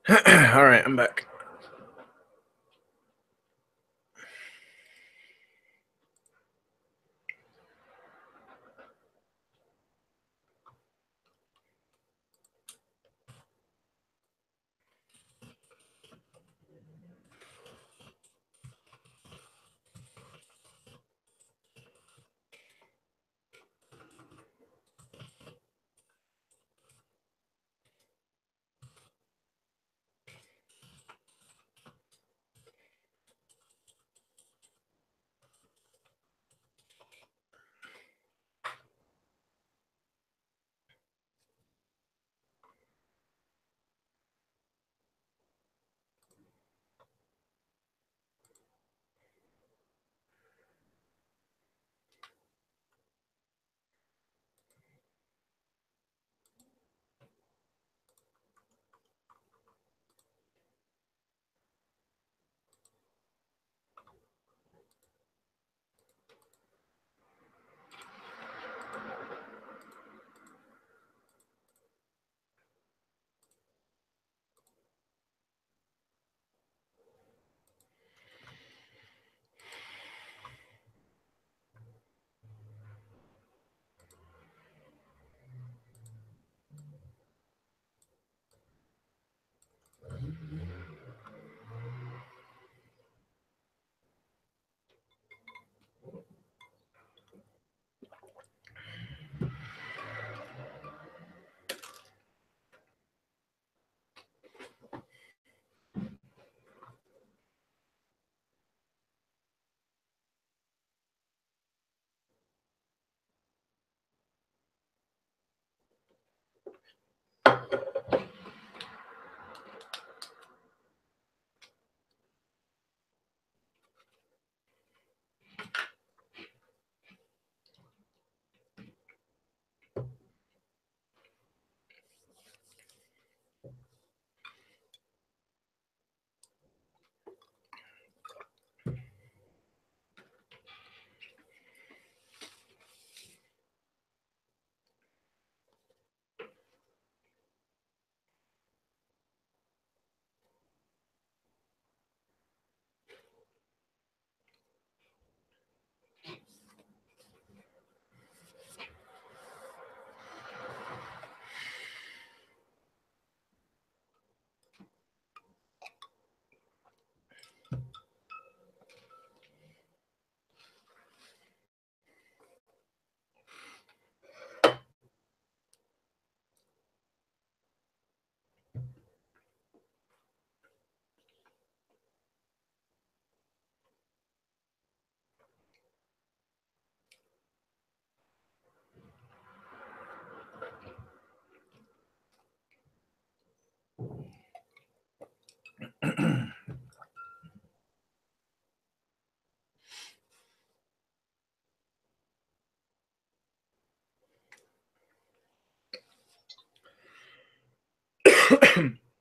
All right, I'm back.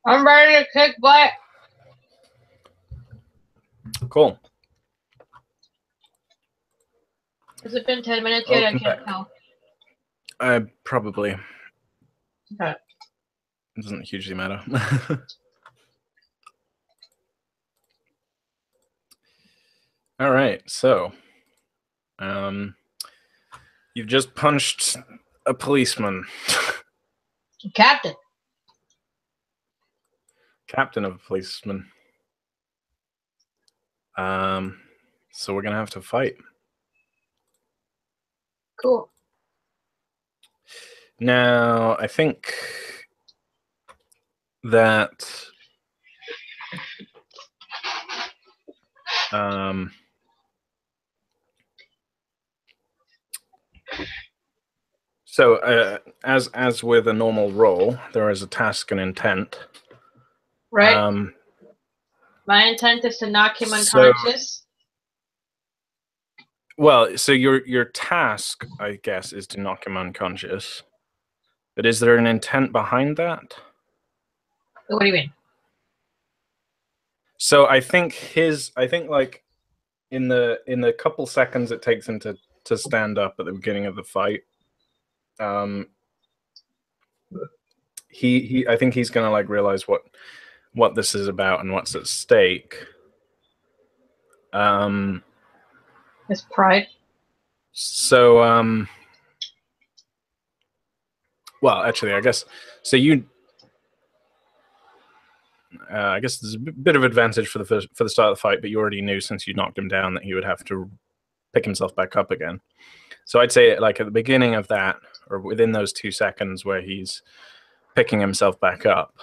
I'm ready to kick butt. Cool. Has it been 10 minutes yet? I can't tell. Probably. Okay. It doesn't hugely matter. All right, so you've just punched a policeman. Captain. Captain of a policeman. So we're gonna have to fight. Cool. Now, I think that so as with a normal roll, there is a task and intent. Right. My intent is to knock him unconscious. Well, so your task, I guess, is to knock him unconscious. But is there an intent behind that? What do you mean? So I think like in the couple seconds it takes him to stand up at the beginning of the fight, I think he's gonna like realize what this is about and what's at stake. His pride. So, well, actually, I guess so. I guess there's a bit of advantage for the start of the fight, but you already knew since you knocked him down that he would have to pick himself back up again. So I'd say, like, at the beginning of that, or within those 2 seconds where he's picking himself back up,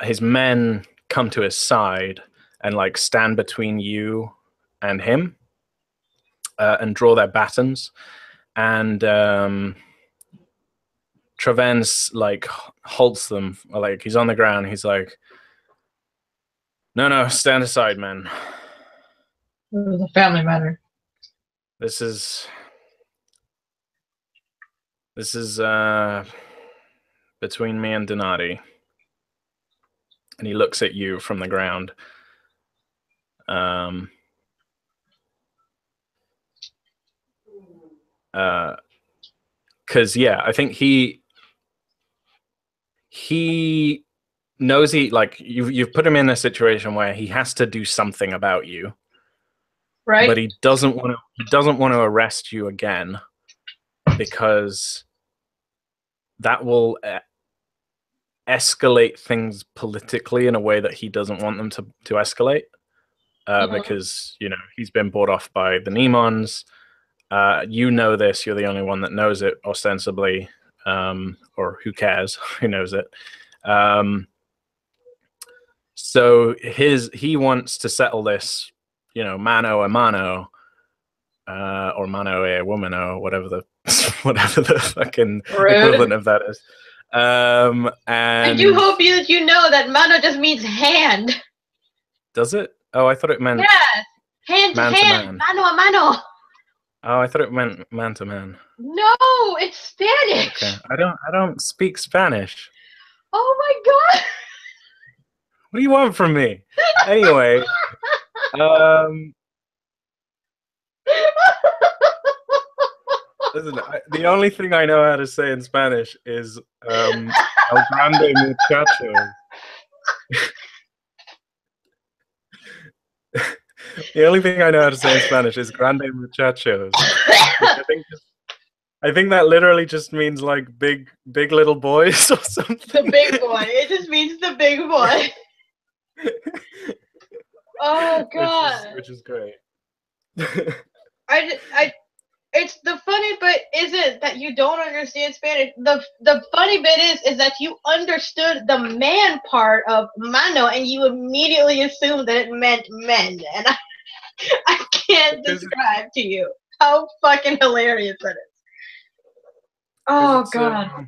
his men come to his side and like stand between you and him, and draw their batons, and Treven's like halts them. Like, he's on the ground, he's like, no, stand aside, man. It was a family matter. This is between me and Denati. And he looks at you from the ground. Because I think he knows you've put him in a situation where he has to do something about you, right? But he doesn't want to arrest you again, because that will escalate things politically in a way that he doesn't want them to escalate. Because he's been bought off by the Nemons. You know this. You're the only one that knows it, ostensibly, or who cares? Who knows it? So he wants to settle this, mano a mano, or mano a womano, whatever the fucking equivalent of that is. And I do hope that you know that mano just means hand. Does it? Oh, I thought it meant hand man to hand, mano a mano. Oh, I thought it meant man to man. No, it's Spanish. Okay. I don't speak Spanish. Oh my god. What do you want from me? Anyway, listen, the only thing I know how to say in Spanish is El Grande Muchacho. The only thing I know how to say in Spanish is Grande Muchachos. I think that literally just means like big little boys or something. The big boy. It just means the big boy. Oh god. Which is great. It's the funny bit isn't that you don't understand Spanish. The funny bit is that you understood the man part of mano and you immediately assumed that it meant men. And I can't describe to you how fucking hilarious that is. Oh god.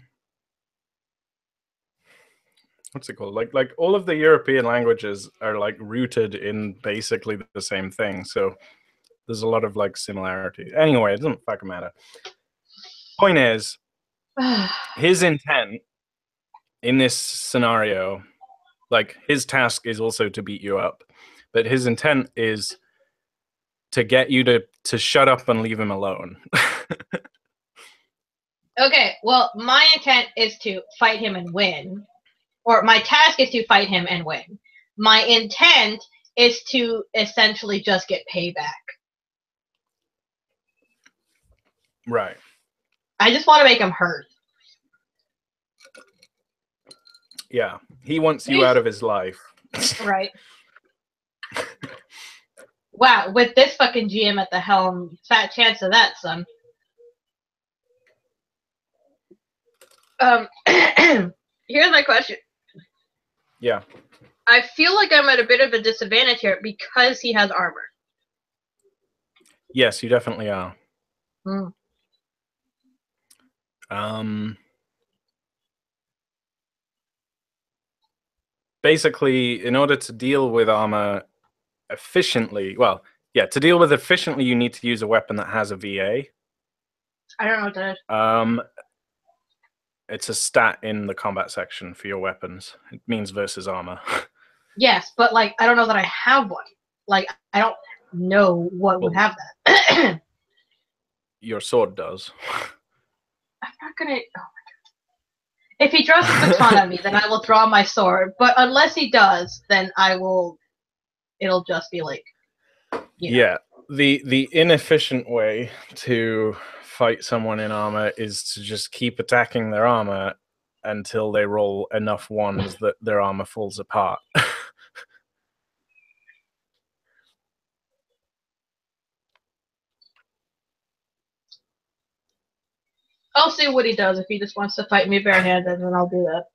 What's it called? Like all of the European languages are like rooted in basically the same thing. So there's a lot of like similarity. Anyway, it doesn't fucking matter. Point is, his intent in this scenario, like his task is also to beat you up, but his intent is to get you to shut up and leave him alone. Okay, well, my intent is to fight him and win. Or my task is to fight him and win. My intent is to essentially just get payback. Right. I just want to make him hurt. Yeah. He wants you out of his life. Right. Wow, with this fucking GM at the helm, fat chance of that, son. Here's my question. Yeah. I feel like I'm at a bit of a disadvantage here because he has armor. Yes, you definitely are. Basically, in order to deal with armor efficiently, to deal with efficiently, you need to use a weapon that has a VA. I don't know what that is. It's a stat in the combat section for your weapons. It means versus armor. Yes, but like I don't know that I have one. Like I don't know what would have that. Your sword does. I'm not gonna. Oh my god! If he draws his baton at me, then I will draw my sword. But unless he does, then I will. It'll just be like. Yeah, the inefficient way to fight someone in armor is to just keep attacking their armor until they roll enough ones that their armor falls apart. I'll see what he does. If he just wants to fight me barehanded, then I'll do that.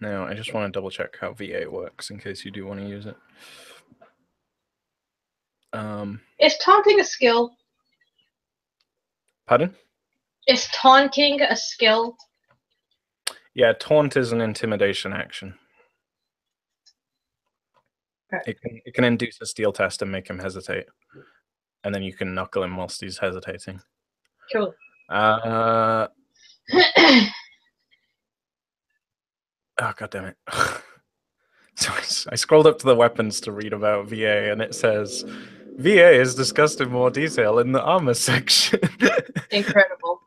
Now, I just want to double check how VA works in case you do want to use it. Is taunting a skill? Pardon? Is taunting a skill? Yeah, taunt is an intimidation action. Okay. It can induce a steel test and make him hesitate. And then you can knuckle him whilst he's hesitating. Cool. Oh, God damn it. So I scrolled up to the weapons to read about VA, and it says, VA is discussed in more detail in the armor section. Incredible.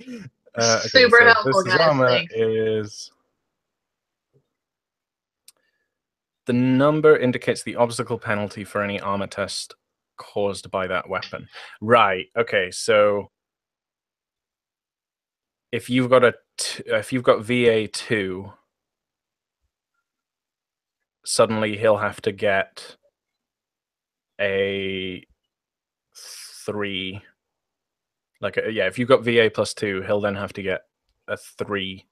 Okay, Super so helpful, this guys. armor Thanks. is... The number indicates the obstacle penalty for any armor test caused by that weapon. Right, okay, so if you've got VA2, suddenly he'll have to get a 3. If you've got VA +2, he'll then have to get a 3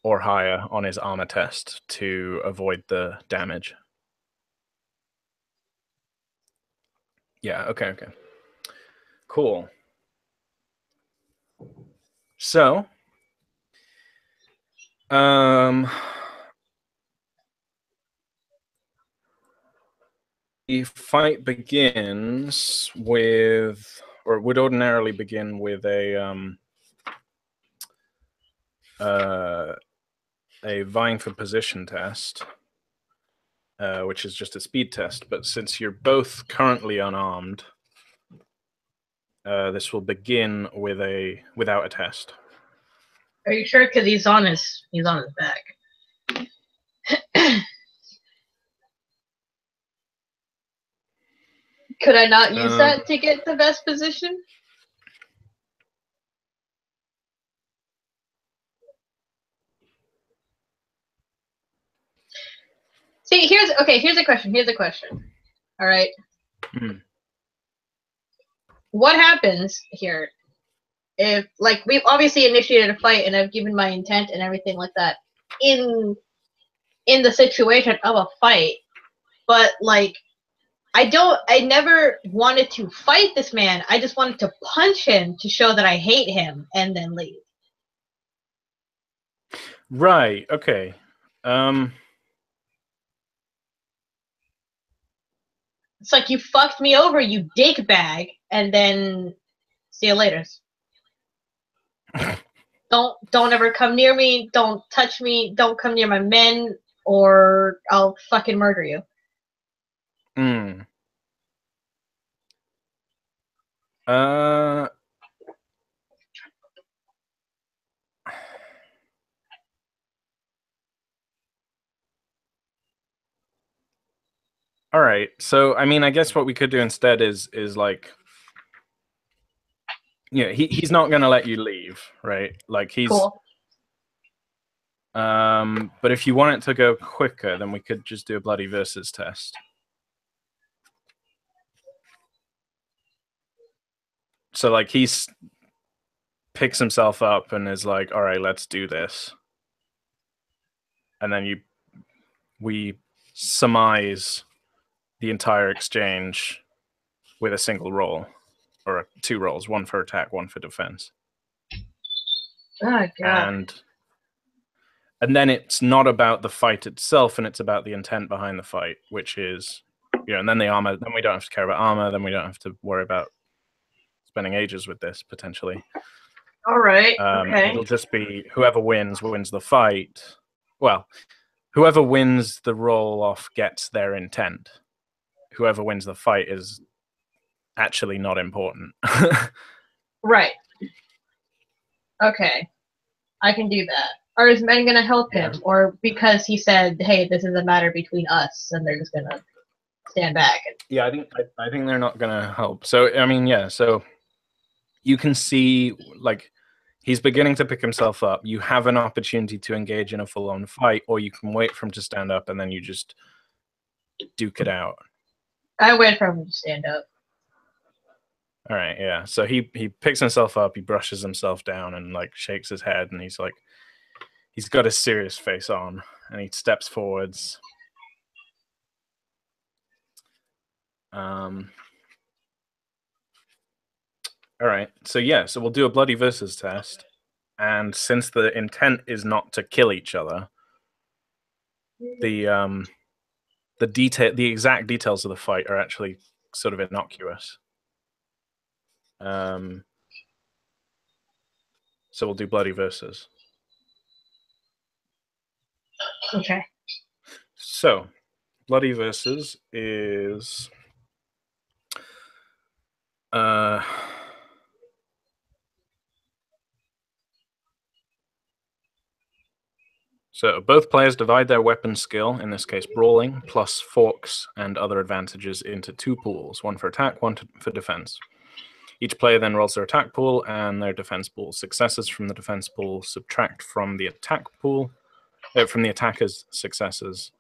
or higher on his armor test to avoid the damage. Yeah, okay. Cool. So, the fight begins with, or would ordinarily begin with a vying for position test, which is just a speed test. But since you're both currently unarmed, this will begin with without a test. Are you sure? Because he's on his back. Could I not use that to get the best position? See, here's a question. All right. What happens here if, like, we've obviously initiated a fight and I've given my intent and everything like that in the situation of a fight, but like I never wanted to fight this man. I just wanted to punch him to show that I hate him and then leave. Right, okay. It's like, you fucked me over, you dick bag, and then see you later. Don't ever come near me, don't touch me, don't come near my men, or I'll fucking murder you. All right. So, I mean, I guess what we could do instead is like, he's not going to let you leave, right? Like, he's cool. But if you want it to go quicker, then we could just do a bloody versus test. So, like, he picks himself up and is like, all right, let's do this. And then we surmise the entire exchange with a single roll, or 2 rolls, 1 for attack, 1 for defense. Oh, God. And then it's not about the fight itself, and it's about the intent behind the fight, which is, and then the armor, then we don't have to care about armor, then we don't have to worry about spending ages with this, potentially. All right, okay. It'll just be whoever wins the fight. Well, whoever wins the roll off gets their intent. Whoever wins the fight is actually not important. Right. Okay. I can do that. Or is Men gonna help him? Or because he said, hey, this is a matter between us, and they're just gonna stand back? Yeah, I think they're not gonna help. So I mean, yeah, so you can see like he's beginning to pick himself up. You have an opportunity to engage in a full-on fight, or you can wait for him to stand up and then you just duke it out. I wait for him to stand up. All right, yeah. So he picks himself up, he brushes himself down and like shakes his head, and he's like, he's got his serious face on, and he steps forwards. All right, so yeah, so we'll do a bloody versus test, and since the intent is not to kill each other, the exact details of the fight are actually sort of innocuous. So we'll do bloody versus. Okay. So bloody versus is so both players divide their weapon skill, in this case brawling, plus forks and other advantages into two pools, one for attack, one for defense. Each player then rolls their attack pool and their defense pool. Successes from the defense pool subtract from the attack pool, from the attacker's successes.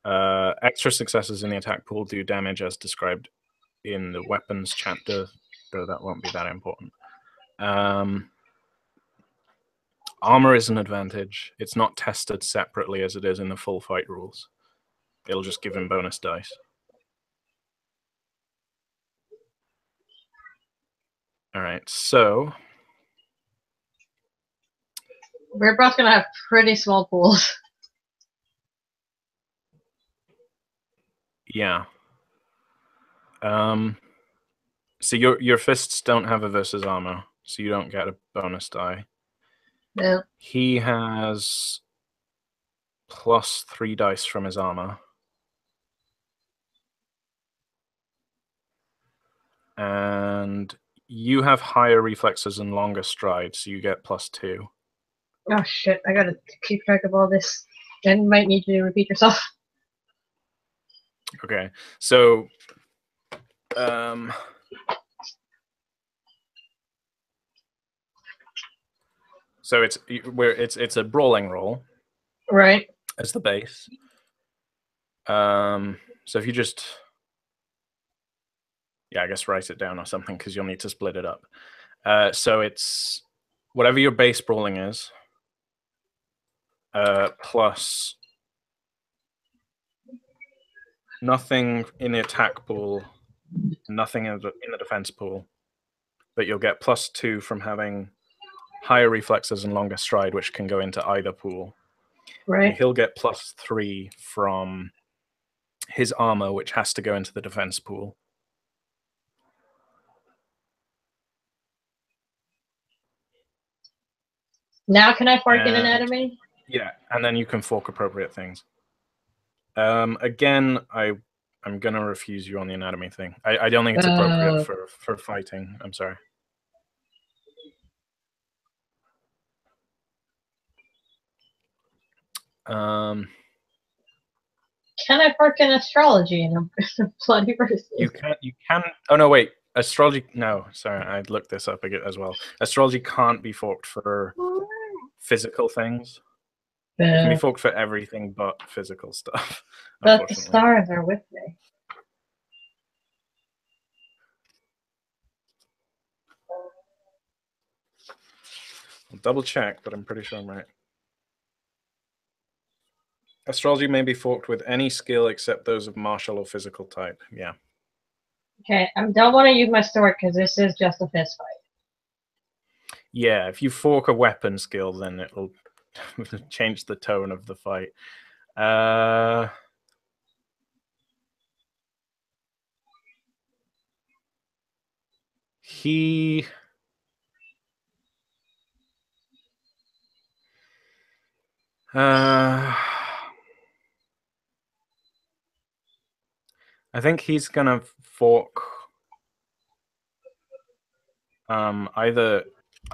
Extra successes in the attack pool do damage as described in the weapons chapter, so that won't be that important. Armor is an advantage. It's not tested separately as it is in the full fight rules. It'll just give him bonus dice. All right, so We're both gonna have pretty small pools. yeah. So your fists don't have a versus armor, so you don't get a bonus die. No. He has +3 dice from his armor. And you have higher reflexes and longer strides, so you get +2. Oh shit, I gotta keep track of all this. And might need you to repeat yourself. Okay, so so it's a brawling roll, right? As the base. So if you just, yeah, I guess write it down or something because you'll need to split it up. So it's whatever your base brawling is, plus nothing in the attack pool, nothing in the defense pool, but you'll get +2 from having higher reflexes and longer stride, which can go into either pool. Right. And he'll get +3 from his armor, which has to go into the defense pool. Now can I fork in anatomy? Yeah, and then you can fork appropriate things. Again, I'm gonna refuse you on the anatomy thing. I don't think it's appropriate for fighting. I'm sorry. Can I fork in astrology in a bloody versus? You can. Oh no, wait. Astrology. No, sorry. I looked this up as well. Astrology can't be forked for physical things. It can be forked for everything but physical stuff. But the stars are with me. I'll double check, but I'm pretty sure I'm right. Astrology may be forked with any skill except those of martial or physical type. Yeah. Okay, I don't want to use my sword because this is just a fist fight. Yeah, if you fork a weapon skill, then it'll change the tone of the fight. He I think he's gonna fork either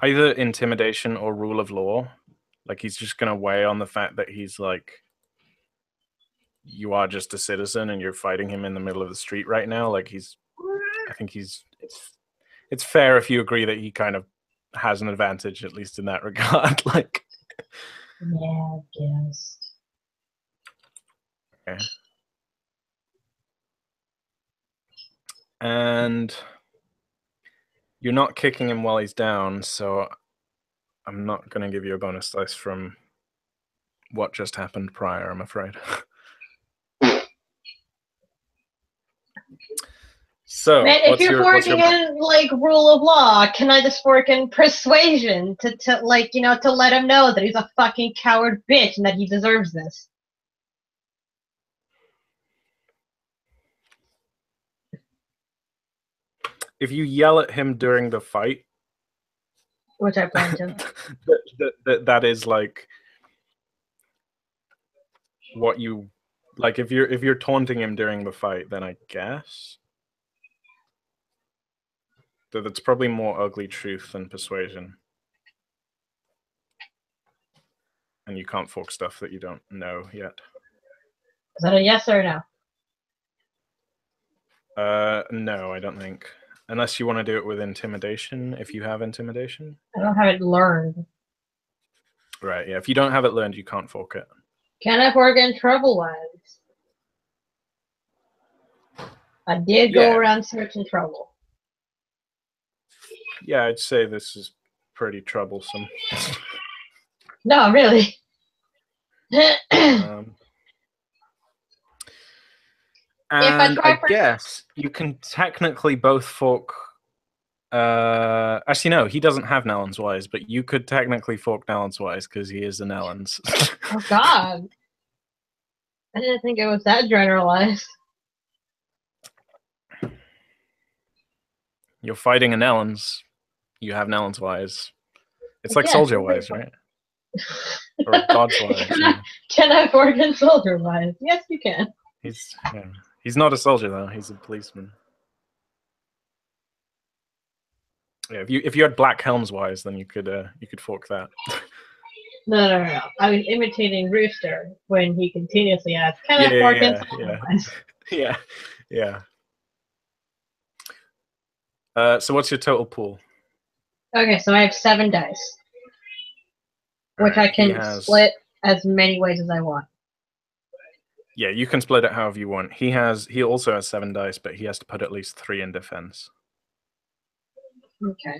intimidation or rule of law. Like he's just gonna weigh on the fact that he's like, you are just a citizen and you're fighting him in the middle of the street right now. Like I think it's fair if you agree that he kind of has an advantage, at least in that regard. Like, yeah, I guess. Okay. And you're not kicking him while he's down, so I'm not going to give you a bonus dice from what just happened prior, I'm afraid. So, man, if you're forking in like rule of law, can I just fork in persuasion to like, you know, to let him know that he's a fucking coward bitch and that he deserves this? If you yell at him during the fight, which I plan to, that is like what you like. If you're taunting him during the fight, then I guess that's probably more ugly truth than persuasion. And you can't fork stuff that you don't know yet. Is that a yes or a no? No, I don't think. Unless you want to do it with intimidation, if you have intimidation. I don't have it learned. Right, yeah. If you don't have it learned, you can't fork it. Can I fork in trouble-wise? I did go around searching trouble. Yeah, I'd say this is pretty troublesome. No, really. And I guess you can technically both fork. Actually, no, he doesn't have Nellens Wise, but you could technically fork Nellens Wise because he is a Nellens. Oh God, I didn't think it was that generalized. You're fighting a Nellens. You have Nellens Wise. It's like Soldier Wise, right? Or God's Wise. Can I fork in Soldier Wise? Yes, you can. He's not a soldier though. He's a policeman. Yeah, if you had Black Helms Wise, then you could fork that. No. I was imitating Rooster when he continuously asked, "Can I fork in Soldier Wise?" Yeah. So what's your total pool? Okay, so I have 7 dice, which I can split as many ways as I want. Yeah, you can split it however you want. He also has 7 dice, but he has to put at least 3 in defense. Okay.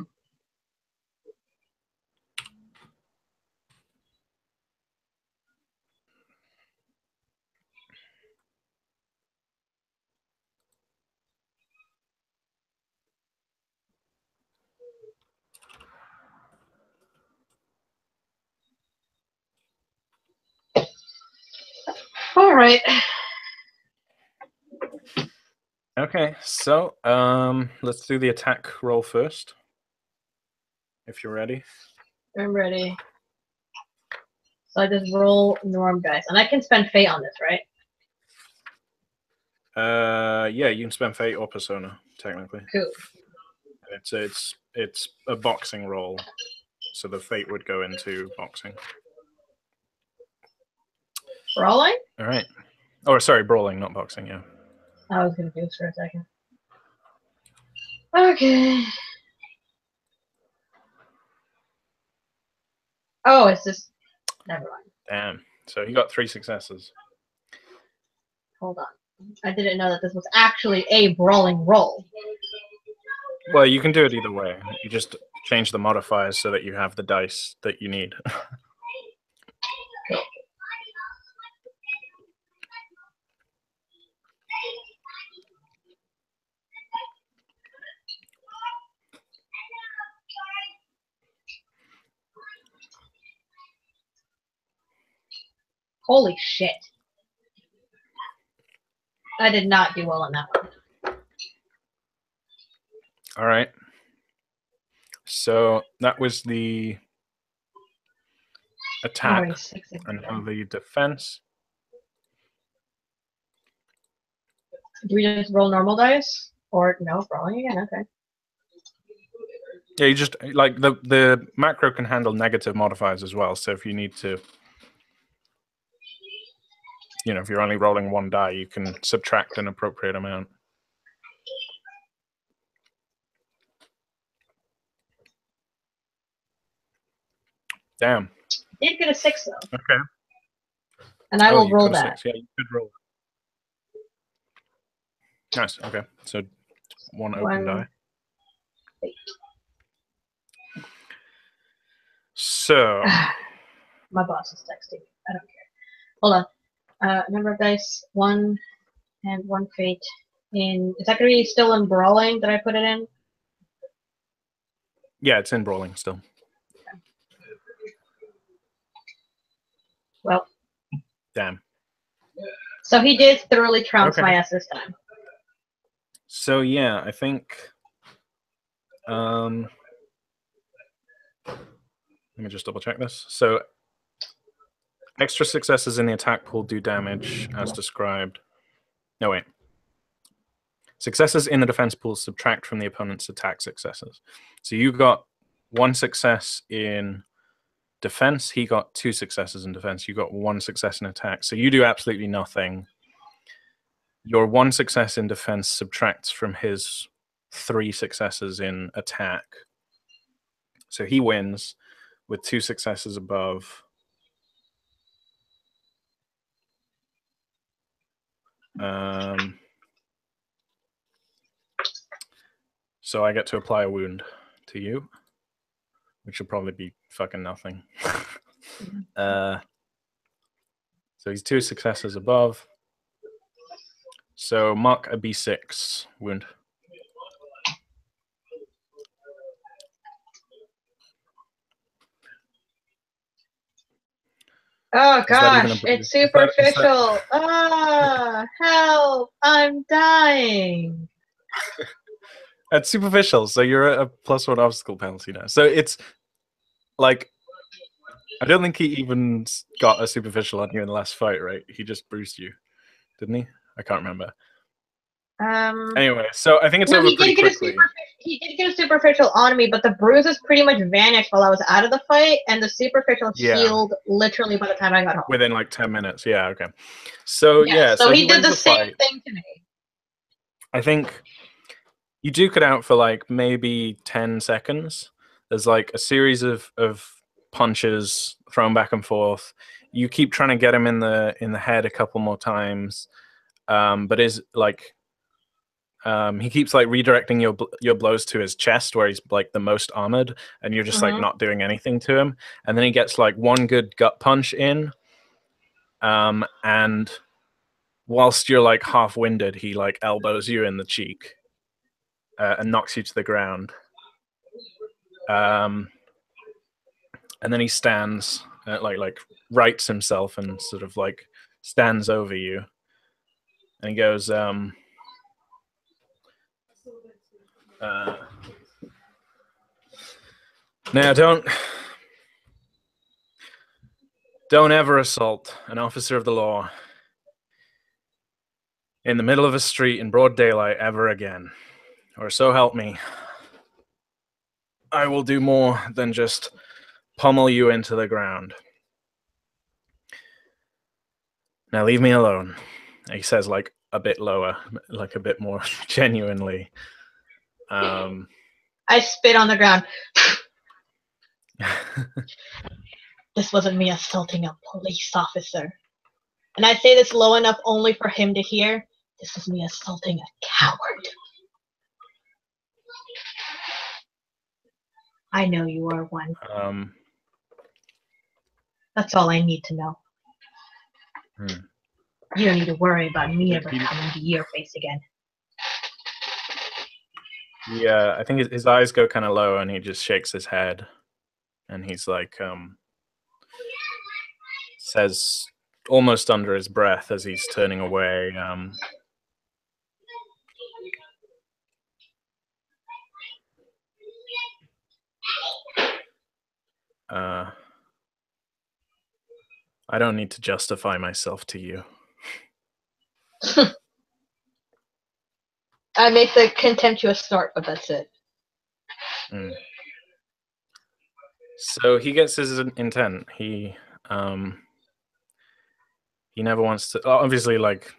All right. Okay, so let's do the attack roll first. If you're ready. I'm ready. So I just roll norm dice, and I can spend fate on this, right? Yeah, you can spend fate or persona technically. Cool. It's a boxing roll, so the fate would go into boxing. Brawling? All right. Oh, sorry, brawling, not boxing. Yeah. I was confused for a second. Okay. Oh, it's just. Never mind. Damn. So you got 3 successes. Hold on. I didn't know that this was actually a brawling roll. Well, you can do it either way. You just change the modifiers so that you have the dice that you need. Holy shit. I did not do well on that one. All right. So that was the attack and now the defense. Do we just roll normal dice? Or no, rolling again, okay. Yeah, you just like the macro can handle negative modifiers as well. So if you need to, if you're only rolling one die, you can subtract an appropriate amount. Damn. Did get a 6 though. Okay. And I will you roll got a that. 6. Yeah, you could roll. Nice. Okay. So one open die. Wait. So My boss is texting. I don't care. Hold on. Number of dice, 1 and 1 fate. Is that gonna be still in brawling that I put it in? yeah, it's in brawling still. Okay. Well. Damn. So he did thoroughly trounce my ass this time. So yeah, I think let me just double check this. So extra successes in the attack pool do damage as described. No, wait. Successes in the defense pool subtract from the opponent's attack successes. So you got 1 success in defense. He got 2 successes in defense. You got 1 success in attack. So you do absolutely nothing. Your 1 success in defense subtracts from his 3 successes in attack. So he wins with 2 successes above. So I get to apply a wound to you, which will probably be fucking nothing. So he's 2 successes above. So mark a B6 wound. Oh gosh, it's superficial. Help! I'm dying. It's superficial, so you're at a +1 obstacle penalty now. So it's like, I don't think he even got a superficial on you in the last fight, right? He just bruised you, didn't he? I can't remember. Anyway, so I think it's over pretty quickly. He did get a superficial on me, but the bruises pretty much vanished while I was out of the fight, and the superficial healed literally by the time I got home. Within like 10 minutes, yeah, okay. So so he did the same thing to me. I think you duke it out for like maybe 10 seconds. There's like a series of punches thrown back and forth. You keep trying to get him in the head a couple more times, but is like he keeps like redirecting your blows to his chest where he's like the most armored, and you're just like not doing anything to him. And then he gets like one good gut punch in, and whilst you're like half winded, he like elbows you in the cheek and knocks you to the ground. And then he stands, like rights himself and sort of like stands over you, and he goes, now don't ever assault an officer of the law in the middle of a street in broad daylight ever again, or so help me, I will do more than just pummel you into the ground. Now leave me alone. He says, like a bit lower, like a bit more genuinely. I spit on the ground. This wasn't me assaulting a police officer. And I say this low enough only for him to hear. This was me assaulting a coward. I know you are one. That's all I need to know. You don't need to worry about me ever coming to your face again. Yeah, I think his eyes go kind of low, and he just shakes his head, and he's like, says almost under his breath as he's turning away, I don't need to justify myself to you. I make the contemptuous snort, but that's it. So he gets his intent. He never wants to. Obviously, like,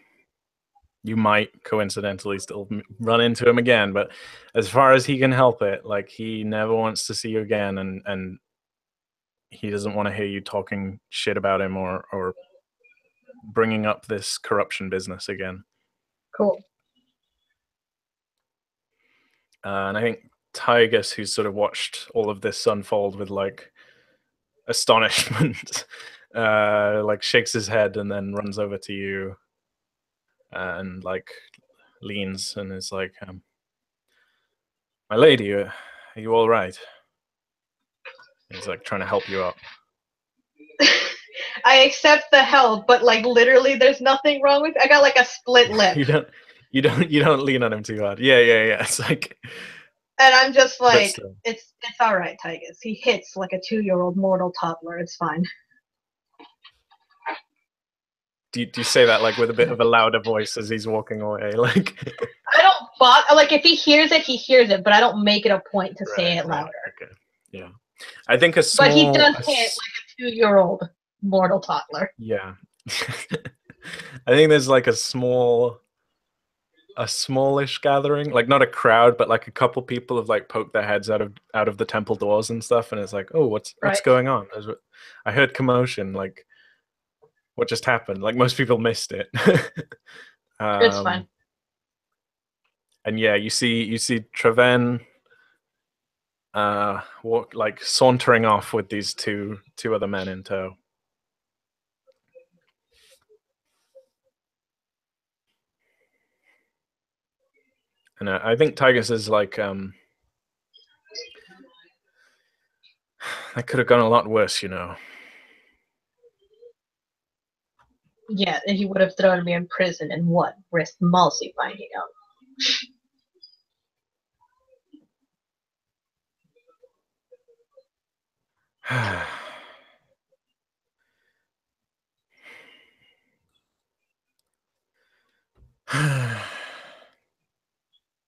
you might coincidentally still run into him again, but as far as he can help it, like, he never wants to see you again, and he doesn't want to hear you talking shit about him or bringing up this corruption business again. Cool. And I think Tygus, who's sort of watched all of this unfold with like astonishment, like shakes his head and then runs over to you and like leans and is like, "My lady, are you all right?" He's like trying to help you up. I accept the help, but like literally, there's nothing wrong with. I got like a split lip. you don't lean on him too hard. Yeah. It's like, and I'm just like, it's all right, Tygus. He hits like a 2-year-old mortal toddler. It's fine. Do you say that like with a bit of a louder voice as he's walking away? Like, I don't like if he hears it, he hears it, but I don't make it a point to say it louder. Okay. Yeah. I think a small. But he does hit like a 2-year-old mortal toddler. Yeah. I think there's like a smallish gathering, like not a crowd, but like a couple people have like poked their heads out of the temple doors and stuff, and it's like, oh, what's going on? I heard commotion. Like, what just happened? Like, most people missed it. It's fine. And yeah, you see Treven walk, like, sauntering off with these two other men in tow. And I think Tygus is like, that could have gone a lot worse, you know. Yeah, he would have thrown me in prison and risk Malsey finding out.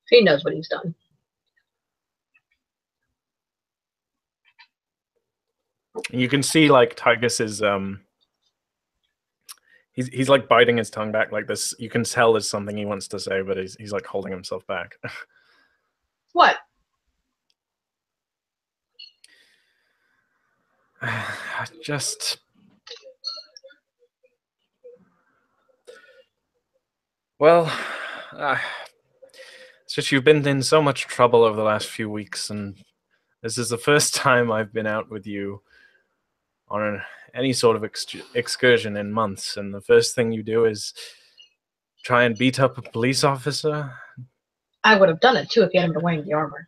He knows what he's done. You can see like Tygus is he's like biting his tongue back like this. You can tell there's something he wants to say, but he's like holding himself back. What? Just, well, it's just you've been in so much trouble over the last few weeks, and this is the first time I've been out with you on any sort of excursion in months, and the first thing you do is try and beat up a police officer. I would have done it too if you hadn't been wearing the armor.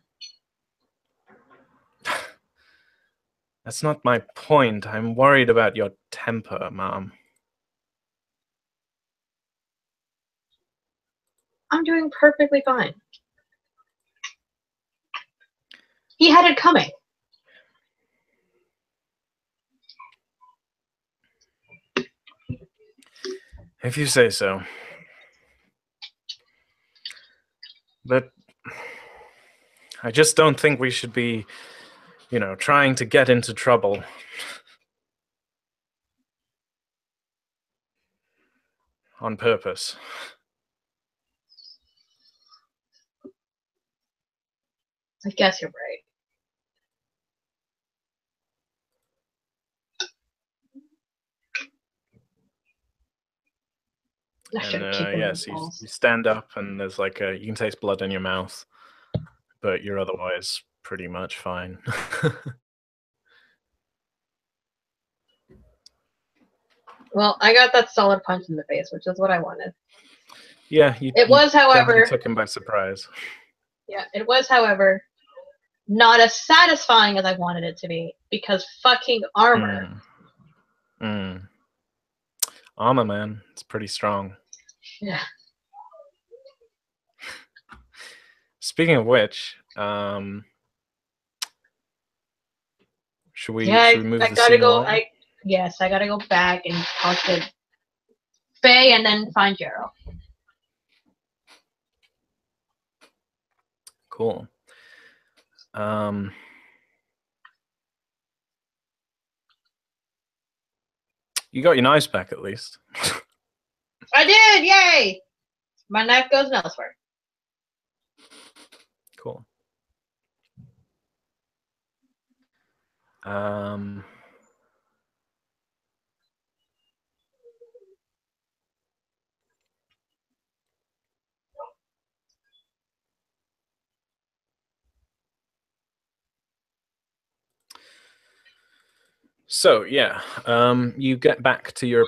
That's not my point. I'm worried about your temper, Mom. I'm doing perfectly fine. He had it coming. If you say so. But I just don't think we should be, you know, trying to get into trouble. On purpose. I guess you're right. And yes, you stand up, and there's like you can taste blood in your mouth, but you're otherwise pretty much fine. Well, I got that solid punch in the face, which is what I wanted. Yeah, it was, however, took him by surprise. Yeah, it was, however, not as satisfying as I wanted it to be, because fucking armor. Armor, man, it's pretty strong. Yeah. Speaking of which, should we move the scene along? Yes, I gotta go back and talk to Faye and then find Gerald. Cool. You got your knives back at least. I did! Yay! My knife goes elsewhere. Cool. So yeah, you get back to your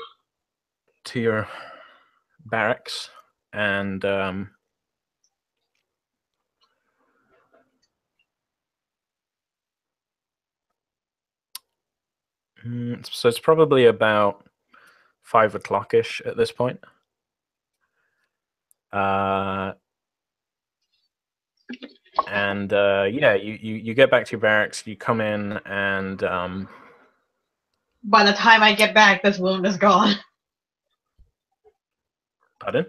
barracks, and so it's probably about 5 o'clock-ish at this point. And yeah, you get back to your barracks. You come in, and by the time I get back, this wound is gone. Pardon?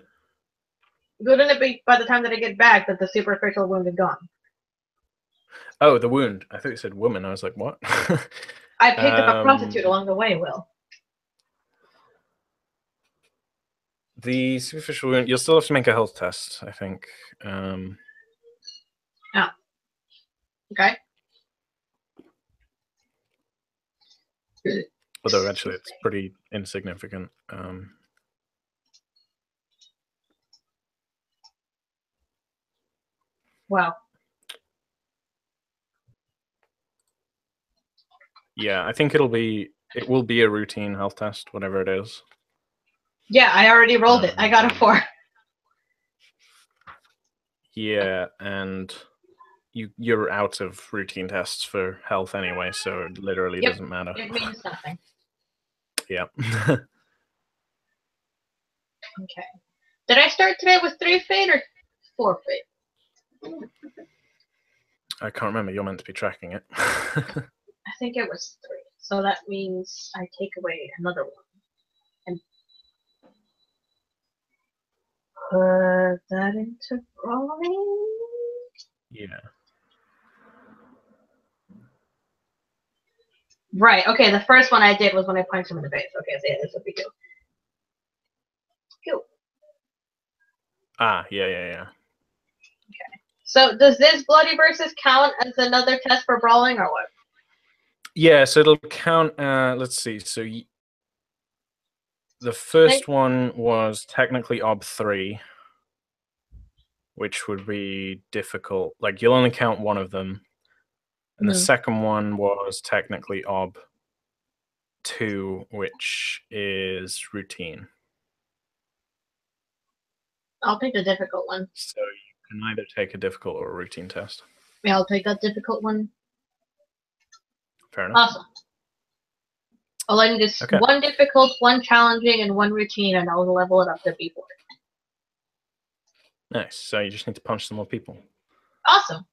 Wouldn't it be by the time that I get back that the superficial wound is gone? Oh, the wound. I thought you said woman. I was like, what? I picked up a prostitute along the way, Will. The superficial wound, you'll still have to make a health test, I think. Oh. Okay. Although, actually, it's pretty insignificant. Wow. Yeah, I think it will be a routine health test, whatever it is. Yeah, I already rolled it. I got a 4. Yeah, and you're out of routine tests for health anyway, so it literally doesn't matter. It means nothing. Yeah. Okay. Did I start today with 3 fate or 4 fate? I can't remember. You're meant to be tracking it. I think it was 3. So that means I take away another one. And put that into rolling. Yeah. Right, okay, the first one I did was when I punched him in the face. Okay, so yeah, this would be 2. Cool. Ah, yeah. Okay. So does this Bloody Versus count as another test for brawling or what? Yeah, so it'll count, let's see, so the first one was technically Ob 3, which would be difficult. Like, you'll only count one of them. And the second one was technically Ob 2, which is routine. I'll take the difficult one. So you can either take a difficult or a routine test. Yeah, I'll take that difficult one. Fair enough. Awesome. I'll let you do 1 difficult, 1 challenging, and 1 routine, and I'll level it up to B4. Nice. So you just need to punch some more people. Awesome.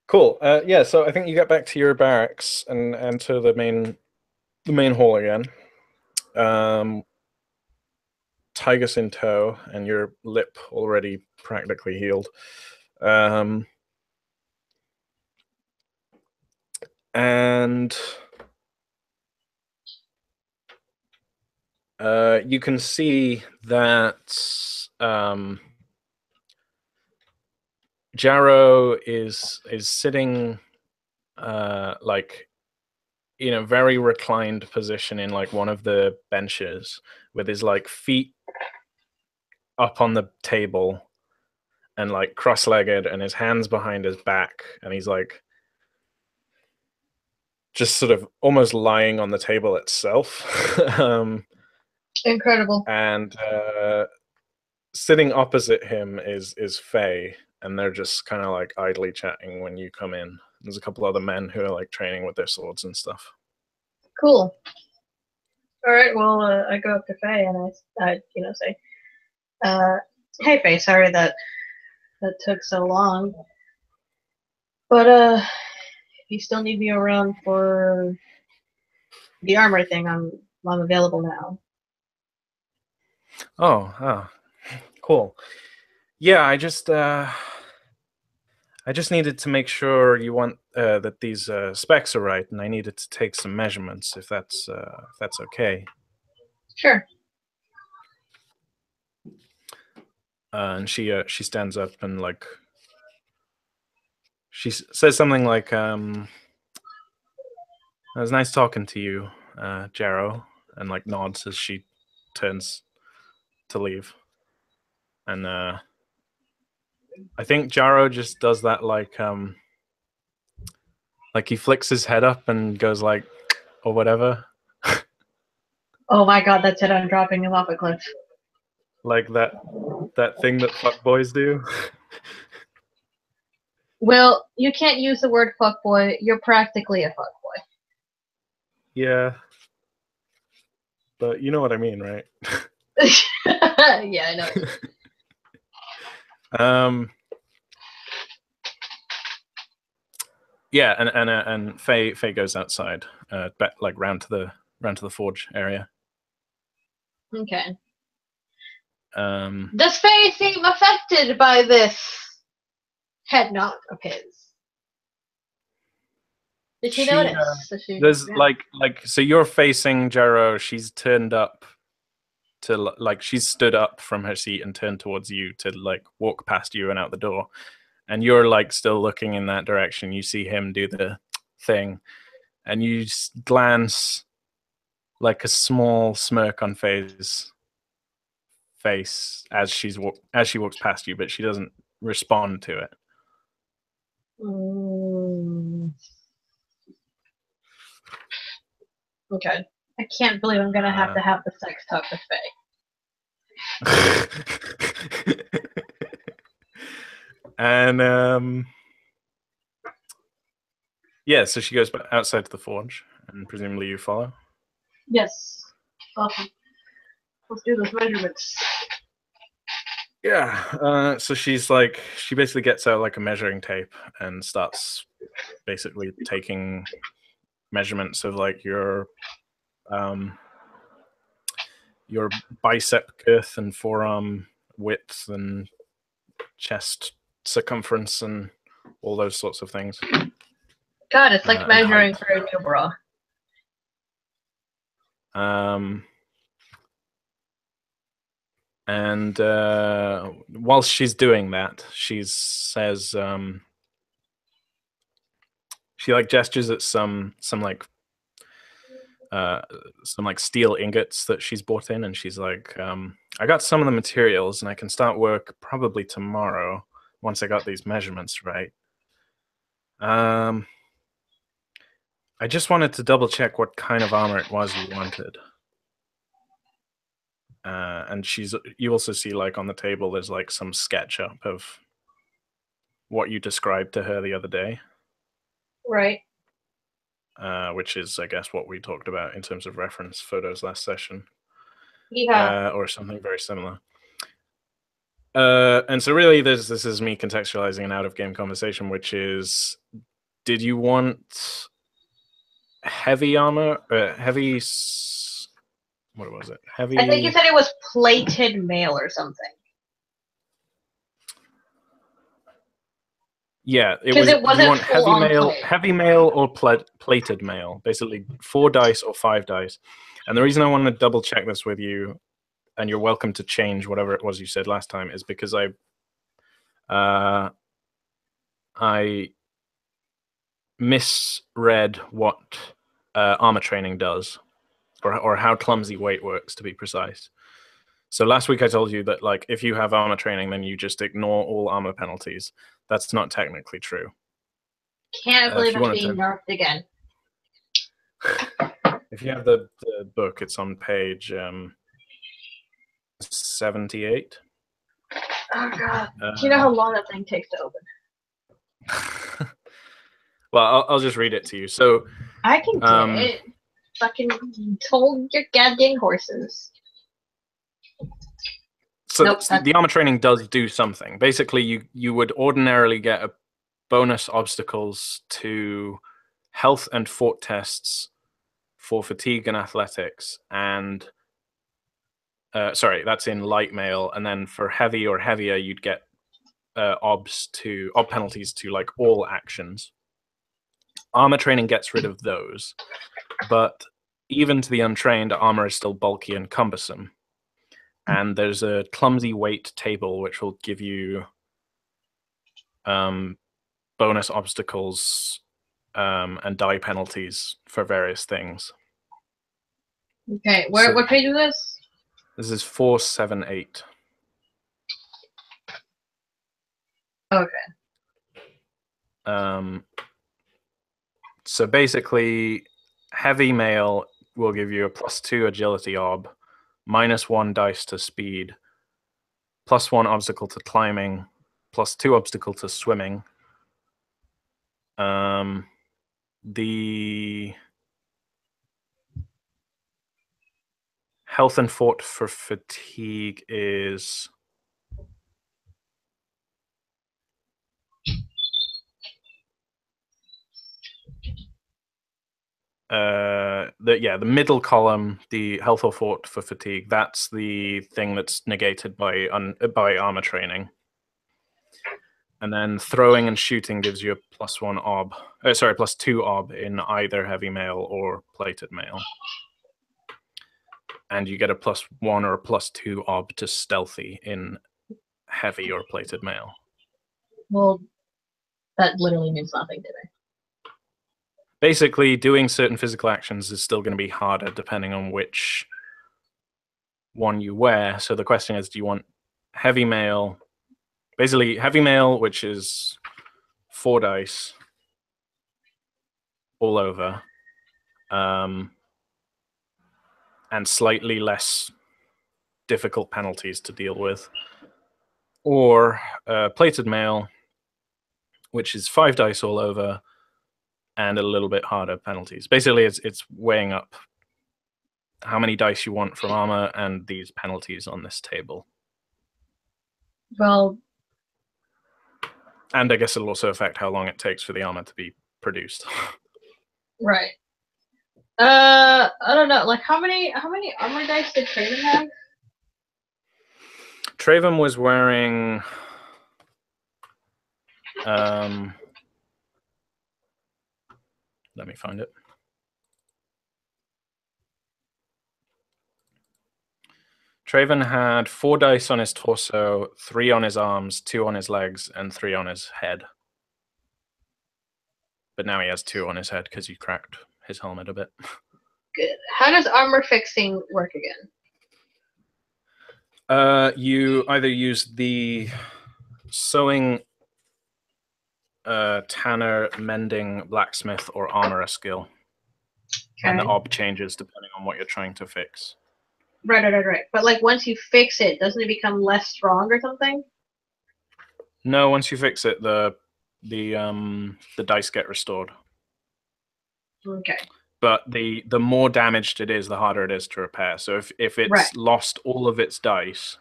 Cool. Yeah, so I think you get back to your barracks and enter the main hall again. Tigus in tow, and your lip already practically healed. And you can see that Jarrow is sitting like in a very reclined position in like one of the benches with his like feet up on the table and like cross-legged and his hands behind his back, and he's like just sort of almost lying on the table itself. Incredible. And sitting opposite him is Faye, and they're just kind of like idly chatting when you come in. There's a couple other men who are like training with their swords and stuff. Cool. All right. Well, I go up to Faye and I say, "Hey, Faye. Sorry that took so long, but if you still need me around for the armor thing, I'm available now." Oh, cool. Yeah, I just needed to make sure you want that these specs are right, and I needed to take some measurements if that's okay. Sure. And she stands up and like she says something like, "It was nice talking to you, Jarrow," and like nods as she turns to leave. And I think Jarrow just does that like he flicks his head up and goes like, or whatever. Oh my god, that's it. I'm dropping him off a cliff. Like that thing that fuckboys do. Well, you can't use the word fuckboy. You're practically a fuckboy. Yeah, but you know what I mean, right? Yeah, I know. Yeah, and Faye goes outside, like round to the forge area. Okay. Um, Does Faye seem affected by this head nod of his? Did she notice? there's like so you're facing Jarrow. She's turned up to like she's stood up from her seat and turned towards you to like walk past you and out the door, and you're like still looking in that direction. You see him do the thing, and you glance like a small smirk on Faye's face as she walks past you, but she doesn't respond to it. Okay. I can't believe I'm gonna have to have the sex talk with Faye. And yeah, so she goes outside to the forge, and presumably you follow. Yes. Awesome. Let's do those measurements. Yeah. So she basically gets out like a measuring tape and starts basically taking measurements of like your bicep girth and forearm width and chest circumference and all those sorts of things. God, it's like measuring for a new bra. And whilst she's doing that, she says she like gestures at some steel ingots that she's bought in, and she's like, I got some of the materials and I can start work probably tomorrow once I got these measurements right. I just wanted to double check what kind of armor it was you wanted. And you also see like on the table there's like some sketch up of what you described to her the other day. Right. Which is, I guess, what we talked about in terms of reference photos last session. Yeah. Or something very similar. And so really this is me contextualizing an out-of-game conversation, which is, did you want heavy armor? What was it? Heavy... I think you said it was plated mail or something. Yeah, it was. It wasn't do you want full heavy mail or plated mail? Basically, 4 dice or 5 dice. And the reason I want to double check this with you, and you're welcome to change whatever it was you said last time, is because I misread what armor training does, or how clumsy weight works, to be precise. So last week I told you that like if you have armor training, then you just ignore all armor penalties. That's not technically true. Can't believe I'm being nerfed again. If you have the book, it's on page 78. Oh god! Do you know how long that thing takes to open? Well, I'll just read it to you. So I can get it. Fucking told your goddamn horses. So nope, the armor training does do something. Basically, you would ordinarily get a bonus obstacles to health and fort tests for fatigue and athletics, and sorry, that's in light mail. And then for heavy or heavier, you'd get ob penalties to like all actions. Armor training gets rid of those, but even to the untrained, armor is still bulky and cumbersome. And there's a clumsy weight table which will give you bonus obstacles and die penalties for various things. Okay, what page is this? This is 478. Okay. So basically, heavy mail will give you a +2 agility ob, -1 dice to speed, +1 obstacle to climbing, +2 obstacle to swimming. The health and fort for fatigue is the middle column, the health or fort for fatigue. That's the thing that's negated by armor training. And then throwing and shooting gives you a +1 ob. +2 ob in either heavy mail or plated mail. And you get a +1 or a +2 ob to stealthy in heavy or plated mail. Well, that literally means nothing to me. Basically, doing certain physical actions is still going to be harder depending on which one you wear. So the question is, do you want heavy mail? Basically, heavy mail, which is 4 dice all over, and slightly less difficult penalties to deal with, or plated mail, which is 5 dice all over and a little bit harder penalties. Basically, it's weighing up how many dice you want from armor and these penalties on this table. Well, and I guess it'll also affect how long it takes for the armor to be produced. Right. I don't know. Like, how many armor dice did Traven have? Traven was wearing let me find it. Traven had 4 dice on his torso, 3 on his arms, 2 on his legs, and 3 on his head. But now he has 2 on his head because you cracked his helmet a bit. Good. How does armor fixing work again? You either use the sewing, tanner, mending, blacksmith, or armorer skill. Okay. And the ob changes depending on what you're trying to fix. Right. But like once you fix it, doesn't it become less strong or something? No, once you fix it, the dice get restored. Okay. But the more damaged it is, the harder it is to repair. So if it's lost all of its dice,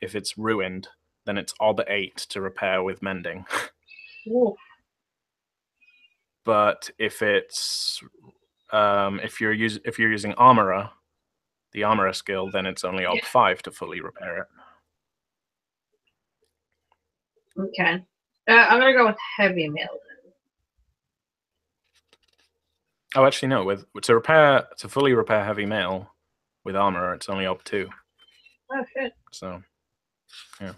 if it's ruined, then it's ob 8 to repair with mending. Ooh. But if it's if you're using armorer, the armorer skill, then it's only ob 5 to fully repair it. Okay. I'm gonna go with heavy mail then. Oh, actually no. To fully repair heavy mail with armor, it's only ob 2. Oh shit. So, yeah.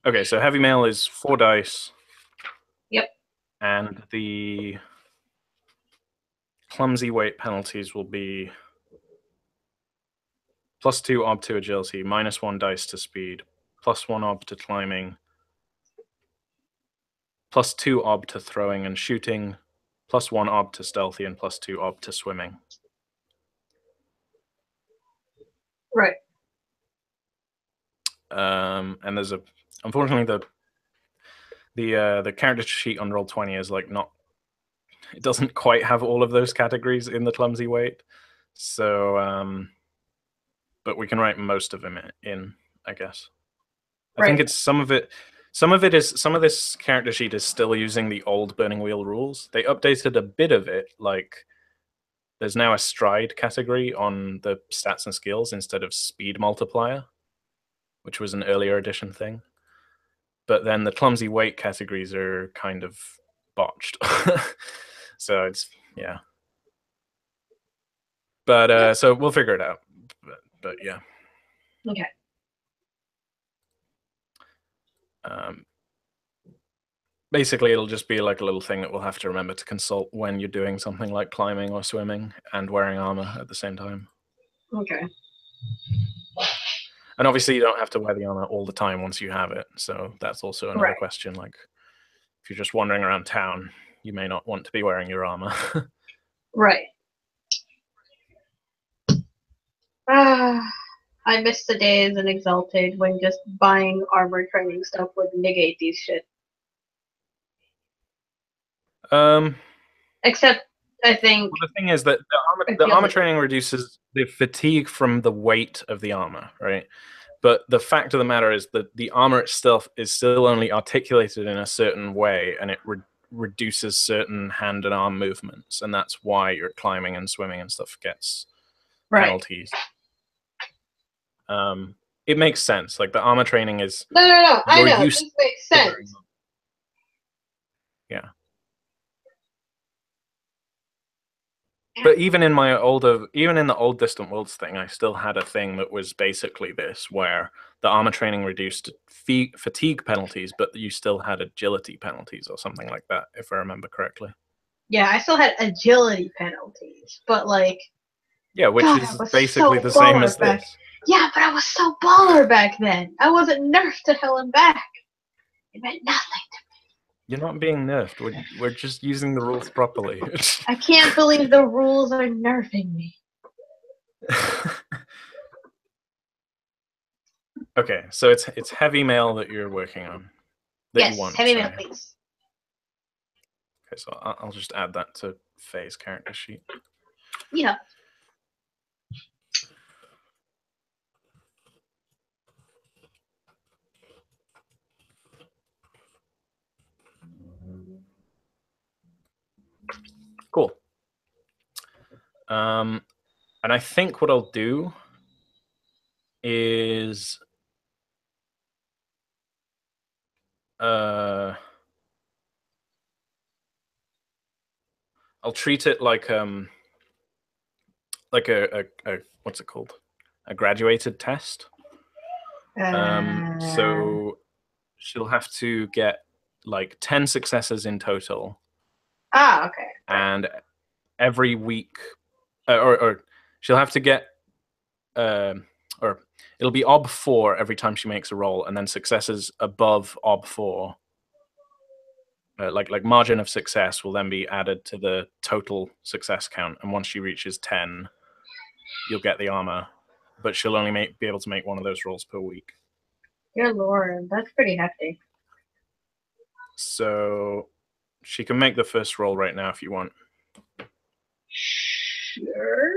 Okay, so heavy mail is 4 dice. Yep. And the clumsy weight penalties will be +2 ob to agility, -1 dice to speed, +1 ob to climbing, +2 ob to throwing and shooting, +1 ob to stealthy, and +2 ob to swimming. Right. And there's unfortunately the character sheet on Roll20 is like not. It doesn't quite have all of those categories in the clumsy weight, so but we can write most of them in, I guess. I think it's some of this character sheet is still using the old Burning Wheel rules. They updated a bit of it, like there's now a stride category on the stats and skills instead of speed multiplier. which was an earlier edition thing. But then the clumsy weight categories are kind of botched. So it's, yeah. But so we'll figure it out. But yeah. Okay. Basically, it'll just be like a little thing that we'll have to remember to consult when you're doing something like climbing or swimming and wearing armor at the same time. Okay. And obviously, you don't have to wear the armor all the time once you have it. So that's also another question. Like, if you're just wandering around town, you may not want to be wearing your armor. Right. I miss the days in Exalted when just buying armor training stuff would negate these shit. Except, I think... Well, the thing is that the armor training reduces the fatigue from the weight of the armor, right? But the fact of the matter is that the armor itself is still only articulated in a certain way, and it reduces certain hand and arm movements, and that's why your climbing and swimming and stuff gets penalties. It makes sense. Like, the armor training is... No. I know. This makes sense. Yeah. But even in the old Distant Worlds thing, I still had a thing that was basically this, where the armor training reduced fatigue penalties, but you still had agility penalties or something like that, if I remember correctly. Yeah, I still had agility penalties, but like... Yeah, which is basically the same as this. Yeah, but I was so baller back then. I wasn't nerfed to hell and back. It meant nothing to me. You're not being nerfed. We're just using the rules properly. I can't believe the rules are nerfing me. Okay, so it's heavy mail that you're working on. Yes, heavy mail, please. Okay, so I'll just add that to Faye's character sheet. Yeah. Cool. And I think what I'll do is I'll treat it like a what's it called? A graduated test. So she'll have to get like 10 successes in total. Ah, okay. And every week, or she'll have to get, or it'll be ob 4 every time she makes a roll, and then successes above ob 4. Like margin of success will then be added to the total success count, and once she reaches 10, you'll get the armor. But she'll only be able to make one of those rolls per week. Good lord, that's pretty hefty. So she can make the first roll right now if you want. Sure.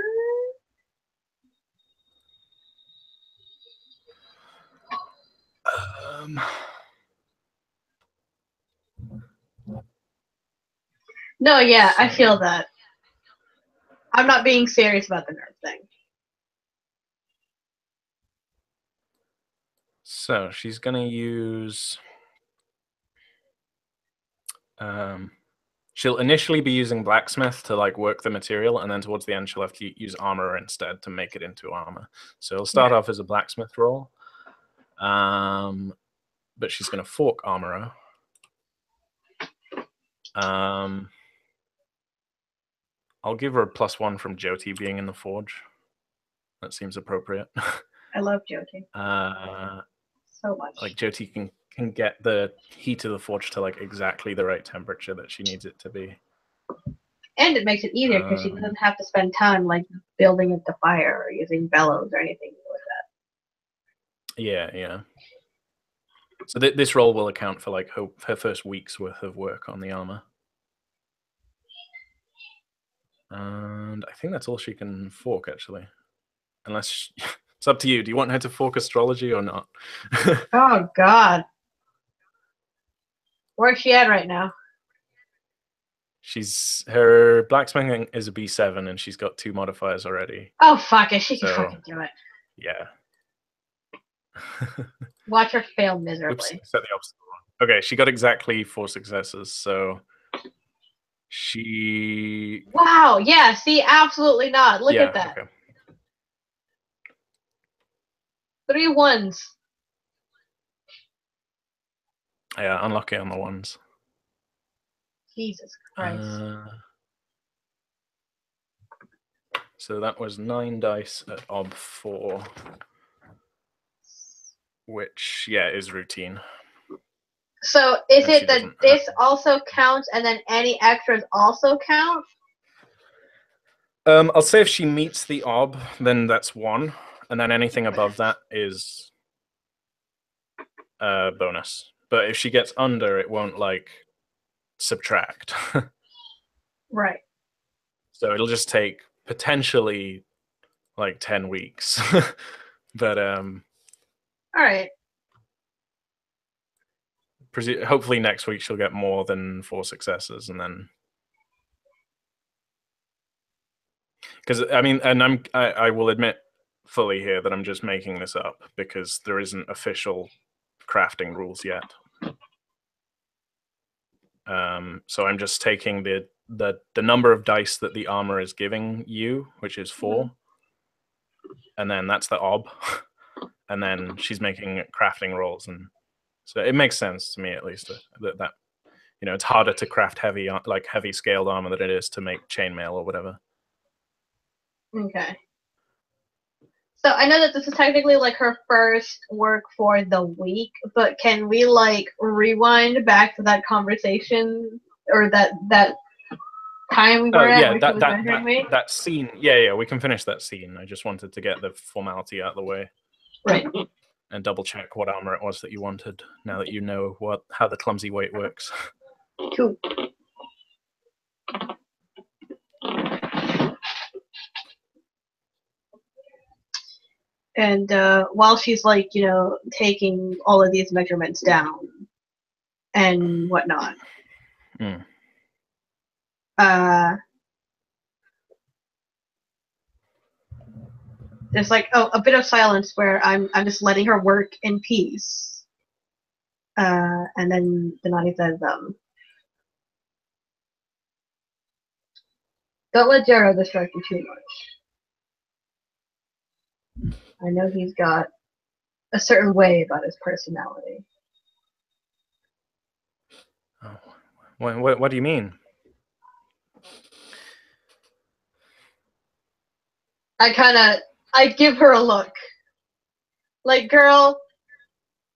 No, yeah, I feel that. I'm not being serious about the nerve thing. So she's gonna use. She'll initially be using blacksmith to like work the material, and then towards the end she'll have to use armor instead to make it into armor. So it'll start off as a blacksmith roll, but she's gonna fork armorer. I'll give her a +1 from Jyoti being in the forge. That seems appropriate. I love Jyoti. So much. Like Jyoti can get the heat of the forge to like exactly the right temperature that she needs it to be. And it makes it easier because she doesn't have to spend time like building up the fire or using bellows or anything like that. Yeah. So this roll will account for like her first week's worth of work on the armor. And I think that's all she can fork, actually. Unless it's up to you. Do you want her to fork astrology or not? Oh, God. Where's she at right now? Her blacksmithing is a B7, and she's got 2 modifiers already. Oh, fuck it. She can fucking do it. Yeah. Watch her fail Oops, miserably. I set the obstacle wrong. Okay, she got exactly 4 successes, so she... Wow, yeah, see, absolutely not. Look at that. Okay. 3 ones. Yeah, unlucky on the ones. Jesus Christ. So that was 9 dice at ob 4, which, yeah, is routine. So is it that this also counts and then any extras also count? I'll say if she meets the ob, then that's 1, and then anything above that is a bonus. But if she gets under, it won't, like, subtract. Right. So it'll just take, potentially, like, 10 weeks. But, Alright. hopefully next week she'll get more than 4 successes, and then... Because, I mean, and I will admit fully here that I'm just making this up, because there isn't official crafting rules yet. So I'm just taking the number of dice that the armor is giving you, which is 4, and then that's the ob, and then she's making crafting rolls, and so it makes sense to me, at least, that you know, it's harder to craft heavy scaled armor than it is to make chainmail or whatever. Okay. So I know that this is technically like her first work for the week, but can we like rewind back to that conversation or that time we were at where she was measuring me? That scene. Yeah, we can finish that scene. I just wanted to get the formality out of the way. Right. And double check what armor it was that you wanted, now that you know how the clumsy weight works. Cool. And while she's like, you know, taking all of these measurements down and whatnot, there's like a bit of silence where I'm just letting her work in peace. And then Denati says, "Don't let Jero distract you too much. I know he's got a certain way about his personality." Oh, what do you mean? I give her a look. Like, girl,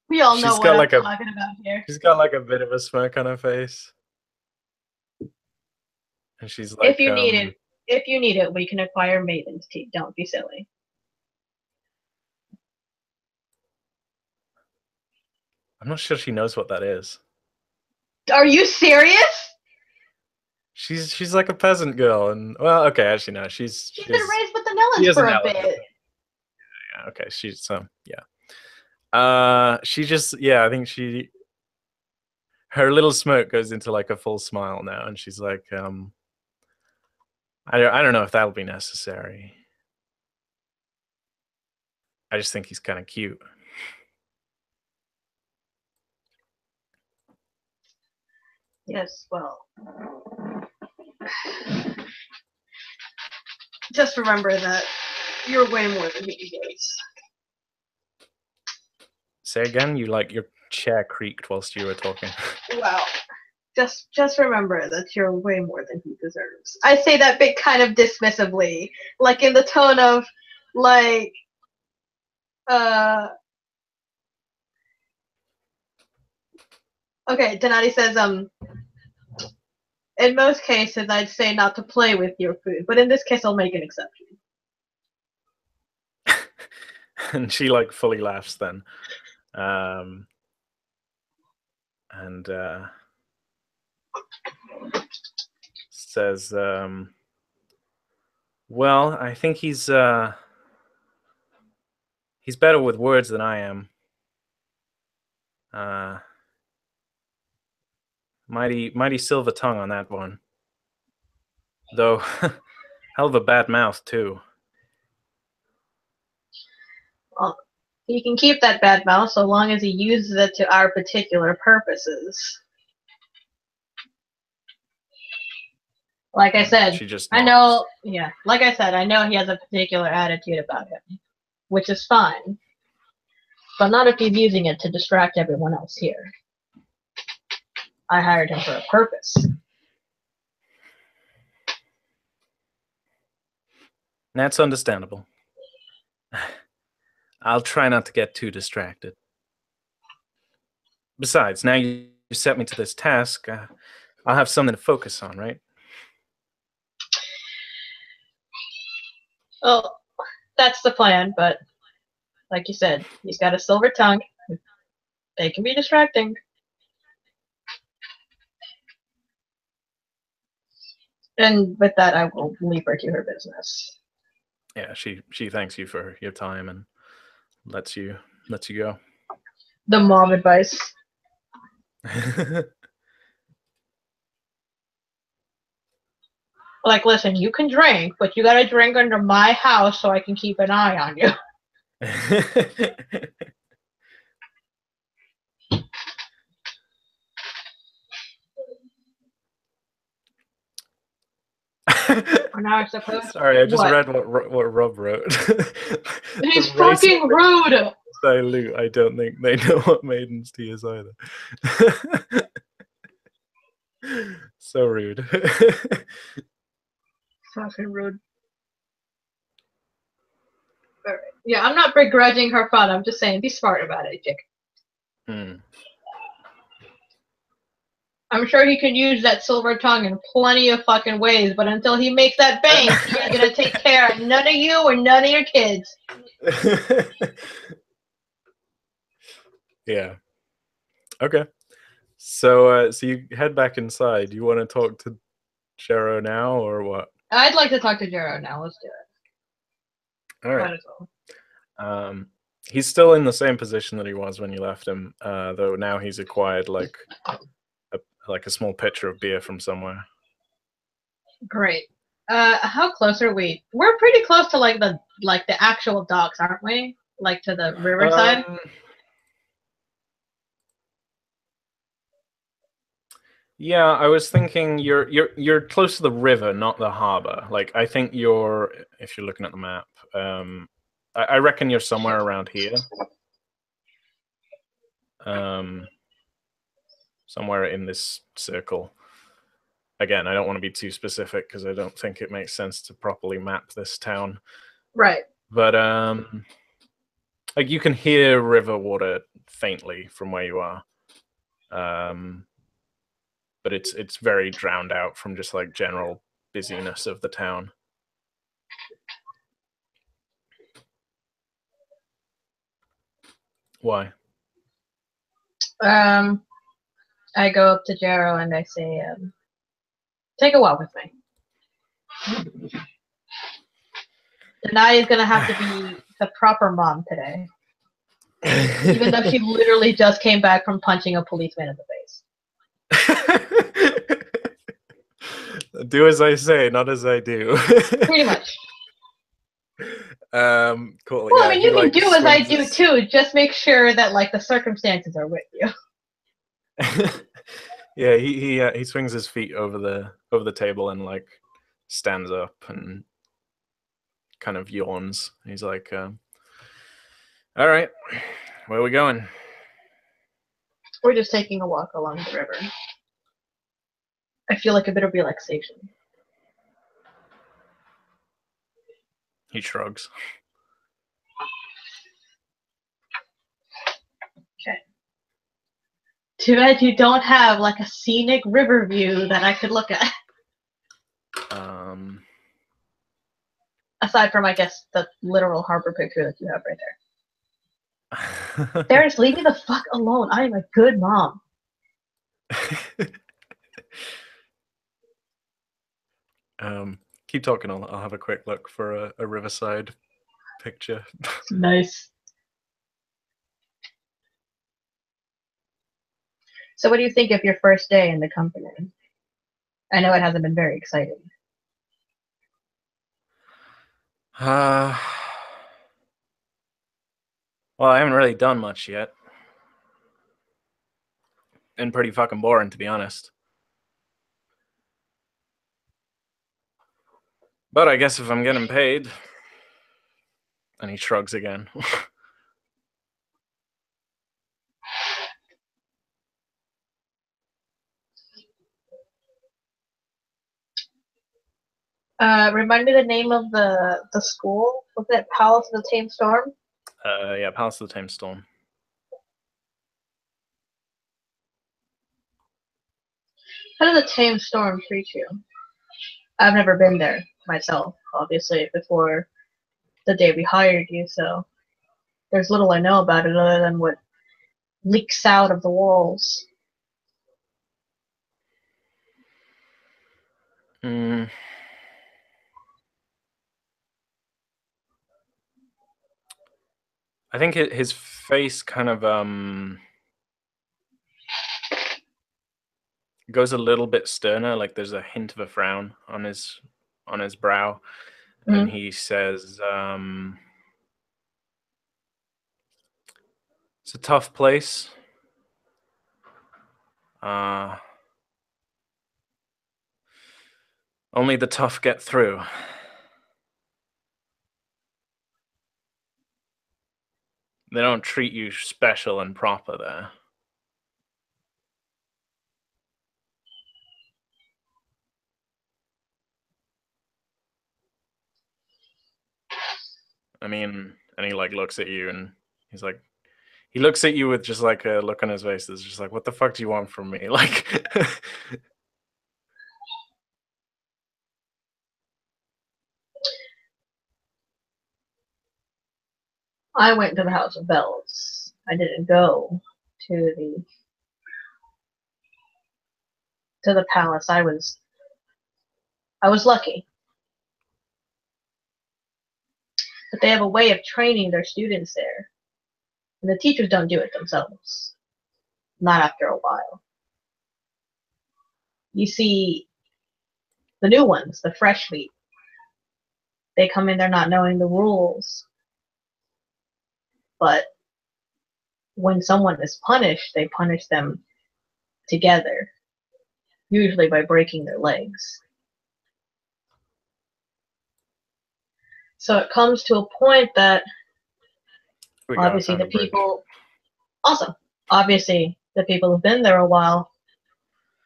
we all know what I'm talking about here. She's got like a bit of a smirk on her face. And she's like, if you need it, we can acquire Maiden's Teeth. Don't be silly. I'm not sure she knows what that is. Are you serious? She's like a peasant girl, and well, okay, actually no, she's been raised with the Nellens for a bit. Yeah, okay, she's yeah. She just I think her little smirk goes into like a full smile now, and she's like, I don't know if that'll be necessary. I just think he's kind of cute. Yes, well, just remember that you're way more than he is. Say again? You like your chair creaked whilst you were talking. Well, just remember that you're way more than he deserves. I say that bit kind of dismissively, like in the tone of, like, okay, Denati says, in most cases, I'd say not to play with your food, but in this case, I'll make an exception. And she like fully laughs then, and says, "Well, I think he's better with words than I am. Mighty silver tongue on that one. Though, hell of a bad mouth too." Well, He can keep that bad mouth so long as he uses it to our particular purposes. Like I said, She just I nods. know, yeah, like I said, I know he has a particular attitude about him, which is fine. But not if he's using it to distract everyone else here. I hired him for a purpose. That's understandable. I'll try not to get too distracted. Besides, now you set me to this task, I'll have something to focus on, right? Well, that's the plan, but like you said, he's got a silver tongue. They can be distracting. And with that, I will leave her to her business. Yeah, she thanks you for your time and lets you go. The mom advice. Like, listen, you can drink, but you gotta drink under my house so I can keep an eye on you. Now I suppose. Sorry, I just What? read what Rob wrote. He's fucking rude! Dilute. I don't think they know what Maiden's tea is either. So rude. Fucking rude. Alright. Yeah, I'm not begrudging her fun. I'm just saying, be smart about it, Chick. I'm sure he can use that silver tongue in plenty of fucking ways, but until he makes that bank, he's gonna take care of none of you or none of your kids. Yeah. Okay. So you head back inside. You want to talk to Jero now, or what? I'd like to talk to Jero now. Let's do it. All right. Might as well. He's still in the same position that he was when you left him, though now he's acquired like a small pitcher of beer from somewhere. Great. How close are we? We're pretty close to like the actual docks, aren't we? Like to the riverside. Yeah, I was thinking you're close to the river, not the harbor. Like I think if you're looking at the map, I reckon you're somewhere around here. Somewhere in this circle. Again, I don't want to be too specific because I don't think it makes sense to properly map this town. Right. But like you can hear river water faintly from where you are. But it's very drowned out from just like general busyness of the town. Why? I go up to Jero and I say, take a walk with me. Denati is gonna have to be the proper mom today. Even though she literally just came back from punching a policeman in the face. Do as I say, not as I do. Pretty much. Cool. Well, Yeah, I mean, you can do as I do too. Just make sure that like the circumstances are with you. Yeah, he swings his feet over the table and like stands up and kind of yawns. He's like, "All right, where are we going?" We're just taking a walk along the river. I feel like a bit of relaxation. He shrugs. Okay. Too bad you don't have like a scenic river view that I could look at. Aside from, I guess, the literal harbor picture that you have right there. Darius, leave me the fuck alone. I am a good mom. Keep talking. I'll have a quick look for a riverside picture. Nice. So what do you think of your first day in the company? I know it hasn't been very exciting. Well, Well, I haven't really done much yet. Been pretty fucking boring, to be honest. But I guess if I'm getting paid... And he shrugs again. Remind me the name of the school. Was it Palace of the Tame Storm? Yeah, Palace of the Tame Storm. How did the Tame Storm treat you? I've never been there myself, obviously, before the day we hired you, so there's little I know about it other than what leaks out of the walls. Mm. I think his face kind of goes a little bit sterner, like there's a hint of a frown on his brow, and he says, "It's a tough place. Only the tough get through." They don't treat you special and proper there. I mean, and he like looks at you and he's like, he looks at you with just like a look on his face that's just like, what the fuck do you want from me? Like, I went to the House of Bells. I didn't go to the palace. I was lucky. But they have a way of training their students there. And the teachers don't do it themselves. Not after a while. You see the new ones, the fresh meat. They come in there not knowing the rules. But when someone is punished, they punish them together. Usually by breaking their legs. So it comes to a point that obviously the people, awesome. Obviously the people who've been there a while,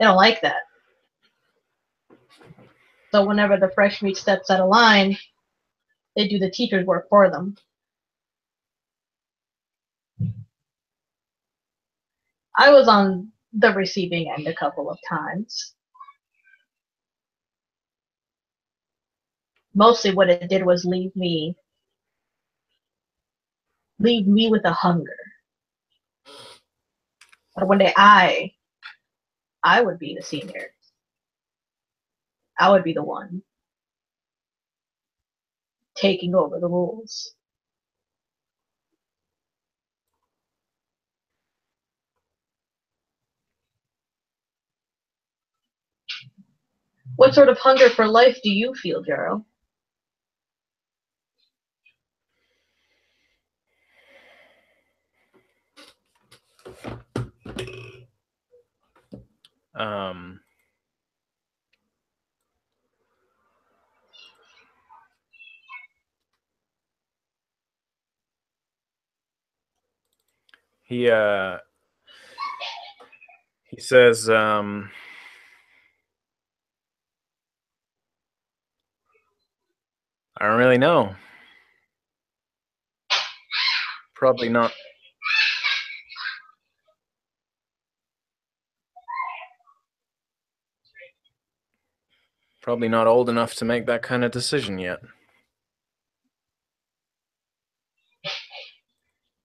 they don't like that. So whenever the fresh meat steps out of line, they do the teacher's work for them. I was on the receiving end a couple of times. Mostly what it did was leave me with a hunger. But one day I would be the senior. I would be the one taking over the rules. What sort of hunger for life do you feel, Jero? He says, I don't really know. Probably not. Probably not old enough to make that kind of decision yet.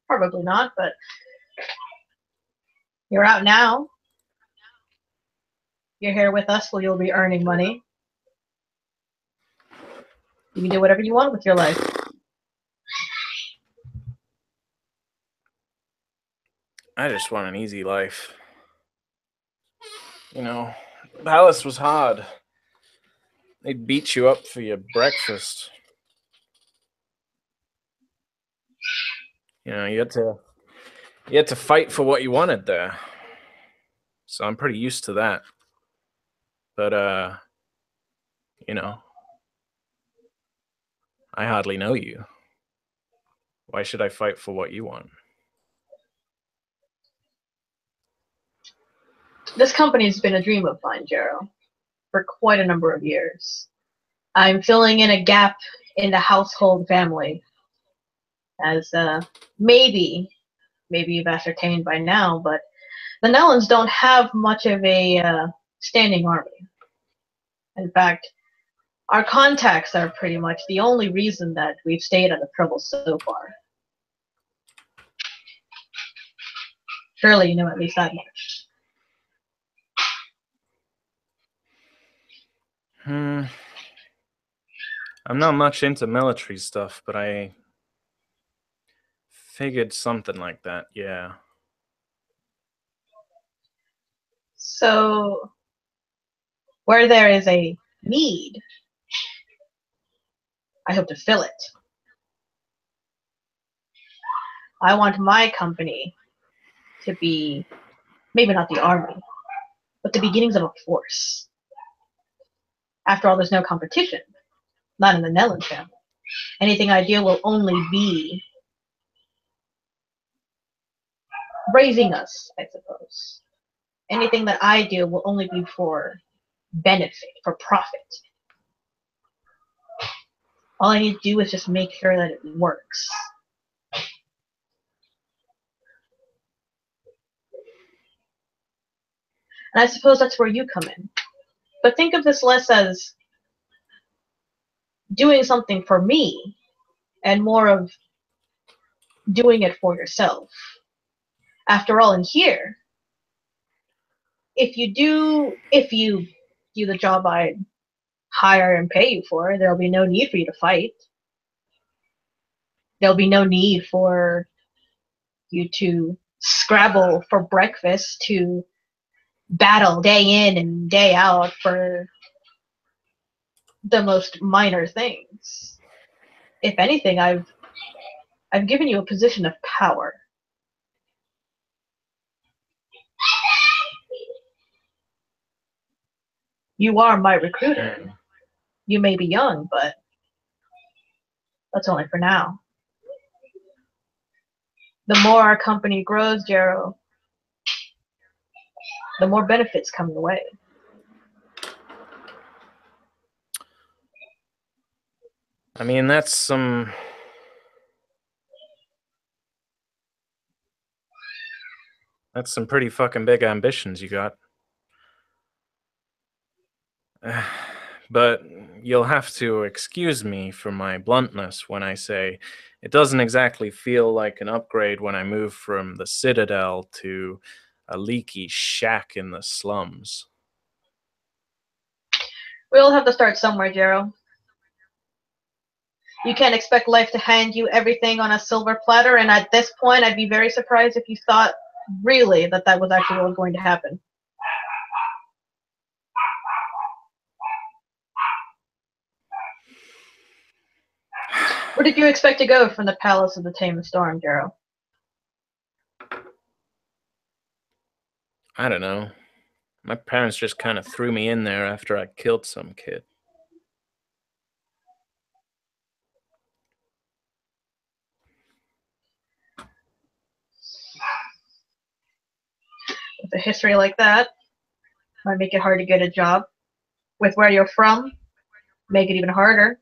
Probably not, but you're out now. You're here with us, well, you'll be earning money. You can do whatever you want with your life. I just want an easy life. You know, Palace was hard. They'd beat you up for your breakfast. You know, you had to fight for what you wanted there. So I'm pretty used to that. But you know, I hardly know you. Why should I fight for what you want? This company's been a dream of mine, Jero, for quite a number of years. I'm filling in a gap in the household family, as maybe you've ascertained by now, but the Nellans don't have much of a standing army. In fact, our contacts are pretty much the only reason that we've stayed out of trouble so far. Surely you know at least that much. I'm not much into military stuff, but I figured something like that, yeah. So, where there is a need, I hope to fill it. I want my company to be, maybe not the army, but the beginnings of a force. After all, there's no competition, not in the Nellan family. Anything I do will only be raising us, I suppose. Anything that I do will only be for benefit, for profit. All I need to do is just make sure that it works. And I suppose that's where you come in. But think of this less as doing something for me and more of doing it for yourself. After all, in here, if you do the job I hire and pay you for, there'll be no need for you to fight. There'll be no need for you to scrabble for breakfast, to battle day in and day out for the most minor things. If anything, I've given you a position of power. You are my recruiter. You may be young, but that's only for now. The more our company grows, Jero, the more benefits come your way. I mean, that's some pretty fucking big ambitions you got. But you'll have to excuse me for my bluntness when I say it doesn't exactly feel like an upgrade when I move from the Citadel to a leaky shack in the slums. We'll have to start somewhere, Jero. You can't expect life to hand you everything on a silver platter, and at this point, I'd be very surprised if you thought really that was actually what was going to happen. Where did you expect to go from the Palace of the Tame Storm, Jero? I don't know. My parents just kind of threw me in there after I killed some kid. With a history like that, might make it hard to get a job. With where you're from, make it even harder.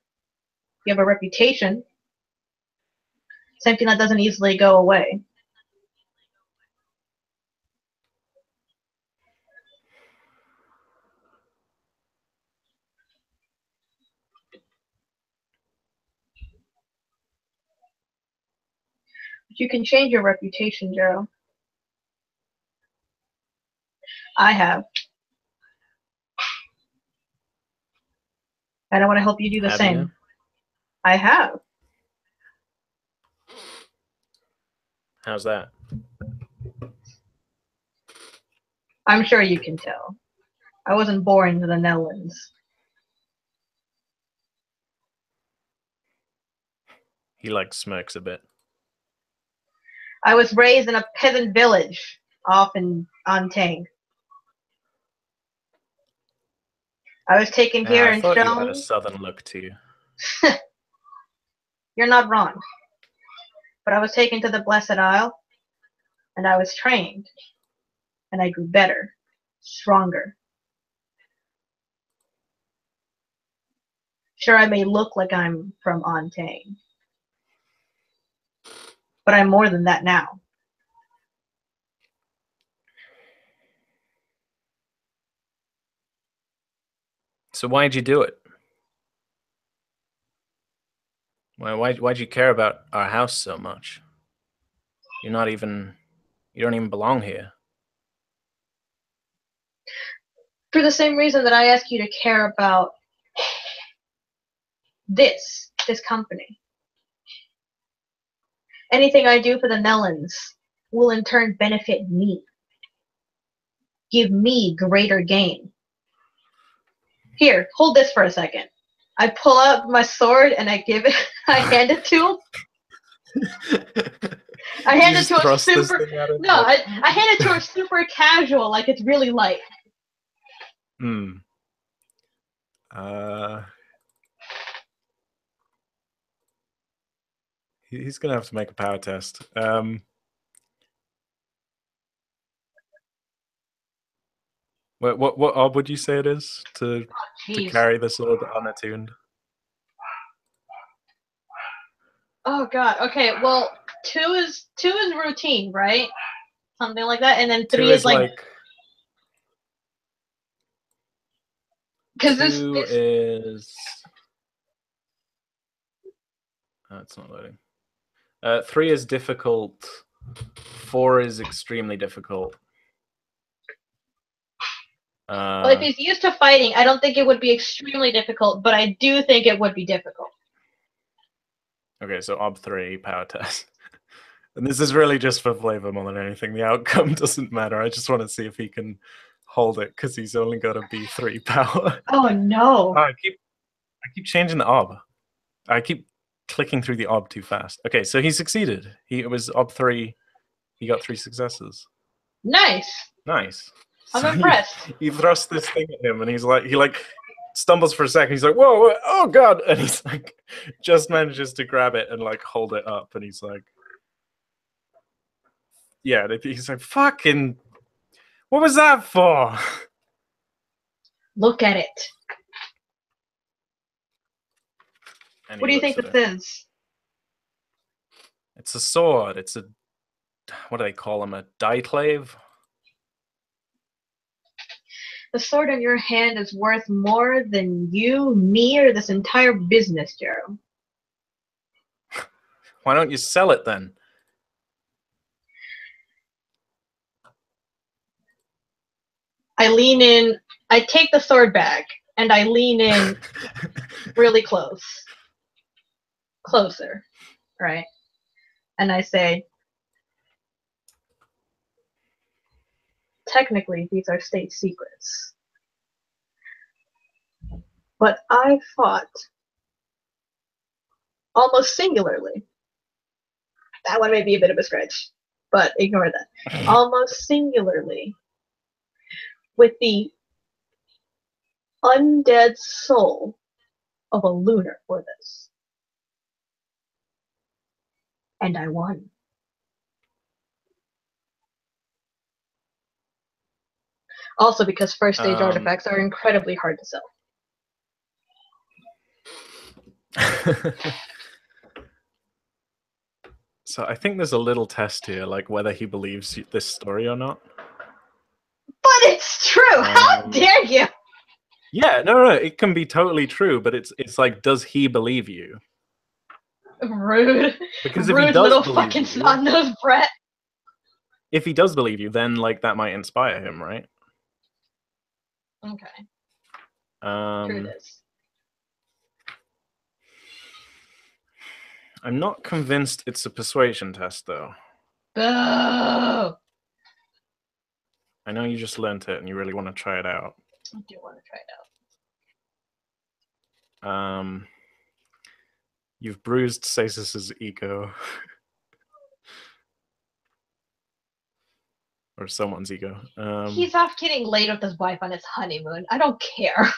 You have a reputation. Something that doesn't easily go away. But you can change your reputation, Jero. I have. And I want to help you do the Have same. you? I have. How's that? I'm sure you can tell. I wasn't born in the Netherlands. He like smirks a bit. I was raised in a peasant village off on Tang. I was taken here I and thought you had a shown. southern look to you. You're not wrong. But I was taken to the Blessed Isle, and I was trained, and I grew better, stronger. Sure, I may look like I'm from Ontang, but I'm more than that now. So why'd you do it? Why'd you care about our house so much? You don't even belong here. For the same reason that I ask you to care about this company. Anything I do for the Nellens will in turn benefit me. Give me greater gain. Here, hold this for a second. I pull out my sword and I hand it to him. I hand it to him super. No, I hand it to her super casual, like it's really light. He's gonna have to make a power test. What ob would you say it is to carry the sword unattuned? Oh god. Okay. Well, two is routine, right? Something like that, and then three is like. Because two is. Oh, it's not loading. 3 is difficult. 4 is extremely difficult. Well, if he's used to fighting, I don't think it would be extremely difficult, but I do think it would be difficult. Okay, so Ob 3, power test. And this is really just for flavor more than anything. The outcome doesn't matter. I just want to see if he can hold it, because he's only got a B3 power. Oh, no. I keep changing the Ob. I keep clicking through the Ob too fast. Okay, so he succeeded. It was Ob 3. He got 3 successes. Nice. I'm impressed. He thrusts this thing at him, and he stumbles for a second. He's like, whoa, oh god. And he's like, just manages to grab it and like hold it up. And he's like, yeah, he's like, fucking, what was that for? Look at it. What do you think this is? It's a sword. It's a, what do they call them? A diclave? The sword in your hand is worth more than you, me, or this entire business, Jero. Why don't you sell it then? I lean in. I take the sword back, and I lean in really close. Closer, right? And I say, technically, these are state secrets. But I fought almost singularly. That one may be a bit of a stretch, but ignore that. Almost singularly with the undead soul of a lunar for this. And I won. Also because first stage artifacts are incredibly hard to sell. So I think there's a little test here, like whether he believes this story or not. But it's true! How dare you! Yeah, no, it can be totally true, but it's like, does he believe you? Rude. Because Rude little fucking snot-nosed brat. If he does believe you, then like that might inspire him, right? Okay. True this. I'm not convinced it's a persuasion test, though. Boo! I know you just learned it and you really want to try it out. I do want to try it out. You've bruised Sasis's ego. or someone's ego. He's off getting laid with his wife on his honeymoon. I don't care.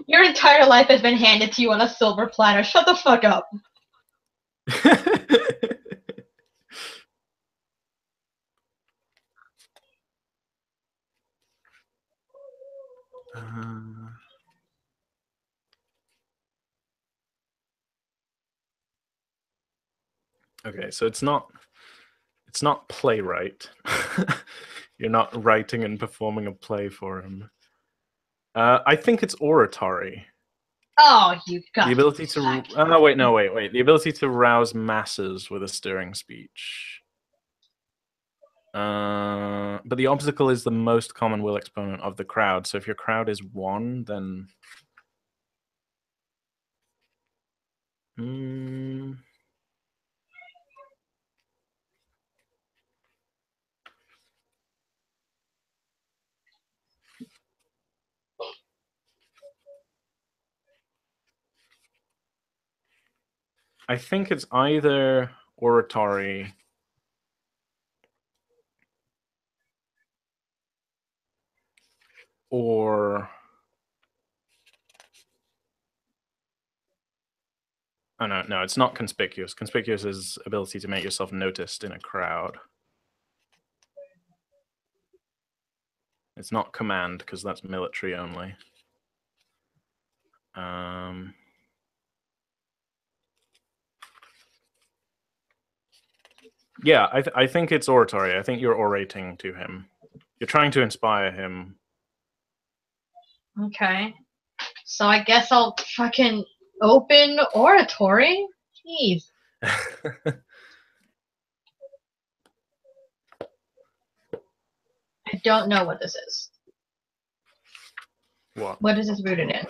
Your entire life has been handed to you on a silver platter. Shut the fuck up. Okay, so it's not playwright. You're not writing and performing a play for him. I think it's oratory. Oh, you got the ability to. Oh wait, no, wait. The ability to rouse masses with a stirring speech. But the obstacle is the most common will exponent of the crowd. So if your crowd is 1, then. I think it's either oratory or. Oh, no, it's not conspicuous. Conspicuous is ability to make yourself noticed in a crowd. It's not command, because that's military only. Yeah, I think it's oratory. I think you're orating to him. You're trying to inspire him. Okay. So I guess I'll fucking open oratory? Jeez. I don't know what this is. What is this rooted in?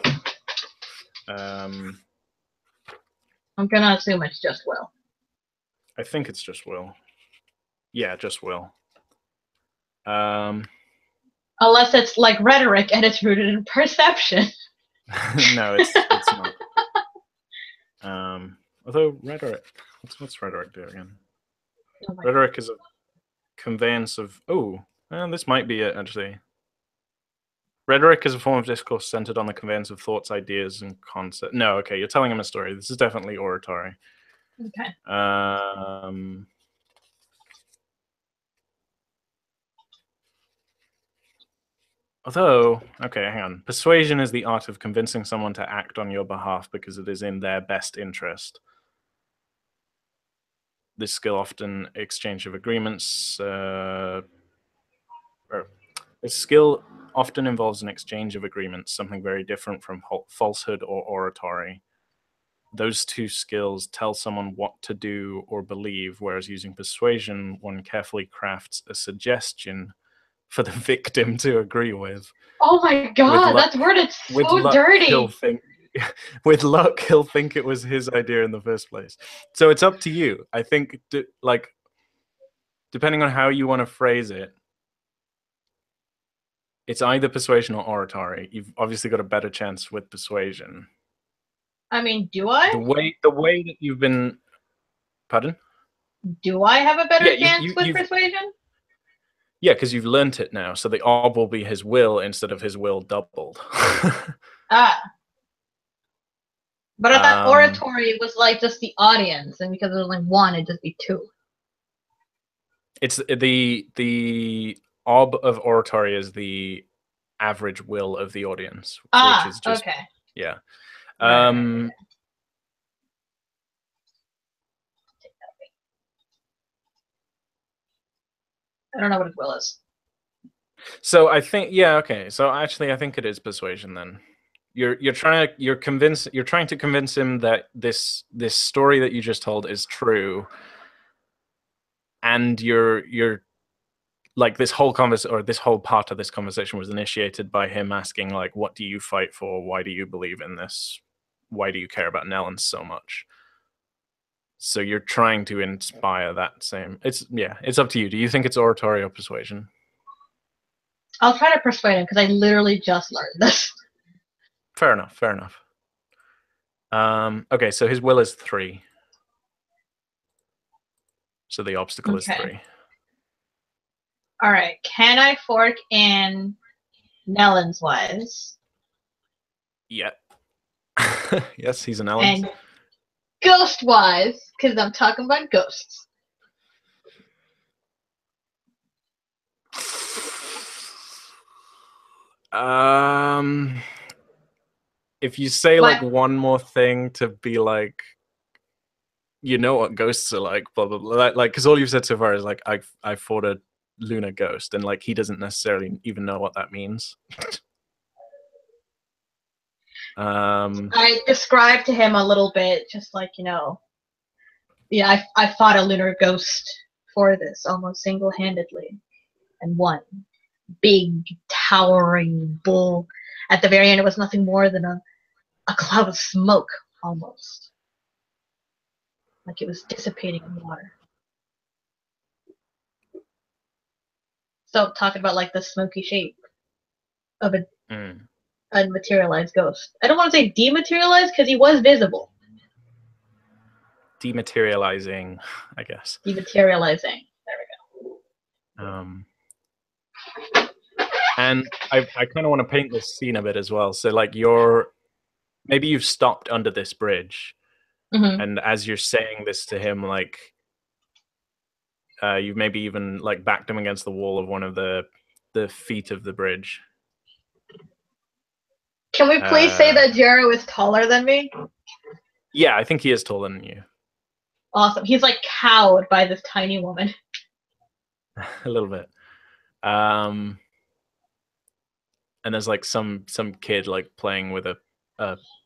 I'm gonna assume it's just will. I think it's just will. Yeah, just will. Unless it's like rhetoric and it's rooted in perception. No, it's not. Although rhetoric, what's rhetoric do again? Oh, rhetoric is a conveyance of. This might be it actually. Rhetoric is a form of discourse centered on the conveyance of thoughts, ideas, and concepts. No, okay, you're telling him a story. This is definitely oratory. Okay. Although, okay, hang on. Persuasion is the art of convincing someone to act on your behalf because it is in their best interest. This skill often exchange of agreements. This skill often involves an exchange of agreements, something very different from falsehood or oratory. Those two skills tell someone what to do or believe, whereas using persuasion, one carefully crafts a suggestion for the victim to agree with. Oh my god, that's worded so dirty. With luck, he'll think it was his idea in the first place. So it's up to you. I think, depending on how you want to phrase it, it's either persuasion or oratory. You've obviously got a better chance with persuasion. I mean, do I? The way that you've been. Pardon? Do I have a better chance with persuasion? Yeah, because you've learnt it now. So the orb will be his will instead of his will doubled. But I thought oratory was like just the audience, and because it was like 1, it'd just be 2. It's the orb of oratory is the average will of the audience, which is just okay. Yeah. Right. I don't know what his will is. So I think okay. So actually I think it is persuasion then. You're trying to convince him that this story that you just told is true, and you're like this whole this whole part of this conversation was initiated by him asking like, what do you fight for? Why do you believe in this? Why do you care about Nellens so much? So you're trying to inspire that same. It's up to you. Do you think it's oratory or persuasion? I'll try to persuade him because I literally just learned this. Fair enough. Okay, so his will is 3. So the obstacle is Okay. 3. All right. Can I fork in Nellens wise? Yeah. Yes, he's an Ellen. And ghost wise, because I'm talking about ghosts. If you say like one more thing to be like, you know what ghosts are like, blah blah blah, like because all you've said so far is like I fought a lunar ghost, and like he doesn't necessarily even know what that means. I described to him a little bit, just like, you know, yeah, I fought a lunar ghost for this almost single-handedly and won. Big, towering bull. At the very end, it was nothing more than a cloud of smoke, almost. Like it was dissipating in water. So, talking about like the smoky shape of a unmaterialized ghost. I don't want to say dematerialized because he was visible. Dematerializing, I guess. Dematerializing. There we go. And I kind of want to paint this scene a bit as well. So like maybe you've stopped under this bridge, and as you're saying this to him, like you've maybe even like backed him against the wall of one of the feet of the bridge. Can we please say that Jero is taller than me? Yeah, I think he is taller than you. Awesome. He's like cowed by this tiny woman. A little bit. And there's like some kid like playing with a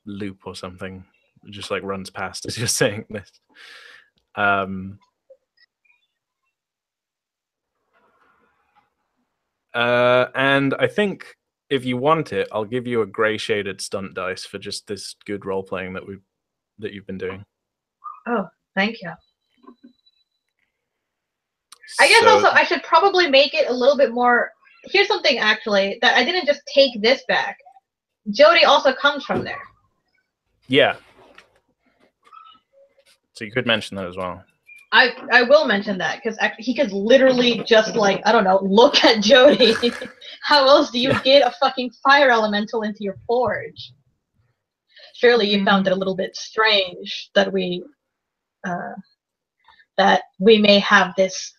loop or something. It just like runs past as you're saying this. And I think if you want it, I'll give you a gray shaded stunt dice for just this good role playing that you've been doing. Oh, thank you. I guess also I should probably make it a little bit more. Here's something actually that I didn't just take this back. Jody also comes from there. Yeah. So you could mention that as well. I will mention that because he could literally just like, I don't know, look at Jody. How else do you get a fucking fire elemental into your forge? Surely you found it a little bit strange that we may have this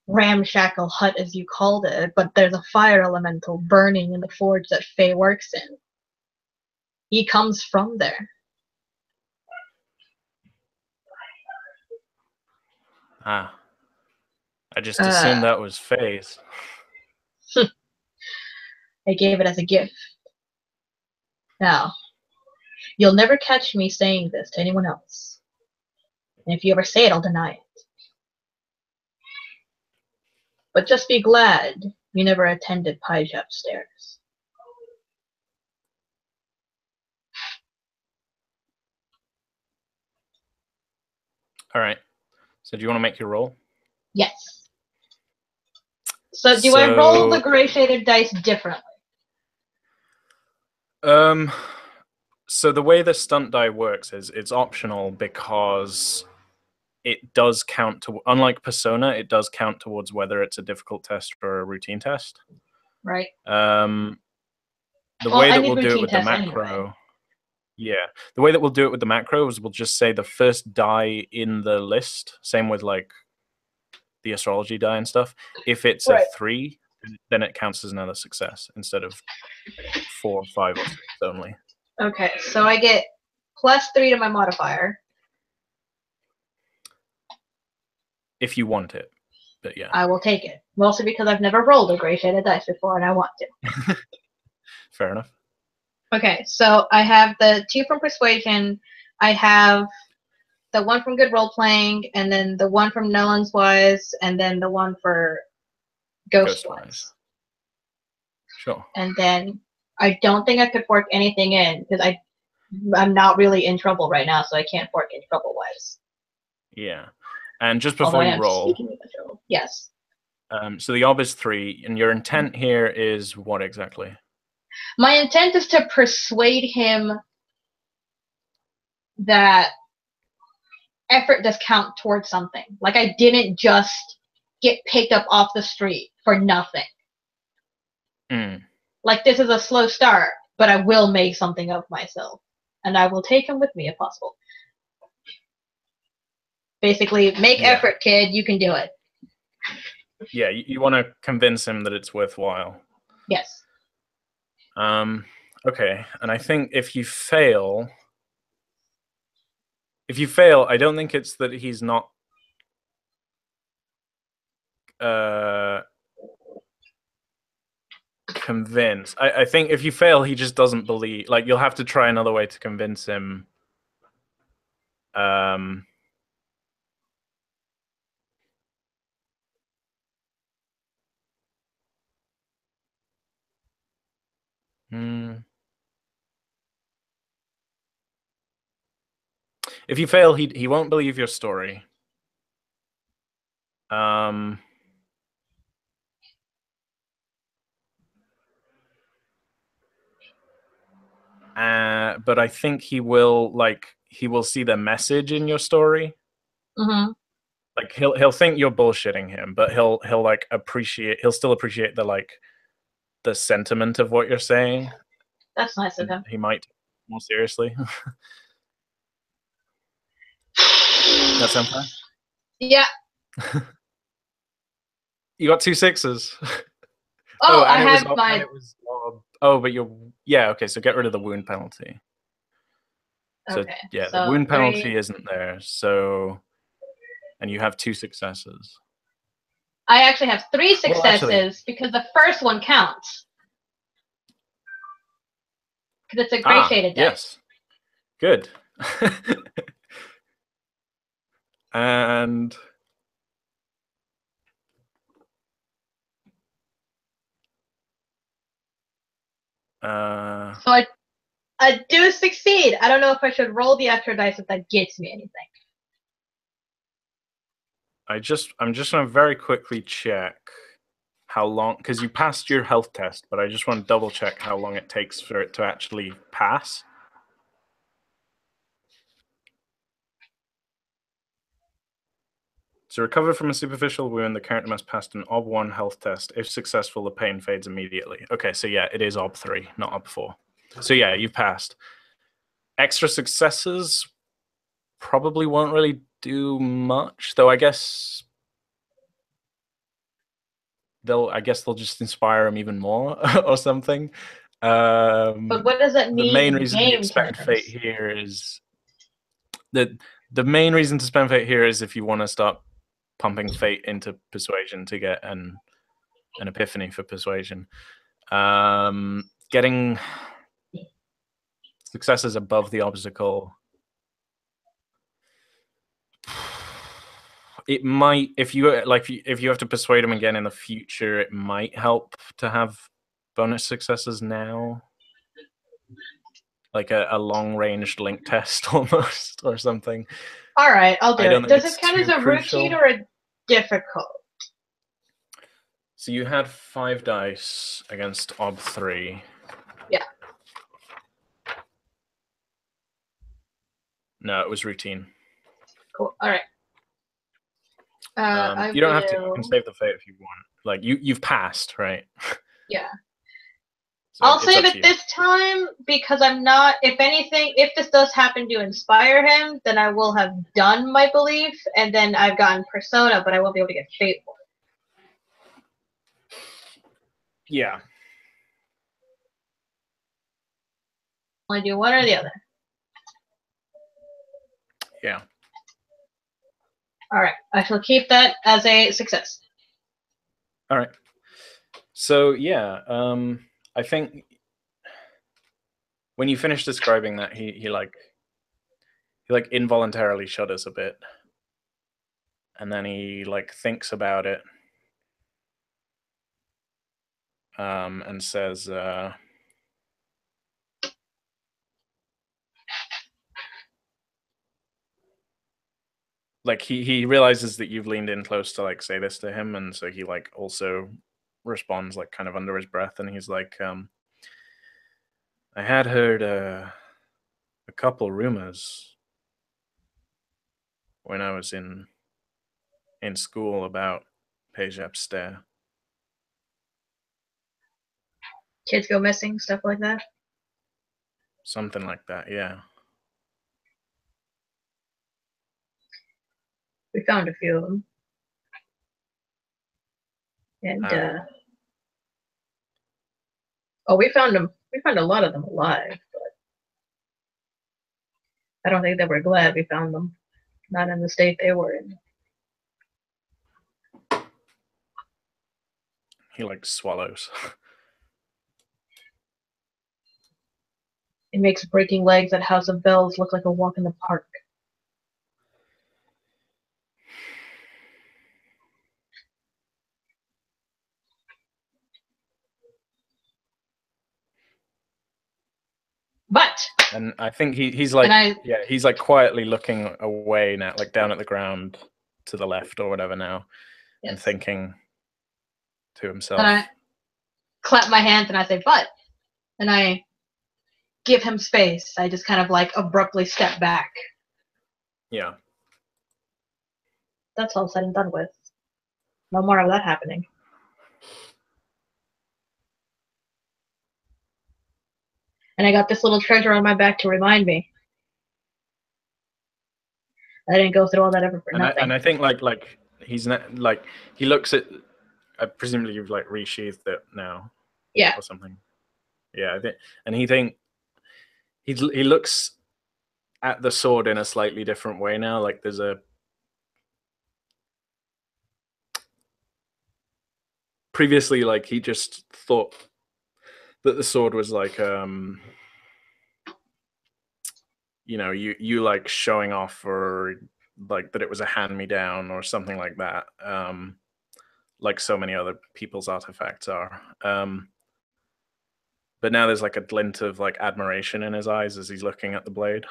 ramshackle hut, as you called it, but there's a fire elemental burning in the forge that Faye works in. He comes from there. Ah. I just assumed that was Faye's. I gave it as a gift. Now, you'll never catch me saying this to anyone else. And if you ever say it, I'll deny it. But just be glad you never attended Pijap Stairs. All right. So do you want to make your roll? Yes. So do I roll the gray shaded dice differently? So the way the stunt die works is it's optional because it does count to, unlike Persona, it does count towards whether it's a difficult test or a routine test. Right. The way that we'll do it with the macro. Anyway. Yeah. The way that we'll do it with the macro is we'll just say the first die in the list, same with like the astrology die and stuff. If it's a 3, then it counts as another success instead of 4, 5, or 6 only. Okay, so I get +3 to my modifier. If you want it, but yeah. I will take it. Mostly because I've never rolled a gray shaded dice before and I want to. Fair enough. Okay, so I have the 2 from Persuasion, I have the 1 from Good Role Playing, and then the 1 from Nellens Wise, and then the 1 for Ghost Wise. Sure. And then I don't think I could fork anything in because I'm not really in trouble right now, so I can't fork in trouble wise. Yeah. And just before you roll, yes. So the ob is 3, and your intent here is what exactly? My intent is to persuade him that effort does count towards something. Like, I didn't just get picked up off the street for nothing. Like, this is a slow start, but I will make something of myself. And I will take him with me if possible. Basically, make effort, kid. You can do it. Yeah, you want to convince him that it's worthwhile. Yes. Okay, and I think if you fail, I don't think it's that he's not convinced. I think if you fail, he just doesn't believe. Like, you'll have to try another way to convince him. If you fail, he won't believe your story. But I think he will see the message in your story. Mm-hmm. Like, he'll think you're bullshitting him, but he'll still appreciate the sentiment of what you're saying. That's nice of him. He might take it more seriously. That sound fair? Yeah. You got 2 6s. Oh, I have my. But okay. So get rid of the wound penalty. So okay. yeah, So the wound penalty 3... isn't there. So, and you have 2 successes. I actually have 3 successes because the first one counts. Because it's a gray shaded dice. Yes. Good. And so I do succeed. I don't know if I should roll the extra dice if that gets me anything. I'm just going to very quickly check how long, because you passed your health test, but I just want to double check how long it takes for it to actually pass. To recover from a superficial wound, the character must pass an OB1 health test. If successful, the pain fades immediately. Okay, so yeah, it is OB3, not OB4. So yeah, you've passed. Extra successes probably won't really do much, though I guess they'll just inspire him even more or something. But what does that mean? The main reason you spend fate here is the main reason to spend fate here is if you want to start pumping fate into persuasion to get an epiphany for persuasion. Getting successes above the obstacle. It might, if you have to persuade him again in the future, it might help to have bonus successes now, like a long-ranged link test almost, or something. All right, I'll do it. Does it count as a routine or a difficult? So you had 5 dice against OB3. Yeah. No, it was routine. Cool. All right. You don't have to. You can save the fate if you want. Like, you've passed, right? Yeah. So I'll save it this time because I'm not. If anything, if this does happen to inspire him, then I will have done my belief, and then I've gotten persona, but I won't be able to get fate for it. Yeah. Want to do one or the other? Yeah. All right. I shall keep that as a success. All right. So yeah, I think when you finish describing that, he involuntarily shudders a bit, and then he thinks about it, and says, he realizes that you've leaned in close to say this to him, and so he also responds kind of under his breath, and he's like, I had heard a couple rumors when I was in school about Pejap's stare. Kids go missing, stuff like that. Something like that, yeah. We found a few of them. And, we found them. We found a lot of them alive, but I don't think they were glad we found them. Not in the state they were in. He, like, swallows. It makes breaking legs at House of Bells look like a walk in the park. But and I think he's like he's like quietly looking away now, like down at the ground to the left or whatever now, yes. and thinking to himself. And I clap my hands and I say, "But," and I give him space. I just kind of like abruptly step back. Yeah. That's all said and done with. No more of that happening. And I got this little treasure on my back to remind me. I didn't go through all that effort for nothing. And I think like he's not like he looks at. Presumably you've like resheathed it now. Yeah. Or something. Yeah, I think, and he looks at the sword in a slightly different way now. Like there's a previously, like he just thought that the sword was like you like showing off, or like that it was a hand-me-down or something like that, like so many other people's artifacts are, but now there's like a glint of like admiration in his eyes as he's looking at the blade.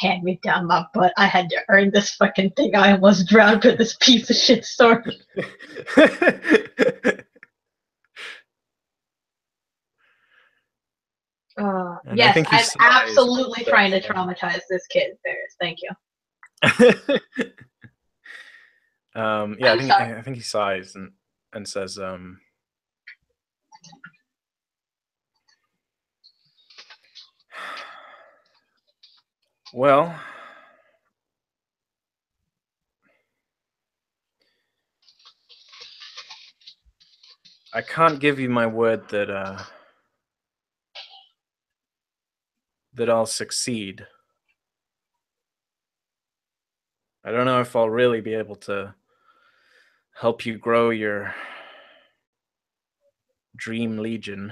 Hand me down my butt. I had to earn this fucking thing. I almost drowned with this piece of shit sword. Yes, I'm absolutely trying to traumatize this kid, Ferris. Thank you. Yeah, I think he sighs and says, well, I can't give you my word that that I'll succeed. I don't know if I'll really be able to help you grow your dream legion,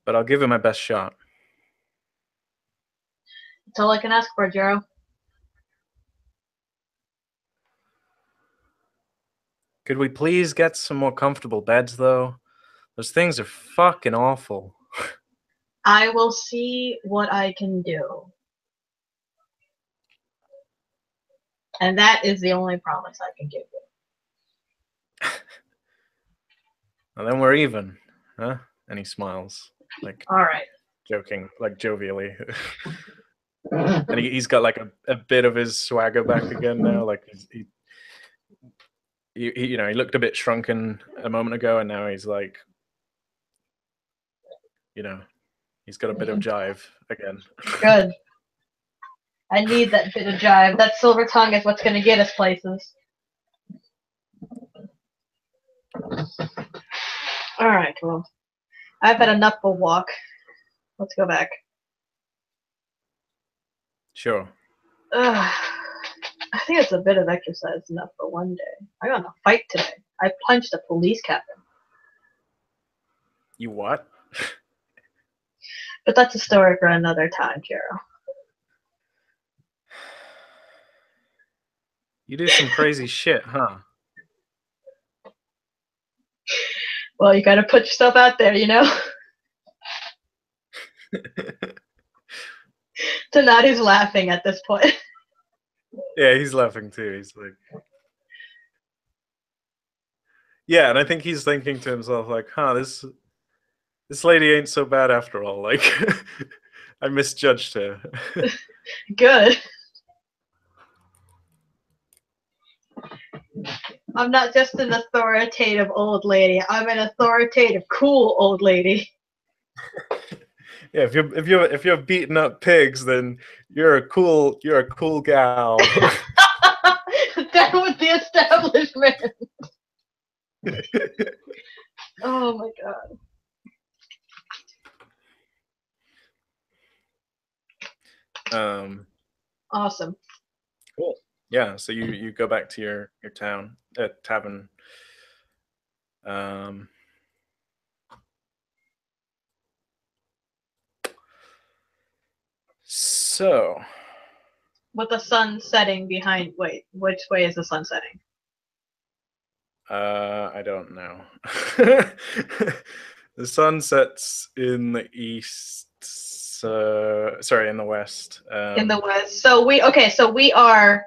but I'll give it my best shot. That's all I can ask for, Jero. Could we please get some more comfortable beds, though? Those things are fucking awful. I will see what I can do. And that is the only promise I can give you. Well, then we're even, huh? And he smiles, like, all right, joking, like jovially. And he's got like a bit of his swagger back again now. Like he you know, he looked a bit shrunken a moment ago, and now he's like, you know, he's got a bit of jive again. Good. I need that bit of jive. That silver tongue is what's going to get us places. All right, well, I've had enough of a walk. Let's go back. Sure. I think it's a bit of exercise enough for one day. I got in a fight today. I punched a police captain. You what? But that's a story for another time, Jero. You do some crazy shit, huh? Well, you gotta put yourself out there, you know? Denati's laughing at this point. Yeah, he's laughing too. He's like, yeah, and I think he's thinking to himself, like, huh, this This lady ain't so bad after all. Like, I misjudged her. Good. I'm not just an authoritative old lady. I'm an authoritative, cool old lady. Yeah, if you're beating up pigs, then you're a cool gal. Down with the establishment. Oh my god. Awesome. Cool. Yeah, so you go back to your town tavern. So With the sun setting behind. Wait, which way is the sun setting? I don't know. The sun sets in the east. Sorry, in the west. In the west. So we are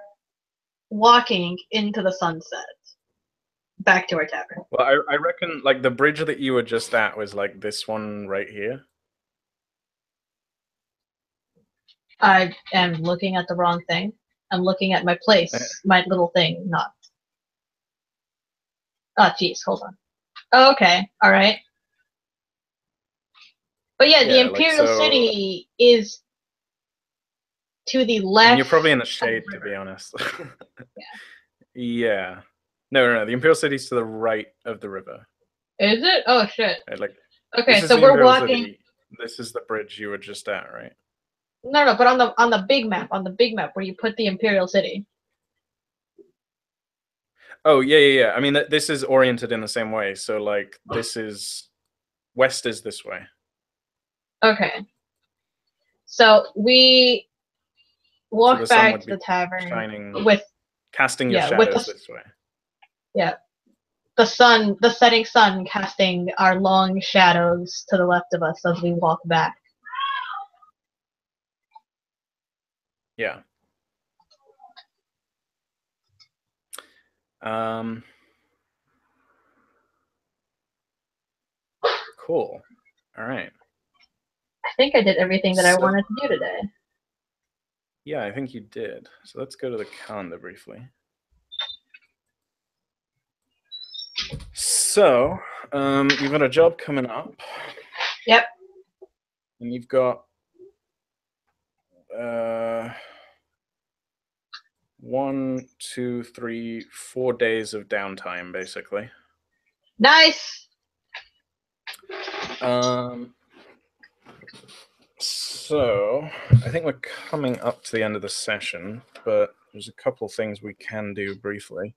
walking into the sunset. Back to our tavern. Well, I reckon like the bridge that you were just at was like this one right here. I am looking at the wrong thing. I'm looking at my place, my little thing, not. Oh, jeez, hold on. Oh, okay, all right. But yeah, the Imperial City is to the left. I mean, you're probably in the shade, to be honest. Yeah. Yeah. No. The Imperial City's to the right of the river. Is it? Oh shit. Right, like, okay, so we're walking. City. This is the bridge you were just at, right? No, but on the big map, where you put the Imperial City. Oh yeah. I mean, this is oriented in the same way. So like, this is west is this way. Okay. So we walk back to the tavern with casting your shadows this way. Yeah. The setting sun casting our long shadows to the left of us as we walk back. Yeah. Cool. All right. I think I did everything that I wanted to do today. Yeah, I think you did. So let's go to the calendar briefly. So, you've got a job coming up. Yep. And you've got 1, 2, 3, 4 days of downtime, basically. Nice. So I think we're coming up to the end of the session, but there's a couple things we can do briefly.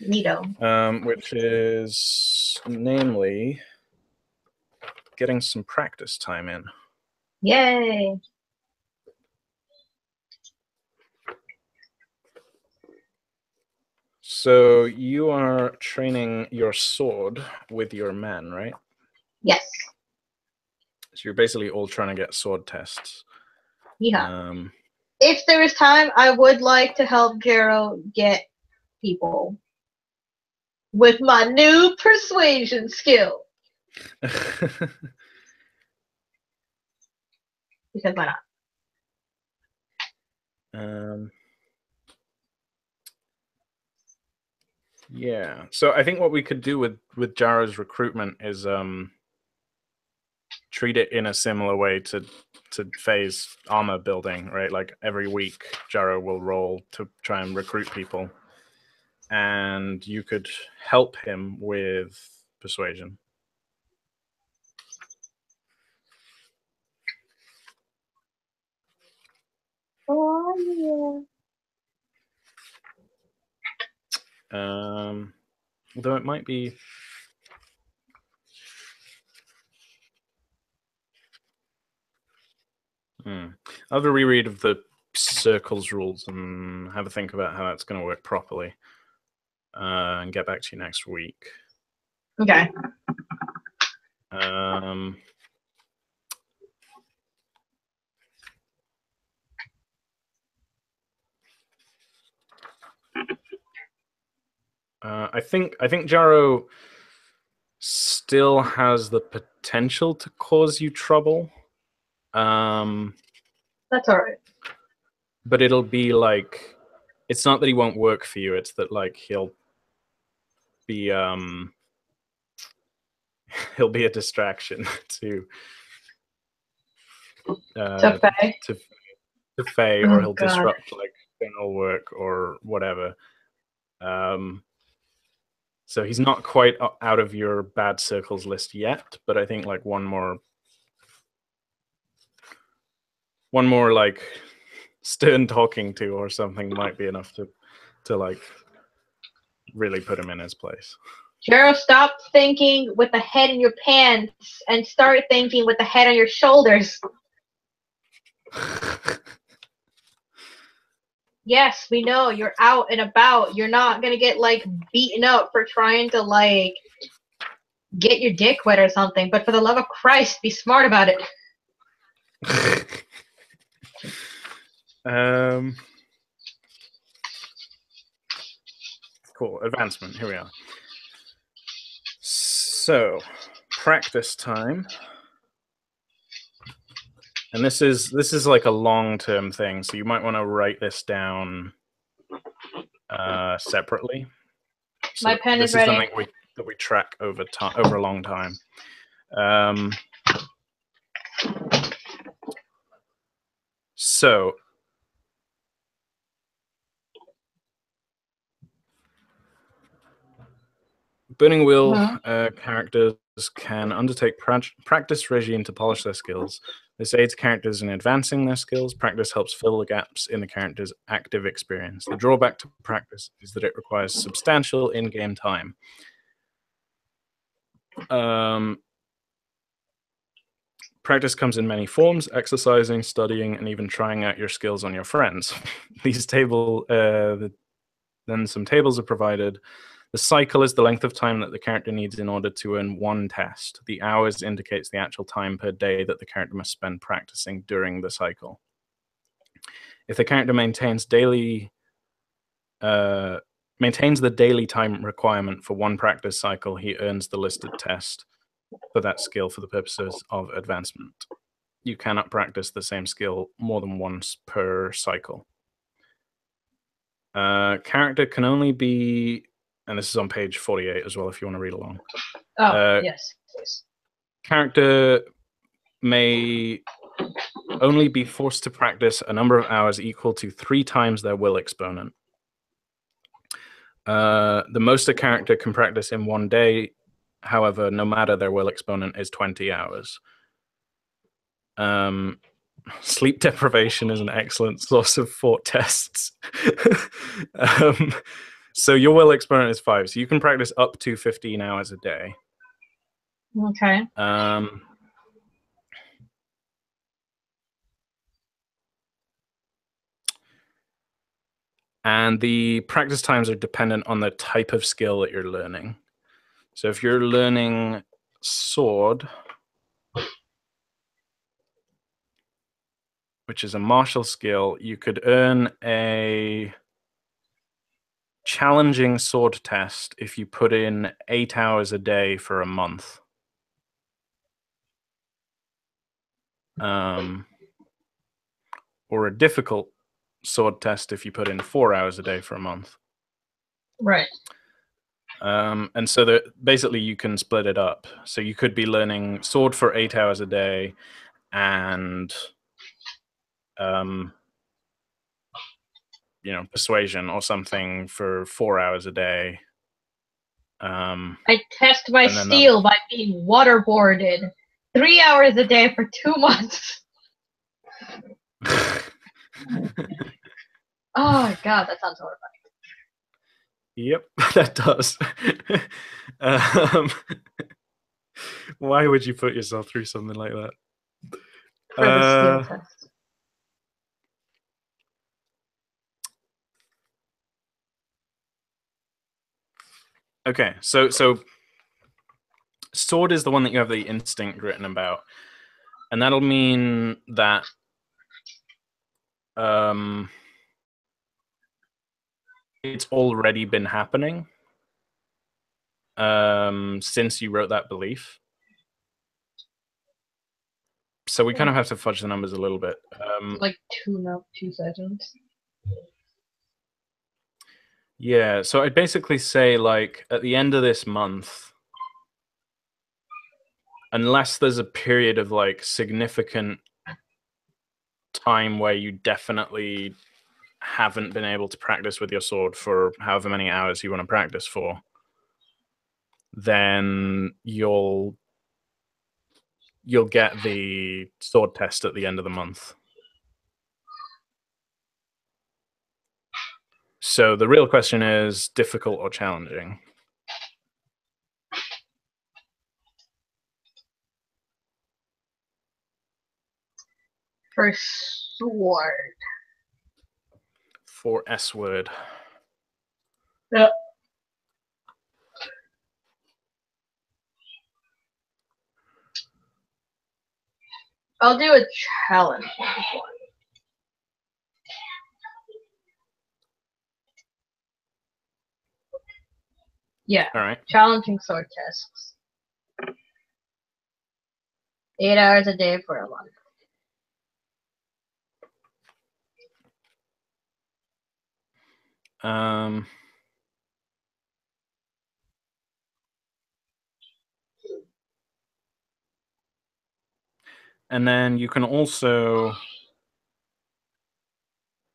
Neato. Which is namely getting some practice time in. Yay. So you are training your sword with your men, right? Yes. So you're basically all trying to get sword tests. Yeah. If there is time, I would like to help Jero get people with my new persuasion skill. Because why not? Yeah. So I think what we could do with Jaro's recruitment is treat it in a similar way to Faye's armor building, right? Like every week, Jaro will roll to try and recruit people, and you could help him with persuasion. Oh yeah. Although it might be. I'll have a reread of the circles rules and have a think about how that's going to work properly, and get back to you next week. Okay. I think Jaro still has the potential to cause you trouble. That's all right. But it'll be like, it's not that he won't work for you, it's that like he'll be a distraction to Faye. to Faye, or Oh, he'll God. disrupt like general work or whatever. So he's not quite out of your bad circles list yet, but I think like one more like stern talking to or something might be enough to like really put him in his place. Jero, stop thinking with the head in your pants and start thinking with the head on your shoulders. Yes, we know you're out and about. You're not gonna get like beaten up for trying to like get your dick wet or something, but for the love of Christ, be smart about it. Cool. Advancement. Here we are. So, practice time. And this is like a long-term thing, so you might want to write this down separately. So my pen this is ready. Something that we track over a long time. So Burning Wheel characters can undertake practice regime to polish their skills. This aids characters in advancing their skills. Practice helps fill the gaps in the character's active experience. The drawback to practice is that it requires substantial in-game time. Practice comes in many forms: exercising, studying, and even trying out your skills on your friends. Then some tables are provided. The cycle is the length of time that the character needs in order to earn one test. The hours indicates the actual time per day that the character must spend practicing during the cycle. If the character maintains the daily time requirement for one practice cycle, he earns the listed test for that skill for the purposes of advancement. You cannot practice the same skill more than once per cycle. Character can only be, and this is on page 48 as well if you want to read along. Yes, please. Character may only be forced to practice a number of hours equal to 3 times their will exponent. The most a character can practice in one day, however, no matter their will exponent, is 20 hours. Sleep deprivation is an excellent source of fort tests. So your will exponent is 5, so you can practice up to 15 hours a day. Okay. And the practice times are dependent on the type of skill that you're learning. So if you're learning sword, which is a martial skill, you could earn a challenging sword test if you put in 8 hours a day for a month. Or a difficult sword test if you put in 4 hours a day for a month. Right. And so that basically you can split it up. So you could be learning sword for 8 hours a day and persuasion or something for 4 hours a day. I test my steel by being waterboarded 3 hours a day for 2 months. Oh God, that sounds horrifying. Yep, that does. Why would you put yourself through something like that? For the skill test. Okay, so sword is the one that you have the instinct written about, and that'll mean that it's already been happening. since you wrote that belief. So we kind of have to fudge the numbers a little bit. Like 2 seconds. Yeah, so I'd basically say, like, at the end of this month, unless there's a period of, like, significant time where you definitely haven't been able to practice with your sword for however many hours you want to practice for, then you'll get the sword test at the end of the month. So the real question is difficult or challenging? For sword. For S-word. Yeah. I'll do a challenge one. Yeah. All right. Challenging sword tests. 8 hours a day for a month. And then you can also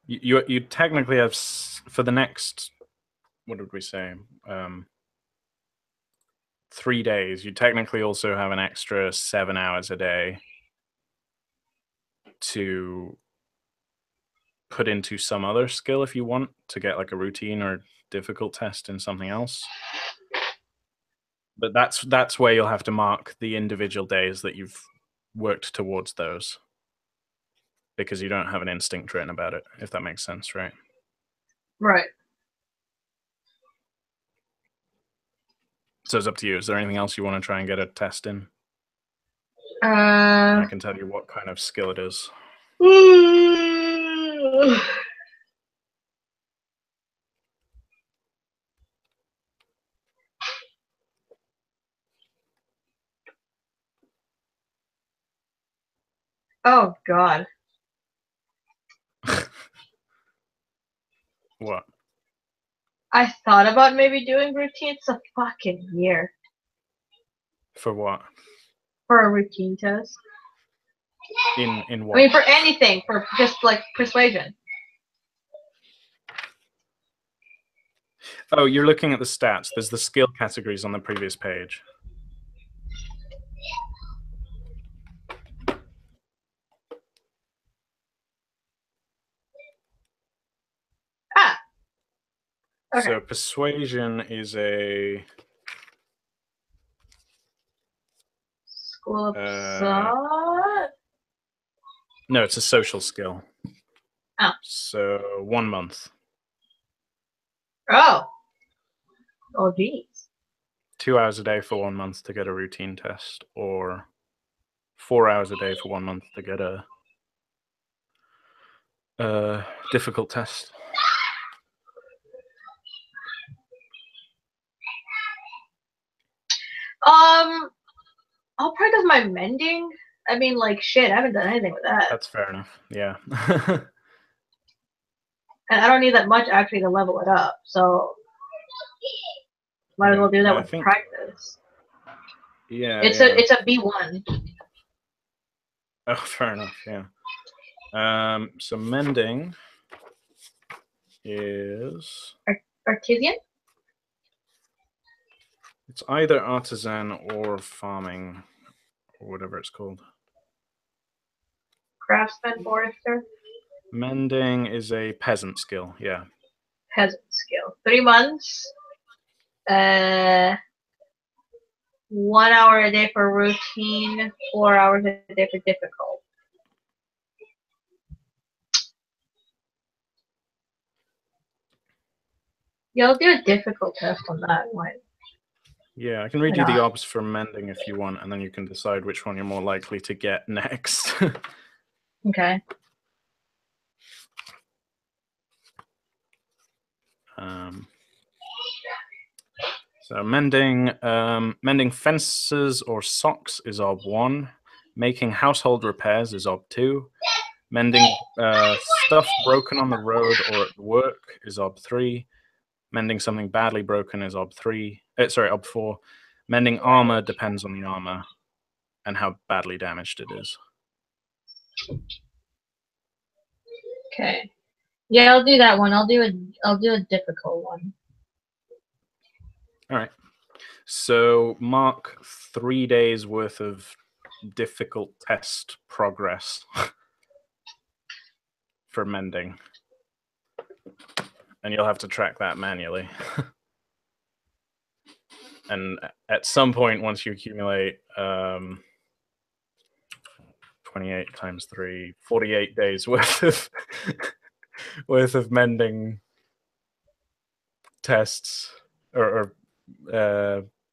you technically have for the next, what did we say, 3 days, you technically also have an extra 7 hours a day to put into some other skill if you want to get like a routine or difficult test in something else. But that's where you'll have to mark the individual days that you've worked towards those, because you don't have an instinct written about it, if that makes sense, right? Right. So it's up to you. Is there anything else you want to try and get a test in? I I can tell you what kind of skill it is. Oh God. What? I thought about maybe doing routines a fucking year. For what? For a routine test. In what? I mean, for anything, for just like persuasion. Oh, you're looking at the stats. There's the skill categories on the previous page. Ah. Okay. So persuasion is a School of thought. No, it's a social skill. Oh. So 1 month. Oh. Oh, geez. 2 hours a day for 1 month to get a routine test, or 4 hours a day for 1 month to get a difficult test. I'll practice my mending. I mean, like, shit, I haven't done anything with that. That's fair enough. Yeah. And I don't need that much actually to level it up, so might as well do that with practice. Yeah. It's a B1. Oh, fair enough. Yeah. So mending is Artisan? It's either artisan or farming, or whatever it's called. Craftsman, forester? Mending is a peasant skill, yeah. Peasant skill. 3 months. 1 hour a day for routine, 4 hours a day for difficult. Yeah, I'll do a difficult test on that one. Yeah, I can read you the obs for mending if you want, and then you can decide which one you're more likely to get next. Okay. So mending fences or socks is ob 1. Making household repairs is ob 2. Mending stuff broken on the road or at work is ob 3. Mending something badly broken is ob 3. Ob 4. Mending armor depends on the armor and how badly damaged it is. Okay. Yeah, I'll do that one. I'll do a difficult one. All right. So mark 3 days worth of difficult test progress for mending. And you'll have to track that manually. And at some point, once you accumulate 28 times 3, 48 days worth of mending tests or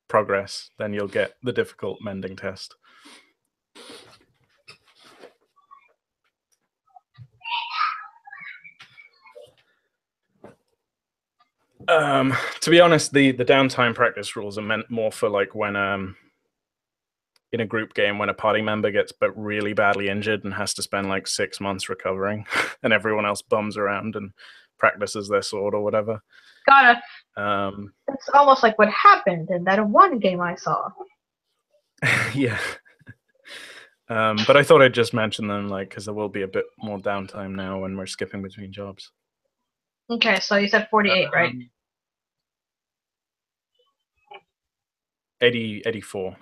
progress, then you'll get the difficult mending test. To be honest, the downtime practice rules are meant more for like when in a group game when a party member gets really badly injured and has to spend like 6 months recovering, and everyone else bums around and practices their sword or whatever. Got it. It's almost like what happened in that one game I saw. Yeah. But I thought I'd just mention them, like, because there will be a bit more downtime now when we're skipping between jobs. Okay, so you said 48, right? 84.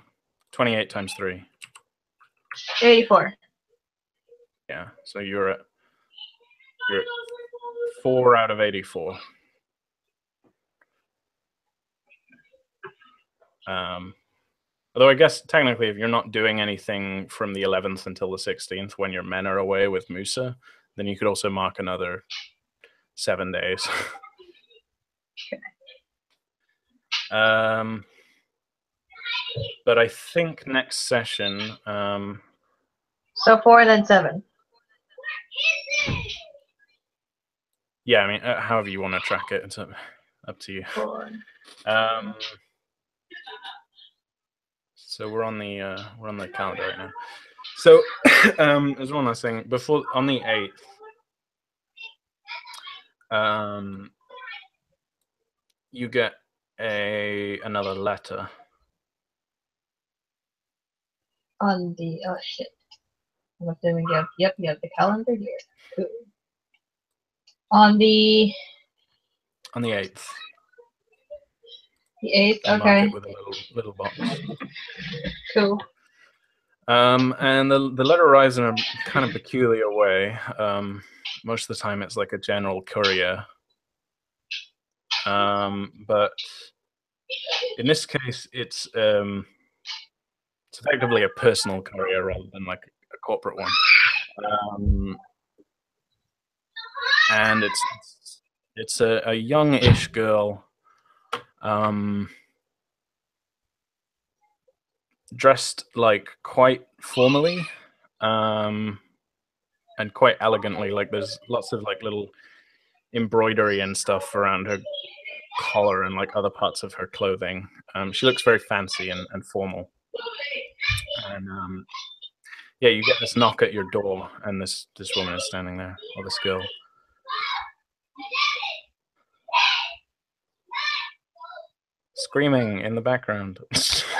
28 times 3. 84. Yeah, so you're at 4 out of 84. Although I guess technically if you're not doing anything from the 11th until the 16th when your men are away with Musa, then you could also mark another 7 days. Okay. But I think next session... so 4 then 7. Yeah, I mean, however you want to track it, it's up to you. 4. So we're on the calendar right now. So there's one last thing before on the 8th. You get another letter. On the shit. What do we have? Yep, you have the calendar here. Cool. On the 8th. The 8th, okay. Mark it with a little box. Cool. And the letter arrives in a kind of peculiar way. Most of the time it's like a general courier. But in this case, it's effectively a personal courier rather than like a corporate one. And it's a young-ish girl, dressed like quite formally, and quite elegantly. Like there's lots of like little embroidery and stuff around her collar and like other parts of her clothing. She looks very fancy and formal. And yeah, you get this knock at your door, and this woman is standing there, or this girl. Screaming in the background.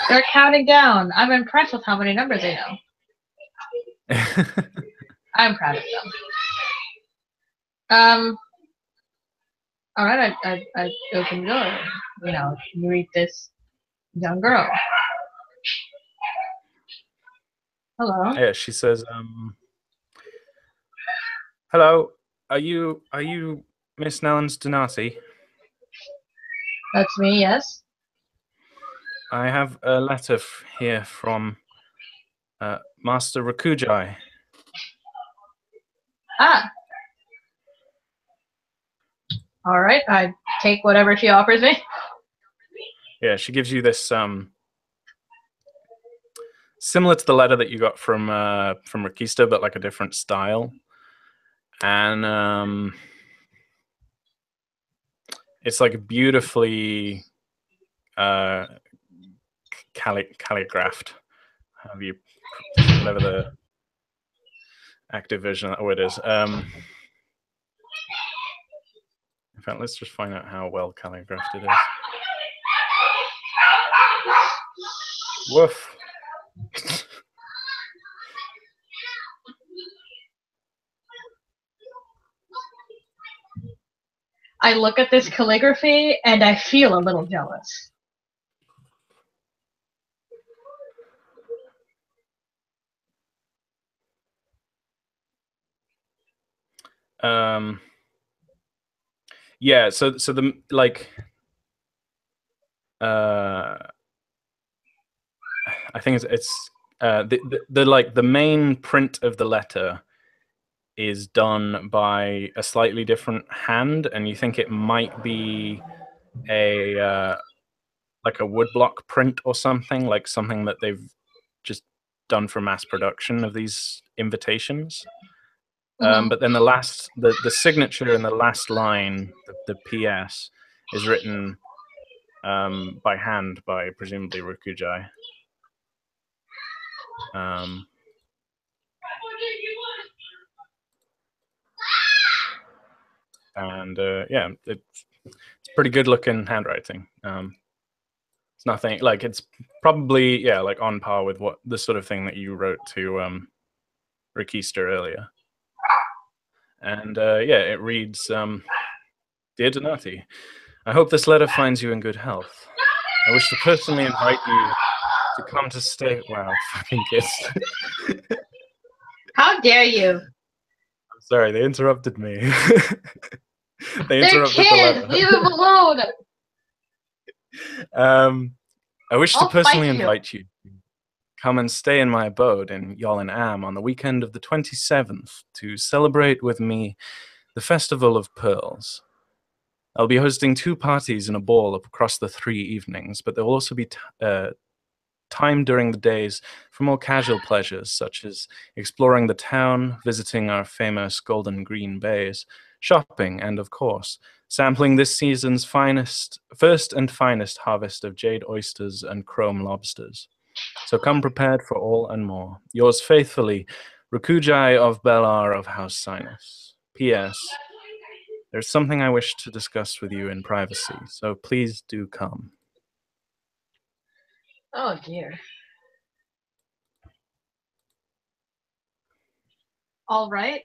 They're counting down. I'm impressed with how many numbers they know. I'm proud of them. All right, I open the door. You know, you read this young girl. Hello. Yeah, she says, "Hello, are you Miss Nellens Denati?" That's me. Yes. I have a letter here from Master Rakujai. Ah. All right, I take whatever she offers me. Yeah, she gives you this similar to the letter that you got from Rakista, but like a different style. And it's like beautifully calligraphed. Have you whatever the active version of that word is? In fact, let's just find out how well calligraphed it is. Woof. I look at this calligraphy and I feel a little jealous. Yeah, so the like I think it's the like the main print of the letter is done by a slightly different hand, and you think it might be a like a woodblock print or something, like something that they've just done for mass production of these invitations. But then the signature in the last line, the PS, is written by hand by presumably Rukujai. And yeah, it's pretty good looking handwriting. It's nothing like it's probably like on par with what the sort of thing that you wrote to Rikista earlier. And yeah, it reads, "Dear Denati, I hope this letter finds you in good health. I wish to personally invite you to come to stay." Wow, fucking kids. How dare you? I'm sorry, they interrupted me. They They're interrupted kids! the letter. Leave them alone! I wish to I'll personally fight you. invite you to come and stay in my abode in Yolin Am on the weekend of the 27th to celebrate with me the Festival of Pearls. I'll be hosting 2 parties and a ball across the 3 evenings, but there will also be time during the days for more casual pleasures, such as exploring the town, visiting our famous Golden Green Bays, shopping, and, of course, sampling this season's first and finest harvest of jade oysters and chrome lobsters. So come prepared for all and more. Yours faithfully, Rukujai of Belar of House Sinus. P.S. There's something I wish to discuss with you in privacy, so please do come. Oh dear. All right.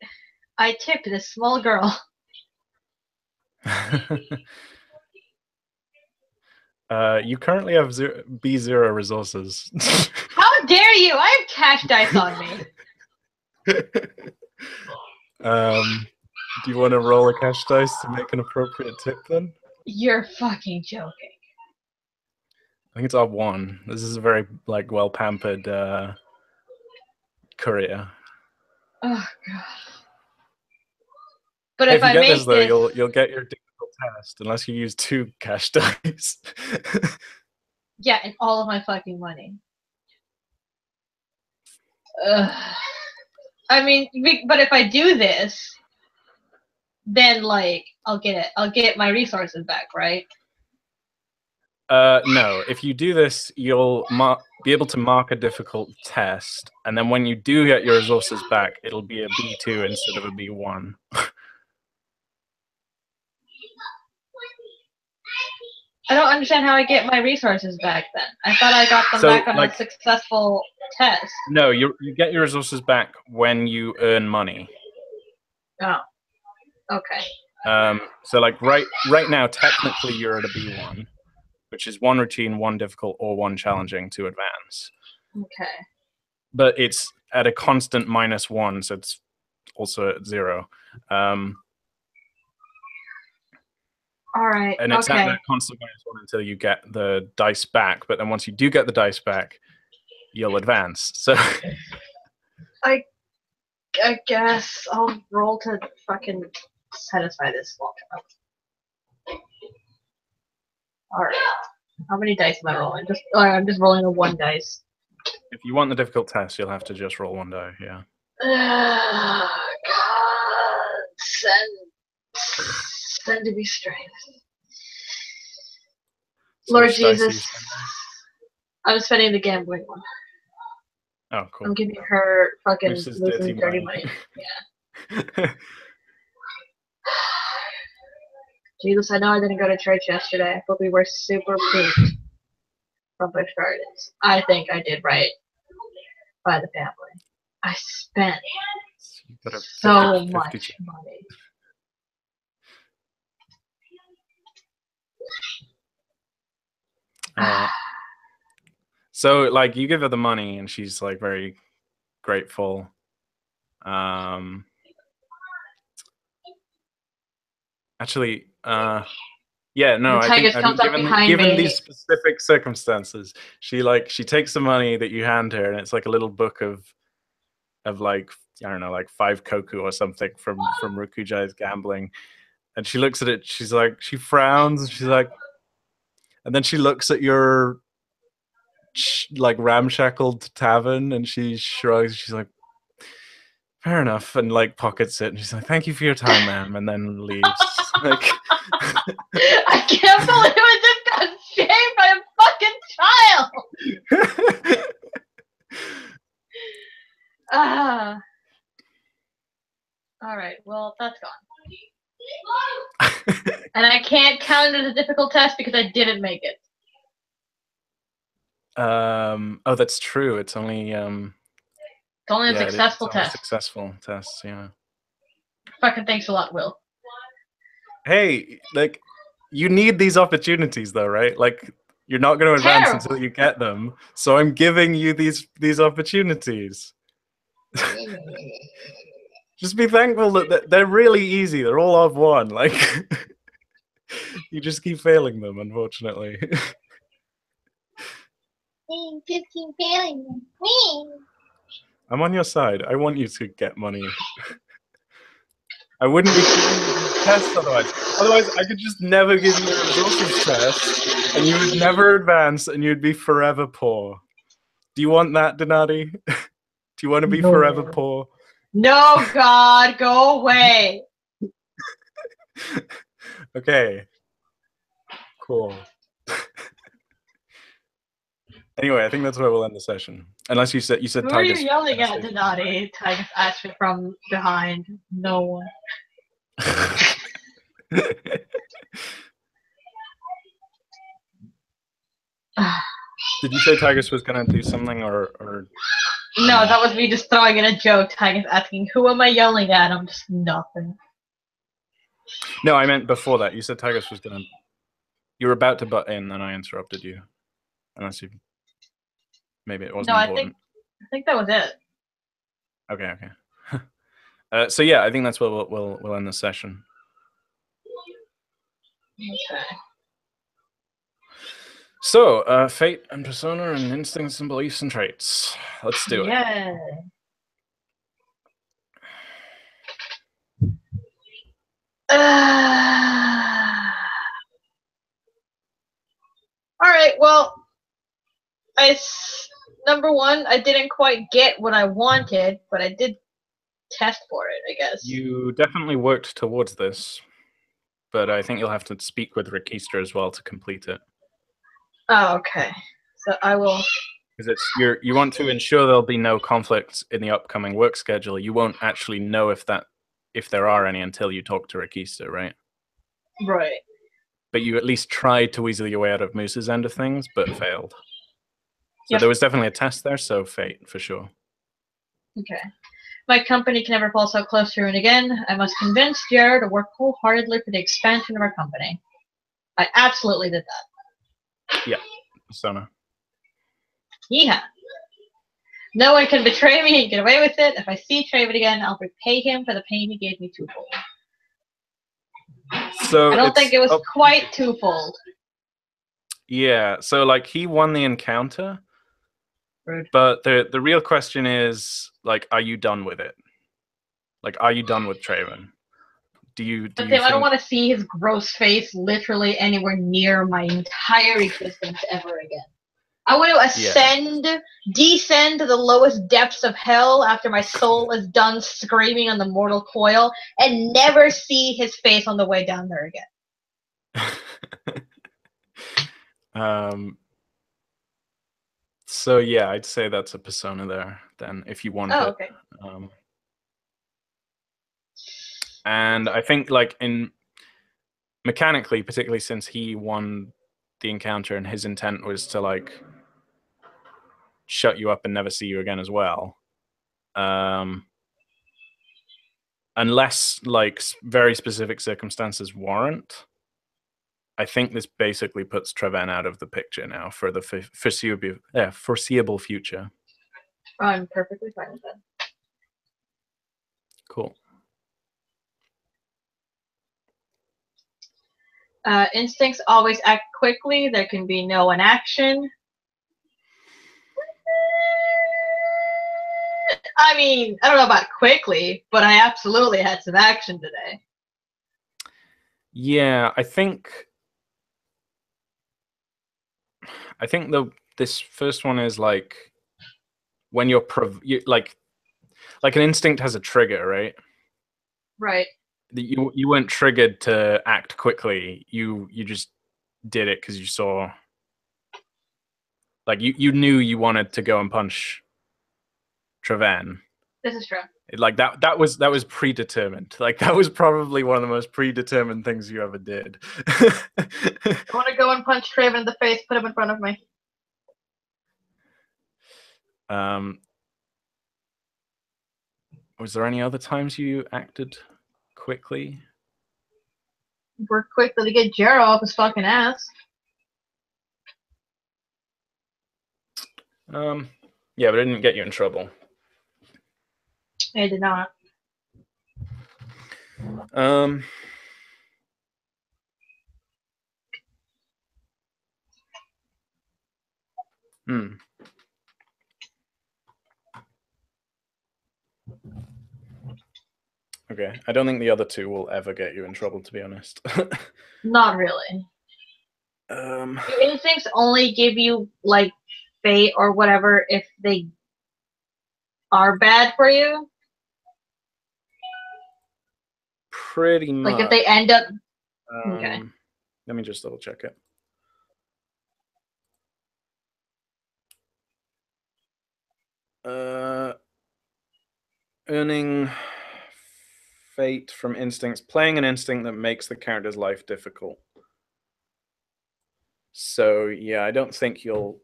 I tipped this small girl. You currently have B0 resources. How dare you? I have cash dice on me. Do you want to roll a cash dice to make an appropriate tip then? You're fucking joking. I think it's our 1. This is a very like well pampered courier. Oh god. But Hey, if if you I get make this though, you'll get your difficult test unless you use 2 cash dice. Yeah, and all of my fucking money. Ugh. I mean, but if I do this, then like I'll get my resources back, right? No, if you do this, you'll be able to mark a difficult test, and then when you do get your resources back, it'll be a B2 instead of a B1. I don't understand how I get my resources back then. I thought I got them back on a successful test. No, you get your resources back when you earn money. Oh, okay. So like right now, technically you're at a B1, which is 1 routine, 1 difficult, or 1 challenging to advance. Okay. But it's at a constant -1, so it's also at 0. All right. And it's okay. at that constant -1 until you get the dice back. But then once you do get the dice back, you'll advance. So I guess I'll roll to fucking satisfy this long term. All right. How many dice am I rolling? I'm just rolling a 1 dice. if you want the difficult test, you'll have to just roll 1 die. Yeah. Oh, God, send to be strength. Lord much dice are you Jesus. spending? I'm spending the gambling one. Oh, cool. I'm giving her fucking Moose's losing dirty money. Yeah. Jesus, I know I didn't go to church yesterday, but we were super pooped from Busch Gardens. I think I did right by the family. I spent You got a so 50, much 50. money. Alright. So, like, you give her the money, and she's, like, very grateful. Actually, yeah, no, The I tiger think comes up behind given me. these specific circumstances, she takes the money that you hand her, and it's like a little book of like, I don't know, like 5 koku or something from Rokujai's gambling, and she looks at it. She's like, she frowns, and she's like, and then she looks at your like ramshackled tavern, and she shrugs. She's like, fair enough, and like pockets it, and she's like, thank you for your time, ma'am, and then leaves. Like, I can't believe I just got shamed by a fucking child! Alright, well, that's gone. And I can't count it as a difficult test because I didn't make it. Oh, that's true. It's only It's only a successful it's only test. successful tests, yeah. Fucking thanks a lot, Will. Hey, like, you need these opportunities, though, right? Like, you're not going to advance until you get them. So I'm giving you these opportunities. Just be thankful that they're really easy. They're all of one. Like, you just keep failing them, unfortunately. 15 failing them. I'm on your side. I want you to get money. I wouldn't be giving you these tests otherwise. Otherwise, I could just never give you a resources test, and you would never advance, and you'd be forever poor. Do you want that, Denati? Do you want to be forever poor? No, God, go away. Okay. Cool. Anyway, I think that's where we'll end the session. Unless you said Who are you yelling at, Denati? Tigus asked me from behind. No one. Did you say Tigus was gonna do something, or? No, that was me just throwing in a joke. Tigus asking, "Who am I yelling at?" I'm just nothing. No, I meant before that. You said Tigus was gonna. You were about to butt in, and I interrupted you. Unless you. Maybe it wasn't important. I think that was it. Okay. So yeah, I think that's where we'll end the session. Okay. So, fate and persona and instincts and beliefs and traits. Let's do it. Yeah. All right. Well, number one, I didn't quite get what I wanted, but I did test for it, I guess. You definitely worked towards this, but I think you'll have to speak with Rikistra as well to complete it. Oh, okay. So I will. Because you want to ensure there'll be no conflicts in the upcoming work schedule. You won't actually know if there are any until you talk to Rikistra, right? Right. But you at least tried to weasel your way out of Moose's end of things, but failed. So Yep. there was definitely a test there, so fate, for sure. Okay. My company can never fall so close to ruin again. I must convince Jared to work wholeheartedly for the expansion of our company. I absolutely did that. Yeah, persona. Yeah. No one can betray me and get away with it. If I see Traven again, I'll repay him for the pain he gave me twofold. So I don't think it was quite twofold. Yeah, so like he won the encounter, Rude. But the real question is, like, are you done with it? Like, are you done with Traven? But Tim, I don't want to see his gross face literally anywhere near my entire existence ever again. I want to descend to the lowest depths of hell after my soul is done screaming on the mortal coil and never see his face on the way down there again. So yeah, I'd say that's a persona there. Then, if you want it. Okay. And I think like in mechanically, particularly since he won the encounter and his intent was to like shut you up and never see you again as well. Unless like very specific circumstances warrant, I think this basically puts Treven out of the picture now for the foreseeable future. I'm perfectly fine with that. Cool. Instincts always act quickly. There can be no inaction. I mean, I don't know about quickly, but I absolutely had some action today. Yeah, I think this first one is like when you're like an instinct has a trigger, right? Right. You weren't triggered to act quickly. You just did it because you saw, like you knew you wanted to go and punch Treven. This is true. Like that was predetermined. Like that was probably one of the most predetermined things you ever did. I want to go and punch Craven in the face, put him in front of me. Was there any other times you acted quickly? Work quickly to get Jero off his fucking ass. Yeah, but it didn't get you in trouble. It did not. Okay, I don't think the other two will ever get you in trouble, to be honest. Not really. Do instincts only give you like fate or whatever if they are bad for you? Pretty much. Like if they end up. Okay. Let me just double check it. Earning fate from instincts, playing an instinct that makes the character's life difficult. So yeah, I don't think you'll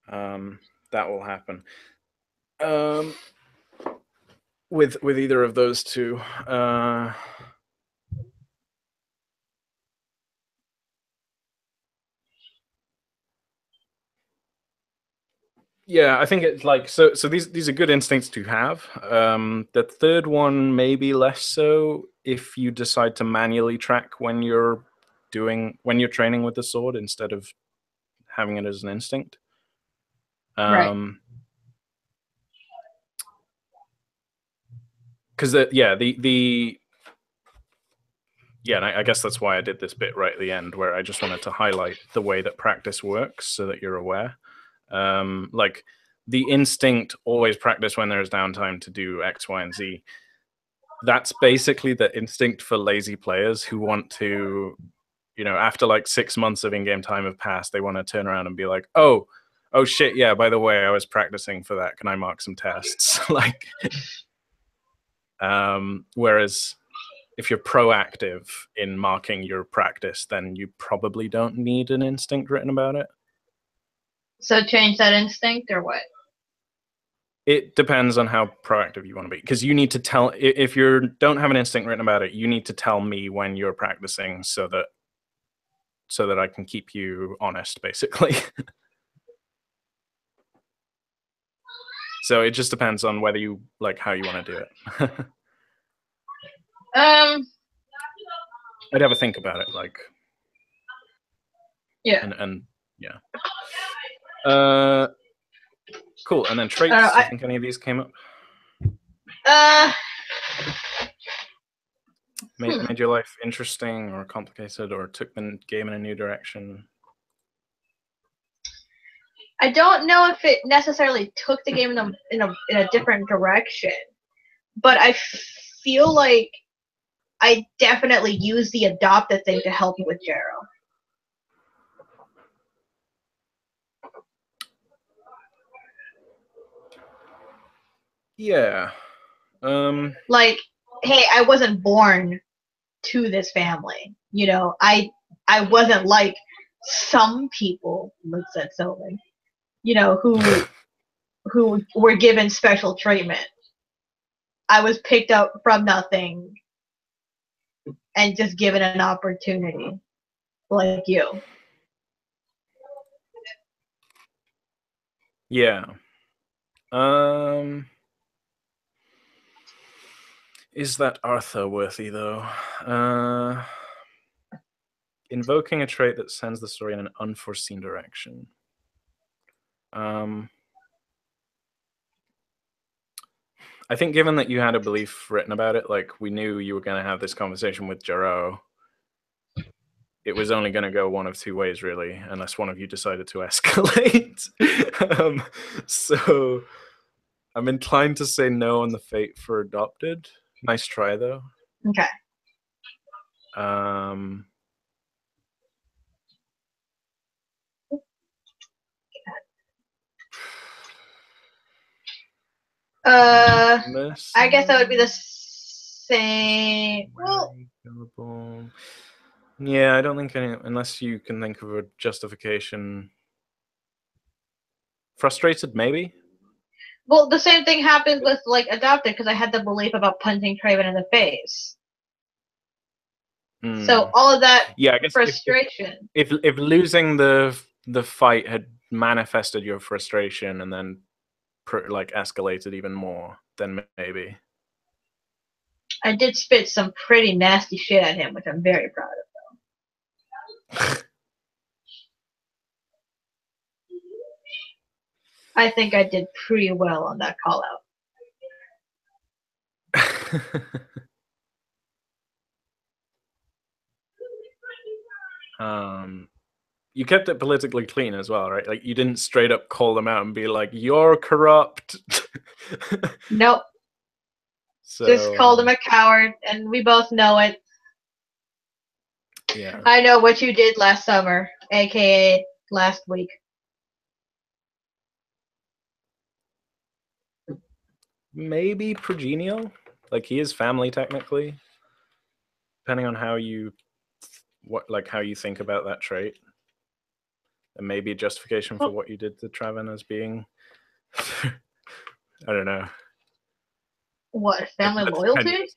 that will happen with either of those two. Yeah, I think it's like so these are good instincts to have. The third one maybe less so if you decide to manually track when you're training with the sword instead of having it as an instinct. Right. Because and I guess that's why I did this bit right at the end, where I just wanted to highlight the way that practice works so that you're aware. Like the instinct always practice when there's downtime to do X, Y, and Z. That's basically the instinct for lazy players who want to, after like 6 months of in-game time have passed, they want to turn around and be like, oh shit, yeah, by the way, I was practicing for that. Can I mark some tests? Like, whereas if you're proactive in marking your practice, then you probably don't need an instinct written about it. So change that instinct or what? It depends on how proactive you want to be, because you need to tell, if you don't have an instinct written about it, you need to tell me when you're practicing so that I can keep you honest, basically. So it just depends on whether you like how you want to do it. I'd have a think about it, like. Yeah. And yeah. Cool. And then traits. Do you think any of these came up? Made your life interesting or complicated, or took the game in a new direction? I don't know if it necessarily took the game in a different direction, but I feel like I definitely used the adopted thing to help me with Jero. Yeah. Like, hey, I wasn't born to this family. You know, I wasn't like some people, let's say Sylvan, you know, who were given special treatment. I was picked up from nothing and just given an opportunity, like you. Yeah. Is that Arthur worthy though? Invoking a trait that sends the story in an unforeseen direction. I think given that you had a belief written about it, like we knew you were going to have this conversation with Jarreau, it was only going to go one of two ways, really, unless one of you decided to escalate. So I'm inclined to say no on the fate for adopted. Nice try, though. Okay. I guess that would be the same. Well, yeah, I don't think unless you can think of a justification. Frustrated, maybe. Well, the same thing happened with like adopted because I had the belief about punching Craven in the face. So all of that, yeah, I guess frustration. If losing the fight had manifested your frustration and then like escalated even more, then maybe. I did spit some pretty nasty shit at him, which I'm very proud of, though. I think I did pretty well on that call out. You kept it politically clean as well, right? Like you didn't straight up call them out and be like, "You're corrupt." Nope. So, just called him a coward, and we both know it. Yeah. I know what you did last summer, aka last week. Maybe progenial. Like he is family technically. Depending on how you how you think about that trait. And maybe a justification for what you did to Traven as being I don't know. What, family loyalty?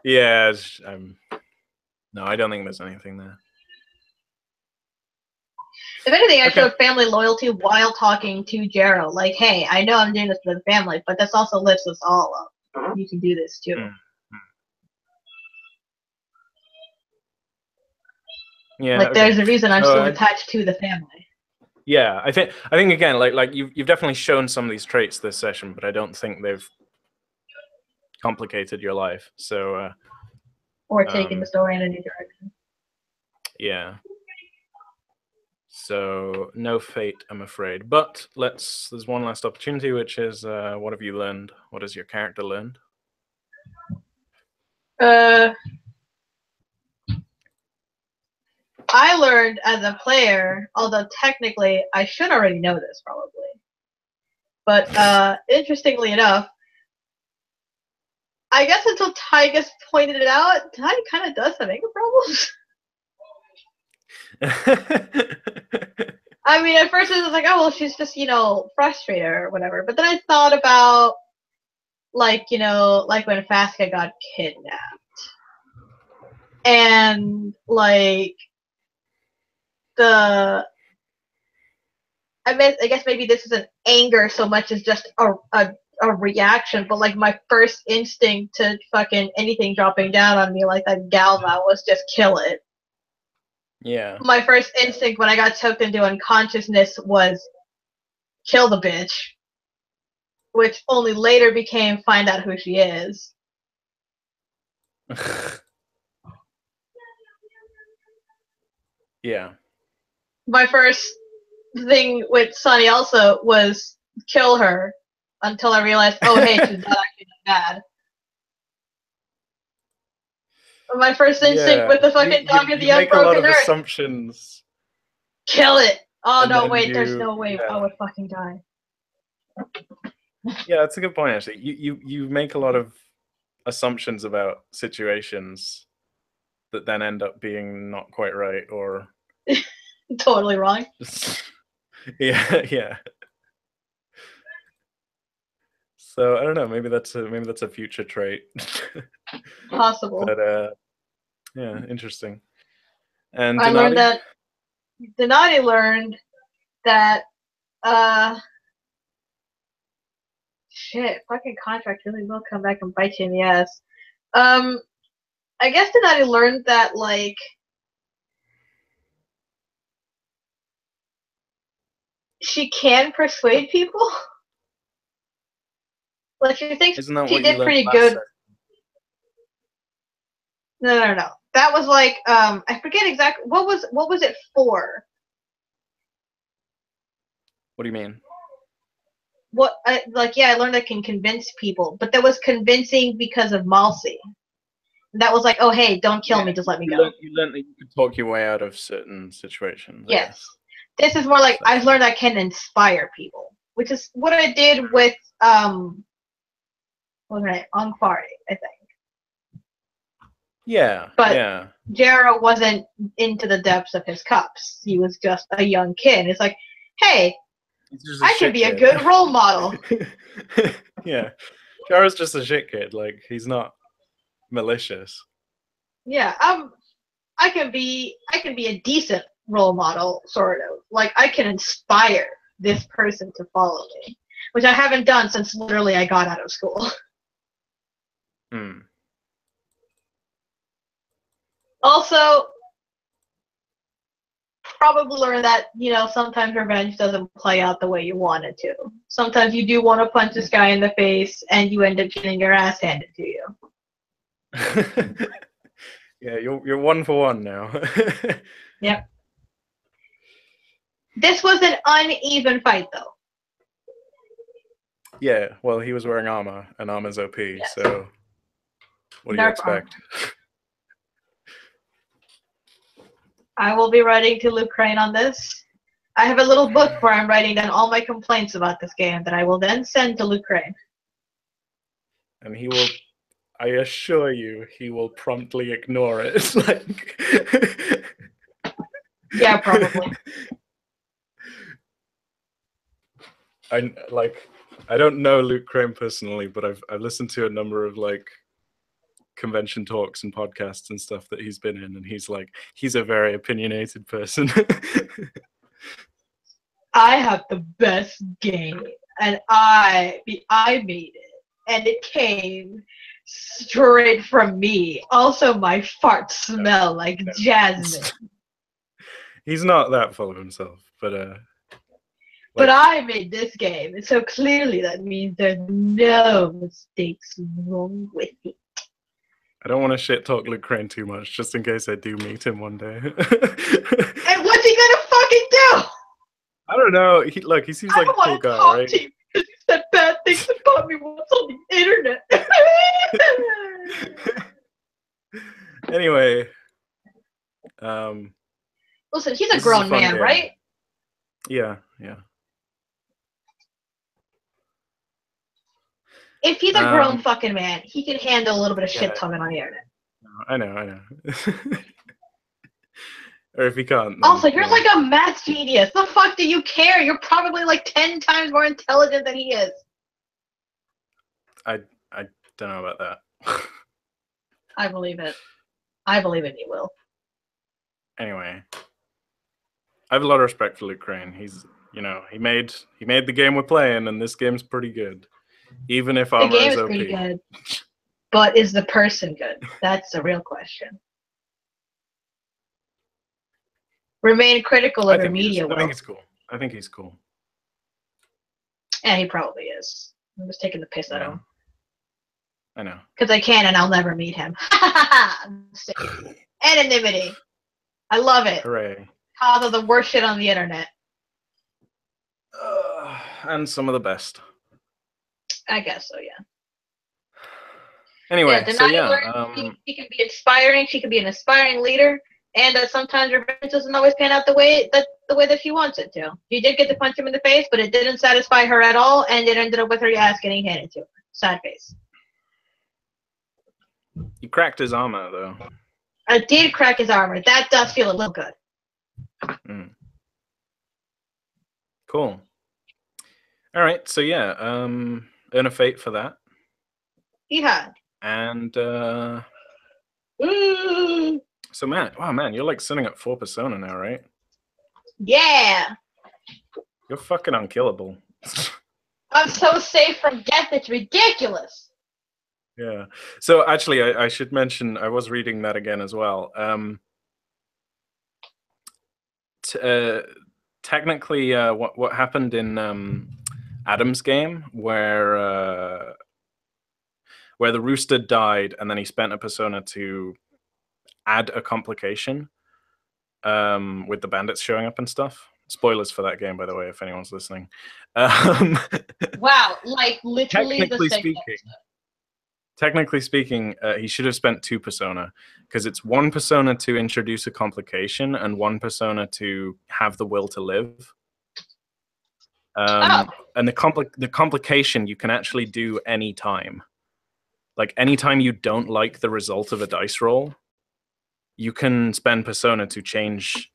Yeah, no, I don't think there's anything there. If anything, I showed family loyalty while talking to Jarreau. Like, hey, I know I'm doing this for the family, but this also lifts us all up. You can do this too. Yeah, like there's a reason I'm still attached to the family. Yeah, I think again, like you've definitely shown some of these traits this session, but I don't think they've complicated your life. So or taken the story in a new direction. Yeah. So no fate, I'm afraid. But there's one last opportunity, which is what have you learned? What has your character learned? I learned as a player, although technically I should already know this probably. But interestingly enough, I guess until Tygus pointed it out, Ty kind of does have anger problems. I mean, at first it was like, oh, well, she's just, frustrated or whatever. But then I thought about, like when Fasca got kidnapped. And, I guess maybe this isn't anger so much as just a reaction, but my first instinct to fucking anything dropping down on me like that Galva was just kill it. Yeah. My first instinct when I got choked into unconsciousness was kill the bitch, which only later became find out who she is. Yeah. My first thing with Sunny also was kill her until I realized, oh hey, she's not actually that bad. My first instinct with the fucking dog of the unbroken earth. You make a lot of assumptions. Kill it! Oh no, wait, there's no way I would fucking die. Yeah, that's a good point. Actually, you make a lot of assumptions about situations that then end up being not quite right, or Totally wrong. yeah, yeah. So I don't know. Maybe that's a future trait. Possible. But yeah, interesting. And I learned Denati? that Denati learned that shit, fucking contract really will come back and bite you in the ass. Um, I guess Denati learned that like she can persuade people. Like she thinks Isn't that she what you did learned pretty last good. session? No. That was like I forget exactly what was it for? What do you mean? I learned I can convince people, but that was convincing because of Malsey. That was like, oh hey, don't kill me, just let me go. You learned that you could talk your way out of certain situations, I Yes. guess. This is more like I've That's learned I can inspire people, which is what I did with what was her name? Angfari, I think. yeah, But yeah. Jera wasn't into the depths of his cups. He was just a young kid. It's like, hey, He's just a I can shit be a kid. good role model. Yeah. Jara's just a shit kid. Like, he's not malicious. Yeah, I can be a decent role model, sort of. Like I can inspire this person to follow me, which I haven't done since literally I got out of school. Hmm. Also, probably learn that sometimes revenge doesn't play out the way you want it to. Sometimes you do want to punch this guy in the face, and you end up getting your ass handed to you. Yeah, you're 1-for-1 now. Yep. This was an uneven fight, though. Yeah, well, he was wearing armor, and armor's OP, Yes. so what do you Nerf expect? armor. I will be writing to Luke Crane on this. I have a little book where I'm writing down all my complaints about this game that I will then send to Luke Crane. And he will, I assure you, he will promptly ignore it. Like, Yeah, probably. I don't know Luke Crane personally, but I've listened to a number of like convention talks and podcasts and stuff that he's been in, and he's a very opinionated person. I have the best game, and I made it, and it came straight from me. Also, my farts smell like jasmine. He's not that full of himself, but But I made this game, and so clearly that means there's no mistakes wrong with it. I don't want to shit talk Luke Crane too much, just in case I do meet him one day. And what's he gonna fucking do? I don't know. He seems like a cool guy, right? To you because you said bad things about me once on the internet. Anyway, listen, he's a grown man, game. right? Yeah. If he's a grown fucking man, he can handle a little bit of shit talking on the internet. I know. Or if he can't. Then, also, you're like a math genius. The fuck do you care? You're probably like 10 times more intelligent than he is. I don't know about that. I believe it. I believe it, you will. Anyway, I have a lot of respect for Luke Crane. He's, he made the game we're playing, and this game's pretty good. Even if armor the game is OP. Pretty good, but is the person good? That's the real question. Remain critical of your media. I think he's cool. Yeah, he probably is. I'm just taking the piss out of him. I know. Because I can, and I'll never meet him. Anonymity. I love it. Hooray. Cause the worst shit on the internet. And some of the best. I guess so, yeah. Anyway, she can be inspiring. She can be an aspiring leader. and that sometimes revenge doesn't always pan out the way that she wants it to. She did get to punch him in the face, but it didn't satisfy her at all, and it ended up with her ass getting handed to her. Sad face. You cracked his armor, though. I did crack his armor. That does feel a little good. Mm. Cool. All right, so yeah, earn a fate for that. Yeah. And so man, wow, man, you're like sitting at 4 persona now, right? Yeah. You're fucking unkillable. I'm so safe from death, it's ridiculous. Yeah. So actually, I should mention, I was reading that again as well. Technically, what happened in Adam's game, where the rooster died and then he spent a persona to add a complication with the bandits showing up and stuff. Spoilers for that game, by the way, if anyone's listening. Wow, like literally the same. Technically speaking, he should have spent 2 persona, because it's 1 persona to introduce a complication and 1 persona to have the will to live. And the complication you can actually do anytime. Like anytime you don't like the result of a dice roll, you can spend persona to change.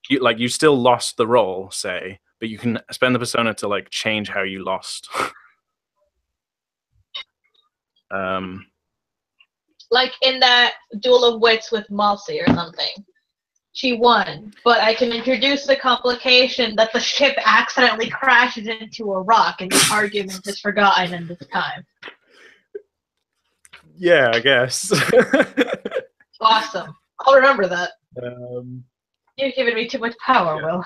You still lost the roll, say, but you can spend the persona to like change how you lost. Like in that Duel of Wits with Malsey or something. She won, but I can introduce the complication that the ship accidentally crashes into a rock and the argument is forgotten in this time. Yeah, I guess. Awesome. I'll remember that. You've given me too much power, Will.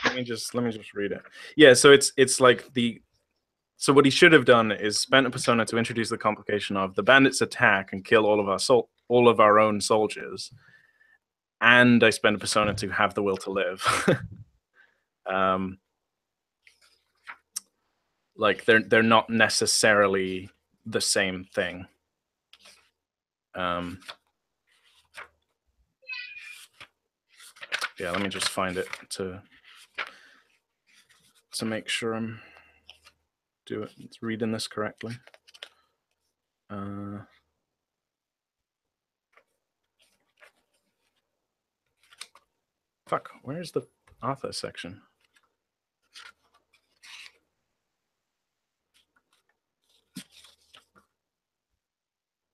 Let me just read it. Yeah, so it's like so what he should have done is spent a persona to introduce the complication of the bandits attack and kill all of our own soldiers, and I spent a persona to have the will to live. Like they're not necessarily the same thing. Yeah, let me just find it to make sure I'm reading this correctly. Fuck, where's the author section?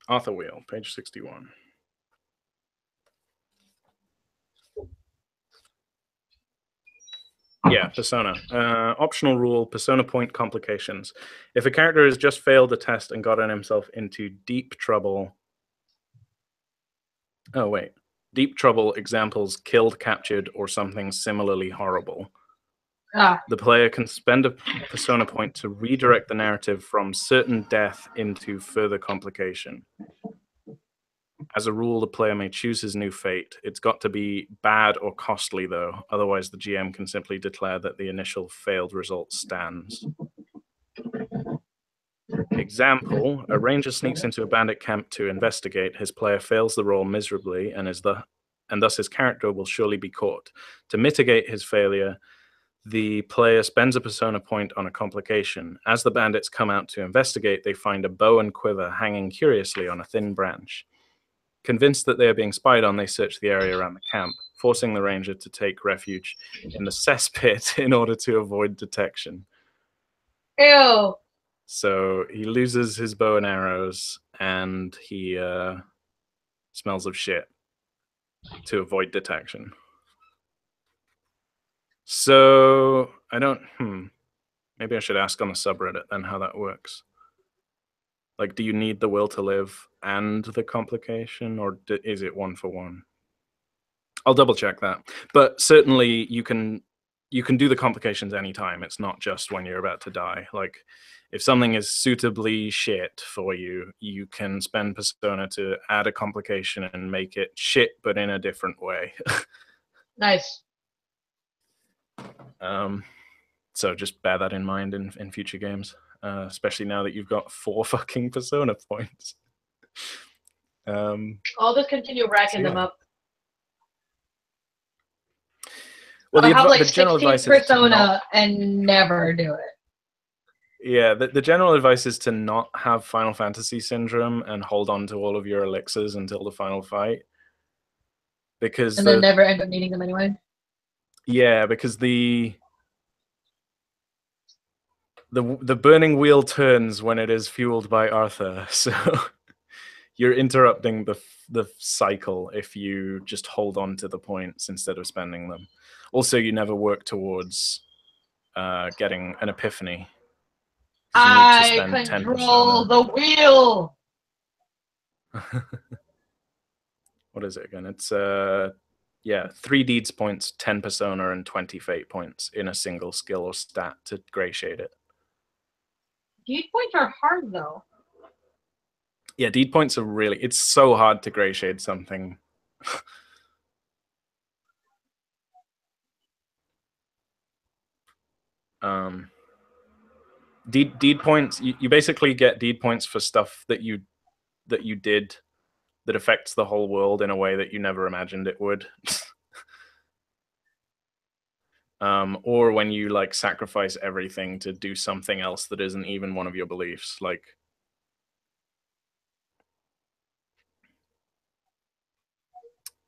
Author wheel, page 61. Yeah, persona. Optional rule, persona point complications. If a character has just failed the test and gotten himself into deep trouble... Oh, wait. Deep trouble examples killed, captured, or something similarly horrible. The player can spend a persona point to redirect the narrative from certain death into further complication. As a rule, the player may choose his new fate. It's got to be bad or costly, though. Otherwise, the GM can simply declare that the initial failed result stands. Example, a ranger sneaks into a bandit camp to investigate. His player fails the roll miserably, and thus his character will surely be caught. To mitigate his failure, the player spends a persona point on a complication. As the bandits come out to investigate, they find a bow and quiver hanging curiously on a thin branch. Convinced that they are being spied on, they search the area around the camp, forcing the ranger to take refuge in the cesspit in order to avoid detection. Ew. So he loses his bow and arrows, and he smells of shit to avoid detection. So I don't... Maybe I should ask on the subreddit then how that works. Like, do you need the will to live and the complication, or is it 1 for 1? I'll double check that. But certainly you can do the complications anytime. It's not just when you're about to die. Like, if something is suitably shit for you, you can spend persona to add a complication and make it shit, but in a different way. Nice. So just bear that in mind in future games. Especially now that you've got 4 fucking persona points. I'll just continue racking them up. Well, I'll have like the general 16 advice is to Persona not, and never do it. yeah, the general advice is to not have Final Fantasy syndrome and hold on to all of your elixirs until the final fight. Because And then never end up needing them anyway. Yeah, because the burning wheel turns when it is fueled by Arthur, so you're interrupting the cycle if you just hold on to the points instead of spending them. Also, you never work towards getting an epiphany. You need to I spend 10 control persona. the wheel. What is it again? It's 3 deeds points, 10 persona, and 20 fate points in a single skill or stat to gray shade it. Deed points are hard though. Yeah, deed points are really, it's so hard to gray shade something. Deed points, you basically get deed points for stuff that you did that affects the whole world in a way that you never imagined it would. Or when you like sacrifice everything to do something else that isn't even one of your beliefs, like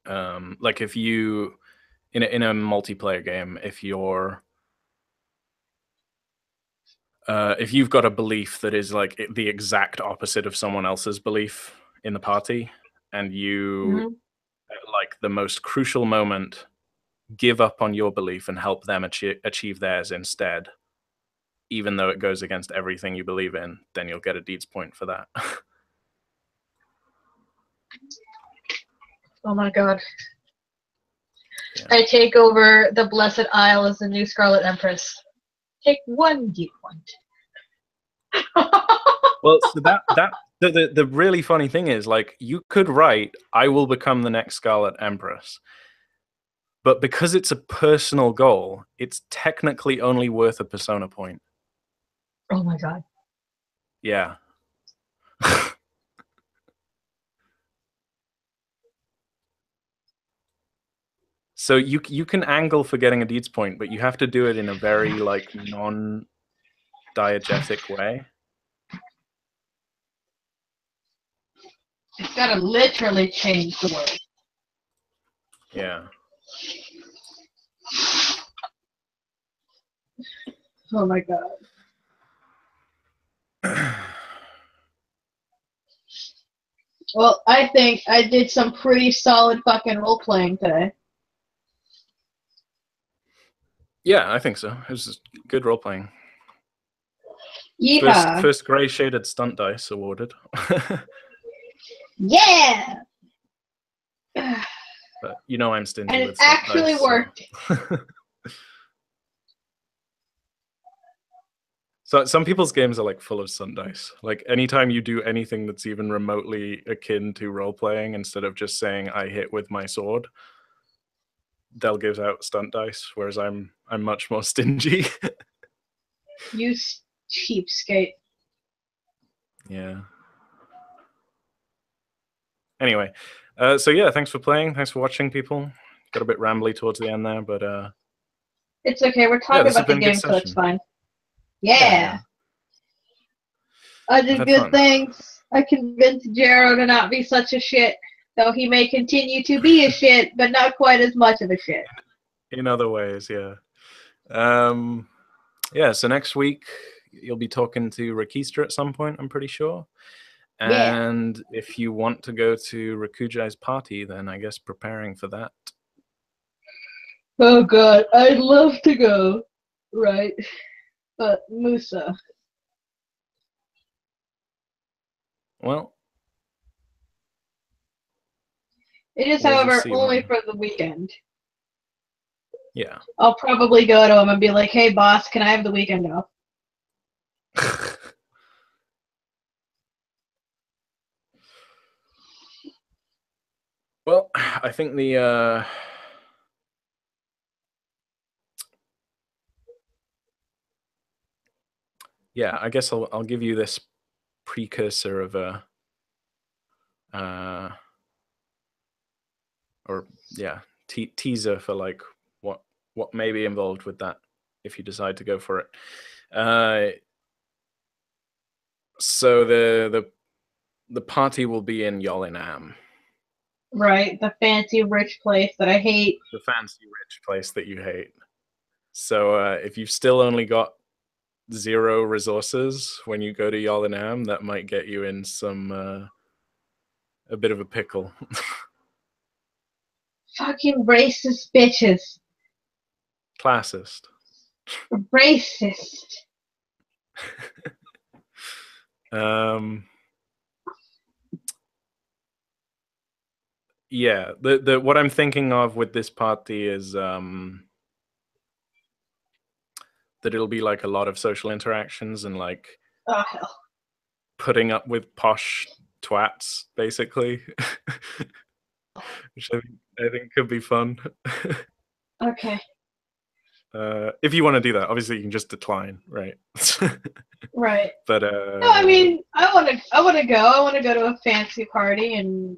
if you in a multiplayer game, if you've got a belief that is like the exact opposite of someone else's belief in the party, and you at like the most crucial moment give up on your belief and help them achieve theirs instead, even though it goes against everything you believe in, then you'll get a deeds point for that. Oh my god. Yeah. I take over the Blessed Isle as the new Scarlet Empress. Take 1 deed point. Well, so the really funny thing is, like, you could write, I will become the next Scarlet Empress. But because it's a personal goal, it's technically only worth a persona point. Oh my god. Yeah. So you can angle for getting a deeds point, but you have to do it in a very like non-diegetic way. It's gotta literally change the word. Yeah. Oh my god. Well, I think I did some pretty solid fucking role playing today. Yeah, I think so. It was good role playing. Yeah. First gray shaded stunt dice awarded. Yeah. But you know I'm stingy And with it stunt actually dice. worked. So some people's games are like full of stunt dice. Like anytime you do anything that's even remotely akin to role playing, instead of just saying I hit with my sword, they'll give out stunt dice. Whereas I'm much more stingy. You cheapskate. Yeah. Anyway, so yeah, thanks for playing. Thanks for watching, people. Got a bit rambly towards the end there, but It's okay. We're talking about the game, so it's fine. Yeah. I I've did had good fun. things. I convinced Jero to not be such a shit, though he may continue to be a shit, but not quite as much of a shit. In other ways, yeah. Yeah, so next week you'll be talking to Rakistra at some point, I'm pretty sure. And if you want to go to Rakujai's party, then I guess preparing for that. Oh god, I'd love to go. Right. But Musa. Well, It is, we'll just however, see, only for the weekend. Yeah. I'll probably go to him and be like, hey boss, can I have the weekend off? Well, I think the yeah, I guess I'll give you this precursor of a or yeah, teaser for like what what may be involved with that if you decide to go for it. So the party will be in Yolinam. Right, the fancy rich place that I hate. The fancy rich place that you hate. So if you've still only got 0 resources when you go to Yolinam, that might get you in some a bit of a pickle. Fucking racist bitches. Classist. Racist. Yeah, the what I'm thinking of with this party is that it'll be like a lot of social interactions and like hell. putting up with posh twats, basically. Which I think could be fun. Okay. If you want to do that, obviously you can just decline, right? Right. But no, I mean, I want to go. I want to go to a fancy party and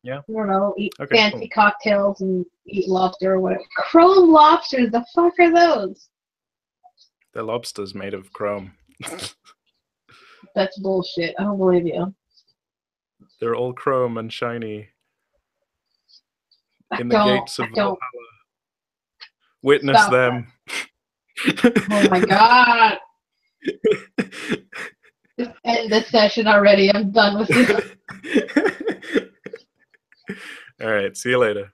yeah, I don't know, eat okay, fancy cocktails and eat lobster or whatever. Chrome lobsters. The fuck are those? They're lobsters made of chrome. That's bullshit. I don't believe you. They're all chrome and shiny. I In the gates of Valhalla. Witness Stop them. Oh my god. Just end this session already. I'm done with you. All right. See you later.